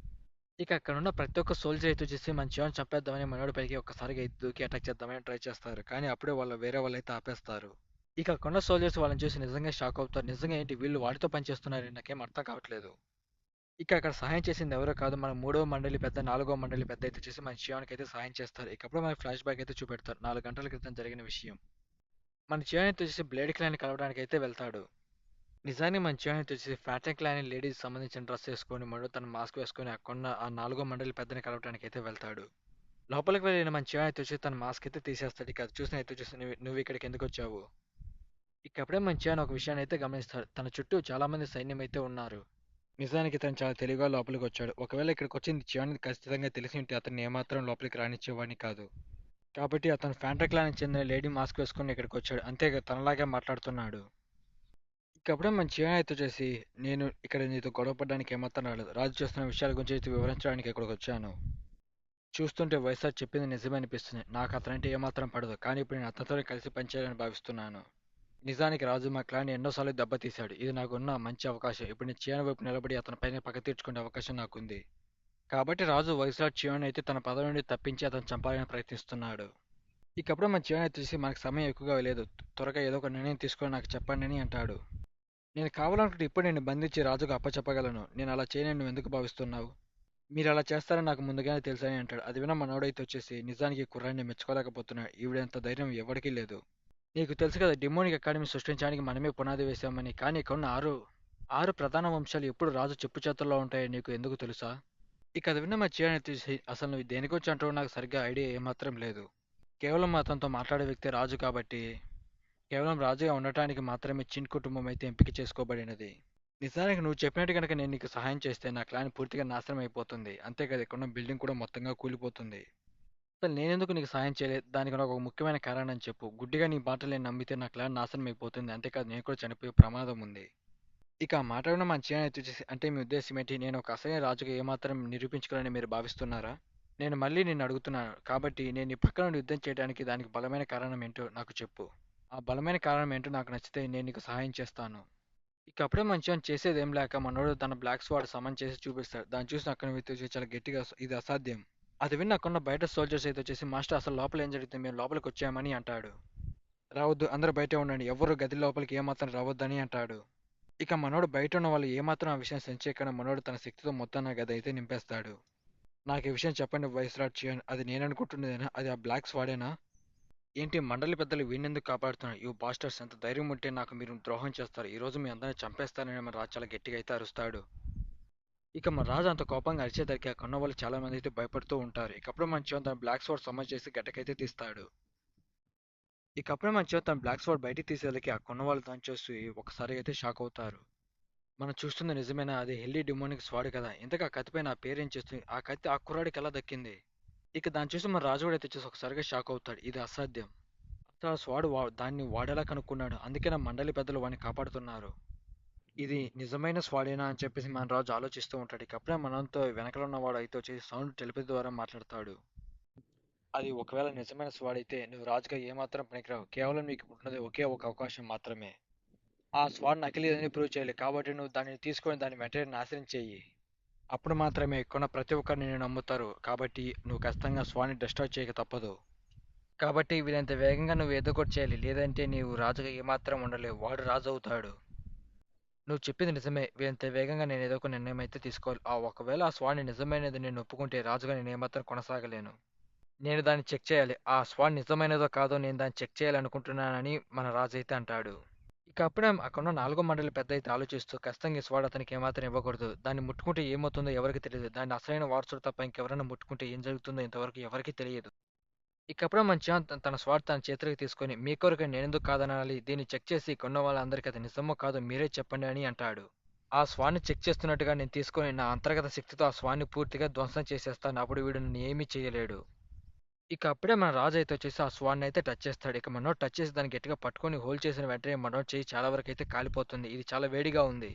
ఇక అక్కడున్న ప్రతి ఒక్క సోల్జర్ అయితే వచ్చేసి మన చియాన్ని చంపేద్దామని మనోడి పైకి ఒక్కసారిగా ఎత్తి దూకి అటాక్ చేద్దామని ట్రై చేస్తారు. కానీ అప్పుడే వేరే వాళ్ళైతే ఆపేస్తారు. ఇక అక్కడున్న సోల్జర్స్ వాళ్ళని చూసి నిజంగా షాక్ అవుతారు. నిజంగా ఏంటి వీళ్ళు వాడితో పనిచేస్తున్నారని నాకేం అర్థం కావట్లేదు. ఇక అక్కడ సహాయం చేసింది ఎవరో కాదు మన మూడవ మండలి పెద్ద, నాలుగవ మండలి పెద్ద అయితే వచ్చేసి మన చియానికి అయితే సహాయం చేస్తారు. ఇకప్పుడు మన ఫ్లాష్ బ్యాక్ అయితే చూపెడతారు. 4 గంటల క్రితం జరిగిన విషయం. మన చియాన్ అయితే వచ్చేసి బ్లేడ్ క్లాన్ కలవడానికి అయితే వెళ్తాడు. నిజానికి మన చియాన్ అయితే వచ్చేసి ఫ్యాటన్ క్లాన్ లేడీస్ సంబంధించిన డ్రెస్ వేసుకొని మరియు తన మాస్క్ వేసుకొని అక్కడున్న ఆ నాలుగో మండలి పెద్దని కలవడానికి అయితే వెళ్తాడు. లోపలికి వెళ్ళిన మన చియాన్ అయితే వచ్చి తన మాస్క్ అయితే తీసేస్తాడు. ఇక అది చూసిన అయితే వచ్చేసి నువ్వు ఇక్కడికి ఎందుకు వచ్చావు? ఇక అప్పుడే మన చియాన్ ఒక విషయాన్ని అయితే గమనిస్తాడు. తన చుట్టూ చాలా మంది సైన్యం అయితే ఉన్నారు. నిజానికి తను చాలా తెలివిగా లోపలికి వచ్చాడు. ఒకవేళ ఇక్కడికి వచ్చింది చియాన్‌కి ఖచ్చితంగా తెలిసి ఉంటే అతన్ని ఏమాత్రం లోపలికి రానిచ్చేవాడిని కాదు. కాబట్టి అతను ఫ్యాంటా క్లాన్‌కి చెందిన లేడీ మాస్క్ వేసుకొని ఇక్కడికి వచ్చాడు. అంతేగా తనలాగే మాట్లాడుతున్నాడు. ఇక అప్పుడే మన చియాన్ అయితే వచ్చేసి నేను ఇక్కడ నీతో గొడవ పడడానికి ఏమాత్రం రాలేదు. రాజు చేస్తున్న విషయాల గురించి అయితే వివరించడానికి ఇక్కడికి వచ్చాను. చూస్తుంటే వైఎస్ఆర్ చెప్పింది నిజమే అనిపిస్తుంది. నాకు అతనంటే ఏమాత్రం పడదు. కానీ ఇప్పుడు నేను అతనితోనే కలిసి పనిచేయాలని భావిస్తున్నాను. నిజానికి రాజు మా క్లాన్ ఎన్నోసార్లు దెబ్బతీశాడు. ఇది నాకున్న మంచి అవకాశం. ఇప్పుడు నేను చియాన్ వైపు నిలబడి అతని పైన పగ తీర్చుకునే అవకాశం నాకుంది. కాబట్టి రాజు వైస్రాడ్ చియాన్ అయితే తన పదవి నుండి తప్పించి అతను చంపాలని ప్రయత్నిస్తున్నాడు. ఇకప్పుడు మన చియాన్ వచ్చేసి మనకు సమయం ఎక్కువగా లేదు. త్వరగా ఏదో ఒక నిర్ణయం తీసుకొని నాకు చెప్పండి అని అంటాడు. నేను కావాలనుకుంటే ఇప్పుడు నేను బంధించి రాజుకు అప్పచెప్పగలను. నేను అలా చేయనని నువ్వు ఎందుకు భావిస్తున్నావు? మీరు అలా చేస్తారని నాకు ముందుగానే తెలుసని అంటాడు. అది విన్న మనోడైతే వచ్చేసి నిజానికి ఈ కుర్రాడిని మెచ్చుకోలేకపోతున్నాడు. ఈవిడంత ధైర్యం ఎవరికీ లేదు. నీకు తెలుసు కదా డిమోనిక్ అకాడమీ సృష్టించడానికి మనమే పునాది వేశామని. కానీ ఇక్కడున్న ఆరు ప్రధాన వంశాలు ఎప్పుడు రాజు చెప్పు చేతుల్లో ఉంటాయో నీకు ఎందుకు తెలుసా? ఇక అది విన్న మా చియాన్ తీసి అసలు నువ్వు దేని గురించి అంటావో నాకు సరిగ్గా ఐడియా ఏమాత్రం లేదు. కేవలం అతనితో మాట్లాడే వ్యక్తి రాజు కాబట్టి కేవలం రాజుగా ఉండటానికి మాత్రమే చిన్ కుటుంబం అయితే ఎంపిక చేసుకోబడినది. నిజానికి నువ్వు చెప్పినట్టు కనుక నేను నీకు సహాయం చేస్తే నా క్లాన్ పూర్తిగా నాశనం అయిపోతుంది. అంతేకాదు ఇక్కడున్న బిల్డింగ్ కూడా మొత్తంగా కూలిపోతుంది. అసలు నేనెందుకు నీకు సహాయం చేయలేదు? దానికి నాకు ఒక ముఖ్యమైన కారణం చెప్పు. గుడ్డిగా నీ మాటలు నేను నమ్మితే నా క్లాన్ నాశనం అయిపోతుంది. అంతేకాదు నేను కూడా చనిపోయే ప్రమాదం ఉంది. ఇక ఆ మాట విన్న మన చియాన్ వచ్చేసి అంటే మీ ఉద్దేశం ఏంటి? నేను ఒక అసలైన రాజుగా ఏమాత్రం నిరూపించుకోవాలని మీరు భావిస్తున్నారా? నేను మళ్ళీ నిన్ను అడుగుతున్నాను. కాబట్టి నేను నీ పక్క నుండి యుద్ధం చేయడానికి దానికి బలమైన కారణం ఏంటో నాకు చెప్పు. ఆ బలమైన కారణం ఏంటో నాకు నచ్చితే నేను నీకు సహాయం చేస్తాను. ఇక అప్పుడే మంచిగా చేసేదేం లేక మనోడు తన బ్లాక్ స్వాడ్ సమన్ చేసి చూపిస్తాడు. దాన్ని చూసి అక్కడ వ్యక్తి చాలా గట్టిగా ఇది అసాధ్యం. అది విన్న అక్కడున్న బయట సోల్జర్స్ అయితే వచ్చేసి మాస్టర్ అసలు లోపల ఏం జరుగుతుంది? మేము లోపలికి వచ్చామని అంటాడు. రావద్దు అందరూ బయటే ఉండండి. ఎవ్వరూ గది లోపలికి ఏమాత్రం రావద్దని అంటాడు. ఇక మనోడు బయట ఉన్న వాళ్ళు ఏమాత్రం ఆ విషయం సెన్స్ చేయకుండా మనోడు తన శక్తితో మొత్తాన్ని ఆ గది అయితే నింపేస్తాడు. నాకు ఈ విషయం చెప్పండి వైస్రాట్ చియాన్. అది నేననుకుంటున్నదేనా? అది ఆ బ్లాక్ స్వాడేనా? ఏంటి మండలి పెద్దలు వీణెందుకు కాపాడుతున్నారు? యూ బాస్టర్స్ ఎంత ధైర్యం ఉంటే నాకు మీరు ద్రోహం చేస్తారు. ఈ రోజు మీ అందరిని చంపేస్తానని మన రాజు చాలా గట్టిగా అయితే అరుస్తాడు. ఇక మన రాజు అంత కోపంగా అరిచేసరికి అక్కడ ఉన్న వాళ్ళు చాలా మంది అయితే భయపడుతూ ఉంటారు. ఇకప్పుడు మన చివన్ తన బ్లాక్ స్వాడ్ సమన్ చేసి గడ్డకైతే తీస్తాడు. ఇకప్పుడే మన చివన్ తన బ్లాక్ స్వాడ్ బయటికి తీసేసరికి అక్కడ ఉన్న వాళ్ళు దాన్ని చూసి ఒకసారి అయితే షాక్ అవుతారు. మనం చూస్తుంది నిజమేనా? అది హెల్లీ డిమోనిక్ స్వాడ్ కదా! ఇంతకు ఆ కత్తిపై నా పేరేం చేస్తుంది? ఆ కత్తి ఆ కుర్రాడికి ఎలా దక్కింది? ఇక దాన్ని చూసి మన రాజు కూడా అయితే చూసి ఒకసారిగా షాక్ అవుతాడు. ఇది అసాధ్యం. అసలు ఆ స్వాడ్ దాన్ని వాడేలా కనుక్కున్నాడు. అందుకే నా మండలి పెద్దలు వాడిని కాపాడుతున్నారు. ఇది నిజమైన స్వాడేనా అని చెప్పేసి మన రాజు ఆలోచిస్తూ ఉంటాడు. ఇక అప్పుడే మనంతో వెనకలో ఉన్నవాడు అయితే వచ్చేసి సౌండ్ టెలిపతి ద్వారా మాట్లాడతాడు. అది ఒకవేళ నిజమైన స్వాడైతే నువ్వు రాజుగా ఏమాత్రం పనికిరావు. కేవలం నీకు ఉన్నది ఒకే ఒక అవకాశం మాత్రమే. ఆ స్వాడ్ నకిలీ అని ప్రూవ్ చేయాలి. కాబట్టి నువ్వు దానిని తీసుకొని దాన్ని వెంటనే నాశనం చెయ్యి. అప్పుడు మాత్రమే కొన్న ప్రతి ఒక్కరు నిన్ను నమ్ముతారు. కాబట్టి నువ్వు ఖచ్చితంగా స్వాడ్‌ని డిస్ట్రాయ్ చేయక తప్పదు. కాబట్టి వీలైనంత వేగంగా నువ్వు ఏదో ఒకటి చేయాలి. లేదంటే నీవు రాజుగా ఏమాత్రం ఉండలేవు. వాడు రాజు అవుతాడు. నువ్వు చెప్పింది నిజమే. వీలైనంత వేగంగా నేను ఏదో ఒక నిర్ణయం అయితే తీసుకోవాలి. ఒకవేళ ఆ స్వాడ్ నిజమైనది నేను ఒప్పుకుంటే రాజుగా నేను ఏమాత్రం కొనసాగలేను. నేను దాన్ని చెక్ చేయాలి. ఆ స్వాడ్ నిజమైనదో కాదో నేను దాన్ని చెక్ చేయాలనుకుంటున్నానని మన రాజు అయితే అంటాడు. ఇక అప్పుడే అక్కడున్న నాలుగో మండలి పెద్ద అయితే ఆలోచిస్తూ ఖచ్చితంగా ఈ స్వాడ్ అతనికి ఏమాత్రం ఇవ్వకూడదు. దాన్ని ముట్టుకుంటే ఏమవుతుందో ఎవరికి తెలియదు. దాన్ని అసలైన వారసుడు తప్ప ఇంకెవరైనా ముట్టుకుంటే ఏం జరుగుతుందో ఇంతవరకు ఎవరికీ తెలియదు. ఇకప్పుడే మన చియాన్ తన స్వాడ్ తన చేతిలోకి తీసుకొని మీ కొరకు నేనెందుకు కాదనాలి? దీన్ని చెక్ చేసి కొన్న వాళ్ళందరికీ అది నిజమో కాదో మీరే చెప్పండి అని అంటాడు. ఆ స్వాడ్‌ని చెక్ చేస్తున్నట్టుగా నేను తీసుకొని నా అంతర్గత శక్తితో ఆ స్వాడ్‌ని పూర్తిగా ధ్వంసం చేసేస్తాను. అప్పుడు వీడు నన్ను ఏమీ చేయలేడు. ఇక అప్పుడే మన రాజు అయితే వచ్చేసి ఆ స్వాడ్‌ని అయితే టచ్ చేస్తాడు. ఇక మనోడు టచ్ చేసి దాన్ని గట్టిగా పట్టుకొని హోల్డ్ చేసిన వెంటనే మనోడి చెయ్యి చాలా వరకు అయితే కాలిపోతుంది. ఇది చాలా వేడిగా ఉంది.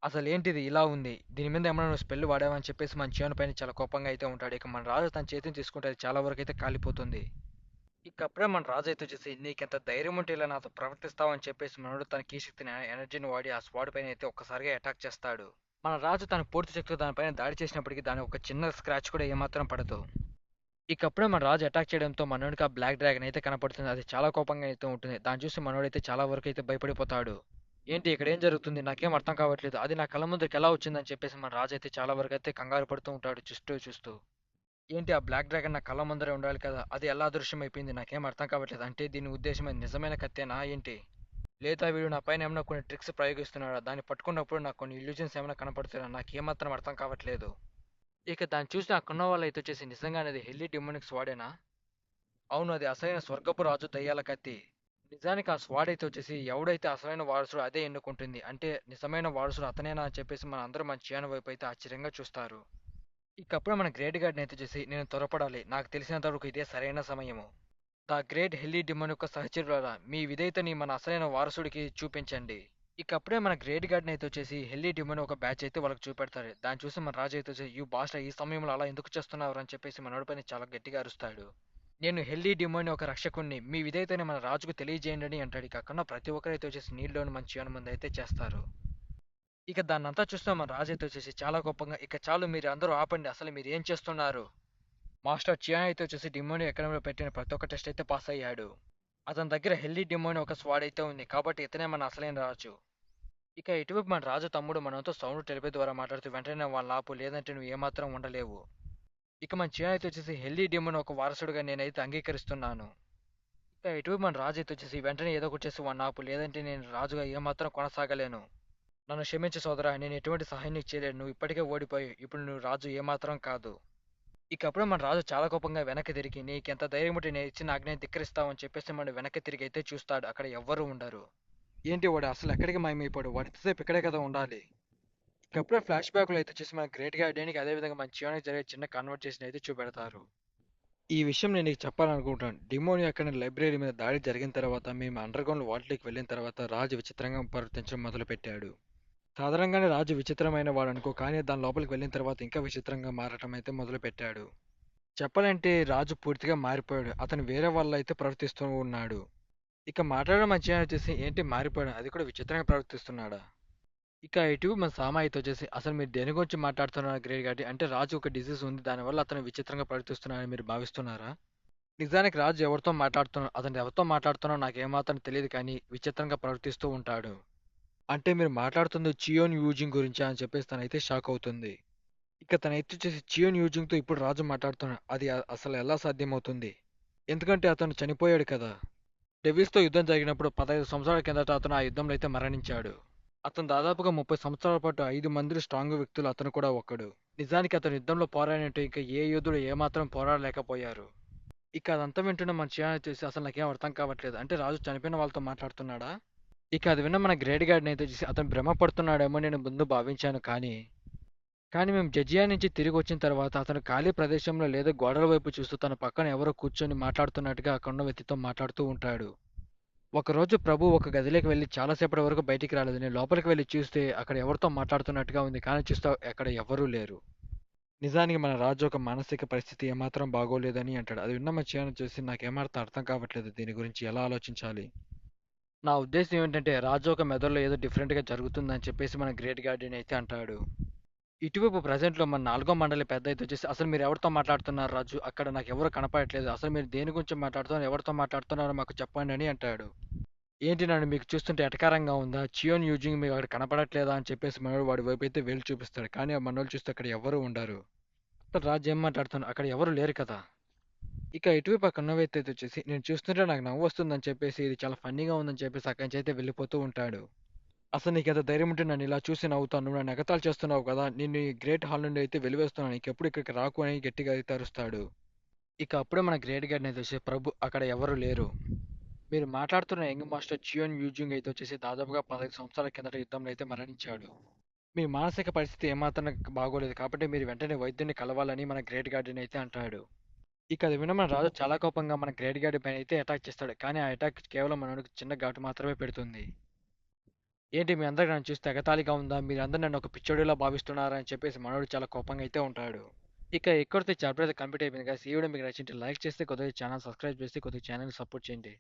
అసలేంటిది ఇలా ఉంది? దీని మీద ఏమన్నా నువ్వు స్పెల్ వాడావా అని చెప్పేసి మన చియాన్ పైన చాలా కోపంగా అయితే ఉంటాడు. ఇక మన రాజు తన చేతిని తీసుకుంటే అది చాలా వరకు అయితే కాలిపోతుంది. ఇక అప్పుడే మన రాజు అయితే వచ్చేసి నీకెంత ధైర్యం ఉంటే ఇలా నాతో ప్రవర్తిస్తావు అని చెప్పేసి మనోడు తన కీ శక్తిని ఎనర్జీని వాడి ఆ స్వాడ్ పైన అయితే ఒక్కసారిగా అటాక్ చేస్తాడు. మన రాజు తన పూర్తి శక్తితో దానిపైన దాడి చేసినప్పటికీ దాని ఒక చిన్న స్క్రాచ్ కూడా ఏమాత్రం పడదు. ఇకప్పుడే మన రాజు అటాక్ చేయడంతో మనోడికి ఆ బ్లాక్ డ్రాగన్ అయితే కనపడుతుంది. అది చాలా కోపంగా అయితే ఉంటుంది. దాన్ని చూసి మనోడైతే చాలా వరకు అయితే భయపడిపోతాడు. ఏంటి ఇక్కడ ఏం జరుగుతుంది? నాకేం అర్థం కావట్లేదు. అది నా కళ్ళ ముందుకి ఎలా వచ్చిందని చెప్పేసి మన రాజు అయితే చాలా వరకు అయితే కంగారు పడుతూ ఉంటాడు చూస్తూ చూస్తూ. ఏంటి ఆ బ్లాక్ డ్రాగన్ నా కళ్ళ ముందరే ఉండాలి కదా! అది ఎలా అదృశ్యమైపోయింది? నాకేం అర్థం కావట్లేదు. అంటే దీని ఉద్దేశం అది నిజమైన కత్తేనా ఏంటి? లేదా వీడు నా పైన ఏమైనా కొన్ని ట్రిక్స్ ప్రయోగిస్తున్నాడా? దాన్ని పట్టుకున్నప్పుడు నాకు కొన్ని ఇల్యూజన్స్ ఏమైనా కనపడుతున్నాయా? నాకేమాత్రం అర్థం కావట్లేదు. ఇక దాన్ని చూసి అక్కడున్న వాళ్ళైతే వచ్చేసి నిజంగానే అది హెల్లీ డెమోనిక్స్ వాడేనా? అవును. అది అసలైన స్వర్గపు రాజు దయ్యాల కత్తి. నిజానికి ఆ స్వాడ్ అయితే వచ్చేసి ఎవడైతే అసలైన వారసుడో అదే ఎన్నుకుంటుంది. అంటే నిజమైన వారసుడు అతనేనా అని చెప్పేసి మనందరం మన చియాన్ వైపు అయితే ఆశ్చర్యంగా చూస్తారు. ఇకప్పుడు మన గ్రేట్ గార్డ్‌ని అయితే చూసి నేను త్వరపడాలి. నాకు తెలిసినంత వరకు ఇదే సరైన సమయము. ద గ్రేట్ హెల్లీ డెమన్ యొక్క సహచరులారా మీ విధేయతని మన అసలైన వారసుడికి చూపించండి. ఇకప్పుడే మన గ్రేట్ గార్డ్‌ని అయితే వచ్చేసి హెల్లీ డెమన్ ఒక బ్యాచ్ అయితే వాళ్ళకి చూపెడతారు. దాన్ని చూసి మన రాజు అయితే వచ్చేసి యూ బాస్టర్ ఈ సమయంలో అలా ఎందుకు చేస్తున్నారు అని చెప్పేసి మనోడి పైన చాలా గట్టిగా అరుస్తాడు. నేను హెల్లీ డిమోని ఒక రక్షకుణ్ణి. మీ విధేయతని మన రాజుకు తెలియజేయండి అని అంటాడు. ఇక అక్కడున్న ప్రతి ఒక్కరైతే వచ్చేసి నీళ్ళలోని మన చియాన్ ముందు అయితే చేస్తారు. ఇక దాన్నంతా చూస్తున్న మన రాజు అయితే వచ్చేసి చాలా కోపంగా ఇక చాలు మీరు అందరూ ఆపండి. అసలు మీరు ఏం చేస్తున్నారు? మాస్టర్ చియాన్ అయితే వచ్చేసి డిమోని ఎకాడమీలో పెట్టిన ప్రతి ఒక్క టెస్ట్ అయితే పాస్ అయ్యాడు. అతని దగ్గర హెల్లీ డిమోని ఒక స్వాడ్ అయితే ఉంది. కాబట్టి ఇతనే మన అసలైన రాజు. ఇక ఇటువైపు మన రాజు తమ్ముడు మనతో సౌండ్ టెలిపే ద్వారా మాట్లాడుతూ వెంటనే వాళ్ళని ఆపు లేదంటే నువ్వు ఏమాత్రం ఉండలేవు. ఇక మన చియాన్ అయితే వచ్చేసి హెల్లీ డిమోని ఒక వారసుడిగా నేనైతే అంగీకరిస్తున్నాను. ఇక ఇటువైపు మన రాజు అయితే వచ్చేసి వెంటనే ఏదో ఒకటి చేసి వాడిని ఆపు లేదంటే నేను రాజుగా ఏమాత్రం కొనసాగలేను. నన్ను క్షమించు సోదరా నేను ఎటువంటి సహాయం నీకు చేయలేను. నువ్వు ఇప్పటికే ఓడిపోయావు. ఇప్పుడు నువ్వు రాజు ఏమాత్రం కాదు. ఇకప్పుడు మన రాజు చాలా కోపంగా వెనక్కి తిరిగి నీకెంత ధైర్యం ఉంటే నేను ఇచ్చిన ఆజ్ఞని ధిక్కరిస్తావని చెప్పేసి మన వెనక్కి తిరిగి అయితే చూస్తాడు. అక్కడ ఎవ్వరూ ఉండరు. ఏంటి వాడు అసలు ఎక్కడికి మాయమైపోయాడు? వాడు ఎంతసేపు ఇక్కడే కదా ఉండాలి. ఇకప్పుడే ఫ్లాష్ బ్యాక్లో అయితే చూసి మన గ్రేట్ గార్డెన్కి అదేవిధంగా మన చియోనికి జరిగే చిన్న కన్వర్జేషన్ అయితే చూపెడతారు. ఈ విషయం నేను నీకు చెప్పాలనుకుంటున్నాను. డిమోనియా అక్కడ లైబ్రరీ మీద దాడి జరిగిన తర్వాత మేము అండర్‌గ్రౌండ్ వాటిలోకి వెళ్ళిన తర్వాత రాజు విచిత్రంగా ప్రవర్తించడం మొదలుపెట్టాడు. సాధారణంగానే రాజు విచిత్రమైన వాడనుకో కానీ దాని లోపలికి వెళ్ళిన తర్వాత ఇంకా విచిత్రంగా మారటం అయితే మొదలుపెట్టాడు. చెప్పాలంటే రాజు పూర్తిగా మారిపోయాడు. అతను వేరే వాళ్ళైతే ప్రవర్తిస్తూ ఉన్నాడు. ఇక మాట్లాడడం మంచిగా వచ్చేసి ఏంటి మారిపోయాడు అది కూడా విచిత్రంగా ప్రవర్తిస్తున్నాడా? ఇక ఇటు మన సామ అయితే వచ్చేసి అసలు మీరు దేని గురించి మాట్లాడుతున్నారు గ్రేట్ గార్డెన్ అంటే రాజు ఒక డిసీజ్ ఉంది దానివల్ల అతను విచిత్రంగా ప్రవర్తిస్తున్నారని మీరు భావిస్తున్నారా? నిజానికి రాజు ఎవరితో మాట్లాడుతున్నాడో అతను ఎవరితో మాట్లాడుతున్నాడో నాకేమాత్రం తెలియదు కానీ విచిత్రంగా ప్రవర్తిస్తూ ఉంటాడు. అంటే మీరు మాట్లాడుతుంది చియోన్ యూజింగ్ గురించా అని చెప్పేసి తనైతే షాక్ అవుతుంది. ఇక తనైతే వచ్చేసి చియోన్ యూజింగ్తో ఇప్పుడు రాజు మాట్లాడుతున్నాడు. అది అసలు ఎలా సాధ్యమవుతుంది? ఎందుకంటే అతను చనిపోయాడు కదా. డెవిల్స్తో యుద్ధం జరిగినప్పుడు 15 సంవత్సరాల కిందట అతను ఆ యుద్ధంలో అయితే మరణించాడు. అతను దాదాపుగా 30 సంవత్సరాల పాటు 5 మంది స్ట్రాంగ్ వ్యక్తులు అతను కూడా ఒక్కడు. నిజానికి అతను యుద్ధంలో పోరాడినట్టు ఇంకా ఏ యోధుడు ఏమాత్రం పోరాడలేకపోయారు. ఇక అదంతా వింటున్న మన చియాన్ చూసి అసలు నాకేం అర్థం కావట్లేదు. అంటే రాజు చనిపోయిన వాళ్ళతో మాట్లాడుతున్నాడా? ఇక అది విన్న మన గ్రేట్ గార్డ్‌ని అయితే చూసి అతను భ్రమపడుతున్నాడేమో నేను ముందు భావించాను కానీ మేము జజియా నుంచి తిరిగి వచ్చిన తర్వాత అతను ఖాళీ ప్రదేశంలో లేదా గోడల వైపు చూస్తూ తన పక్కన ఎవరో కూర్చొని మాట్లాడుతున్నట్టుగా అక్కడున్న వ్యక్తితో మాట్లాడుతూ ఉంటాడు. ఒకరోజు ప్రభు ఒక గదిలోకి వెళ్లి చాలా సేపటి వరకు బయటికి రాలేదు. నేను లోపలికి వెళ్లి చూస్తే అక్కడ ఎవరితో మాట్లాడుతున్నట్టుగా ఉంది. కానీ చూస్తే అక్కడ ఎవ్వరూ లేరు. నిజానికి మన రాజు ఒక మానసిక పరిస్థితి ఏమాత్రం బాగోలేదని అంటాడు. అది విన్న మా చిన్న చూసి నాకేమాత్రం అర్థం కావట్లేదు. దీని గురించి ఎలా ఆలోచించాలి? నా ఉద్దేశం ఏంటంటే రాజు ఒక మెదడులో ఏదో డిఫరెంట్‌గా జరుగుతుందని చెప్పేసి మన గ్రేట్ గార్డియన్ అయితే అంటాడు. ఇటువైపు ప్రెజెంట్‌లో మన నాలుగో మండలి పెద్దయితే వచ్చేసి అసలు మీరు ఎవరితో మాట్లాడుతున్నారు రాజు? అక్కడ నాకెవరు కనపడట్లేదు. అసలు మీరు దేని గురించి మాట్లాడుతున్నారు? ఎవరితో మాట్లాడుతున్నారో మాకు చెప్పండి అని అంటాడు. ఏంటి నన్ను మీకు చూస్తుంటే ఎటకారంగా ఉందా? చియోన్ యూజింగ్ మీకు అక్కడ కనపడట్లేదా అని చెప్పేసి మనోడు వాడి వైపు అయితే వేలు చూపిస్తాడు. కానీ ఆ మనోళ్ళు చూస్తే అక్కడ ఎవ్వరూ ఉండరు. అప్పుడు రాజు ఏం మాట్లాడుతున్నాడు? అక్కడ ఎవరు లేరు కదా! ఇక ఇటువైపు ఆ కన్న వ్యక్తి అయితే వచ్చేసి నేను చూస్తుంటే నాకు నవ్వు వస్తుందని చెప్పేసి ఇది చాలా ఫన్నీగా ఉందని చెప్పేసి అక్కడి నుంచి అయితే వెళ్ళిపోతూ ఉంటాడు. అసలు నీకెంత ధైర్యం ఉంటే నన్ను ఇలా చూసి నవ్వుతావు? నువ్వు నన్ను ఎగతాళి చేస్తున్నావు కదా! నిన్ను ఈ గ్రేట్ హాల్ నుండి అయితే వెలివేస్తున్నాను. ఇంకెప్పుడు ఇక్కడికి రాకు అని గట్టిగా అయితే అరుస్తాడు. ఇక అప్పుడే మన గ్రేట్ గార్డ్‌ని అయితే వచ్చేసి ప్రభు అక్కడ ఎవరు లేరు. మీరు మాట్లాడుతున్న యంగ్ మాస్టర్ చియోన్ యూజింగ్ అయితే వచ్చేసి దాదాపుగా 15 సంవత్సరాల కిందట యుద్ధంలో అయితే మరణించాడు. మీ మానసిక పరిస్థితి ఏమాత్రం బాగోలేదు కాబట్టి మీరు వెంటనే వైద్యుడిని కలవాలని మన గ్రేట్ గార్డెన్ అయితే అంటాడు. ఇక అది విన్న మన రాజు చాలా కోపంగా మన గ్రేట్ గార్డెన్ పైన అయితే అటాక్ చేస్తాడు. కానీ ఆ అటాక్ కేవలం మనోడికి చిన్న ఘాటు మాత్రమే పెడుతుంది. ఏంటి మీ అందరికి నన్ను చూస్తే ఎగతాళిగా ఉందా? మీరందరూ నన్ను ఒక పిచ్చోడిలా భావిస్తున్నారా అని చెప్పేసి మనోడు చాలా కోపంగా అయితే ఉంటాడు. ఇక ఇక్కడితో చాప్టర్ అయితే కంప్లీట్ అయిపోయింది. guys. ఈ వీడియో మీకు నచ్చింటే లైక్ చేస్తే కొద్దిగా ఛానల్ సబ్స్క్రైబ్ చేసి కొద్దిగా ఛానల్ సపోర్ట్ చేయండి.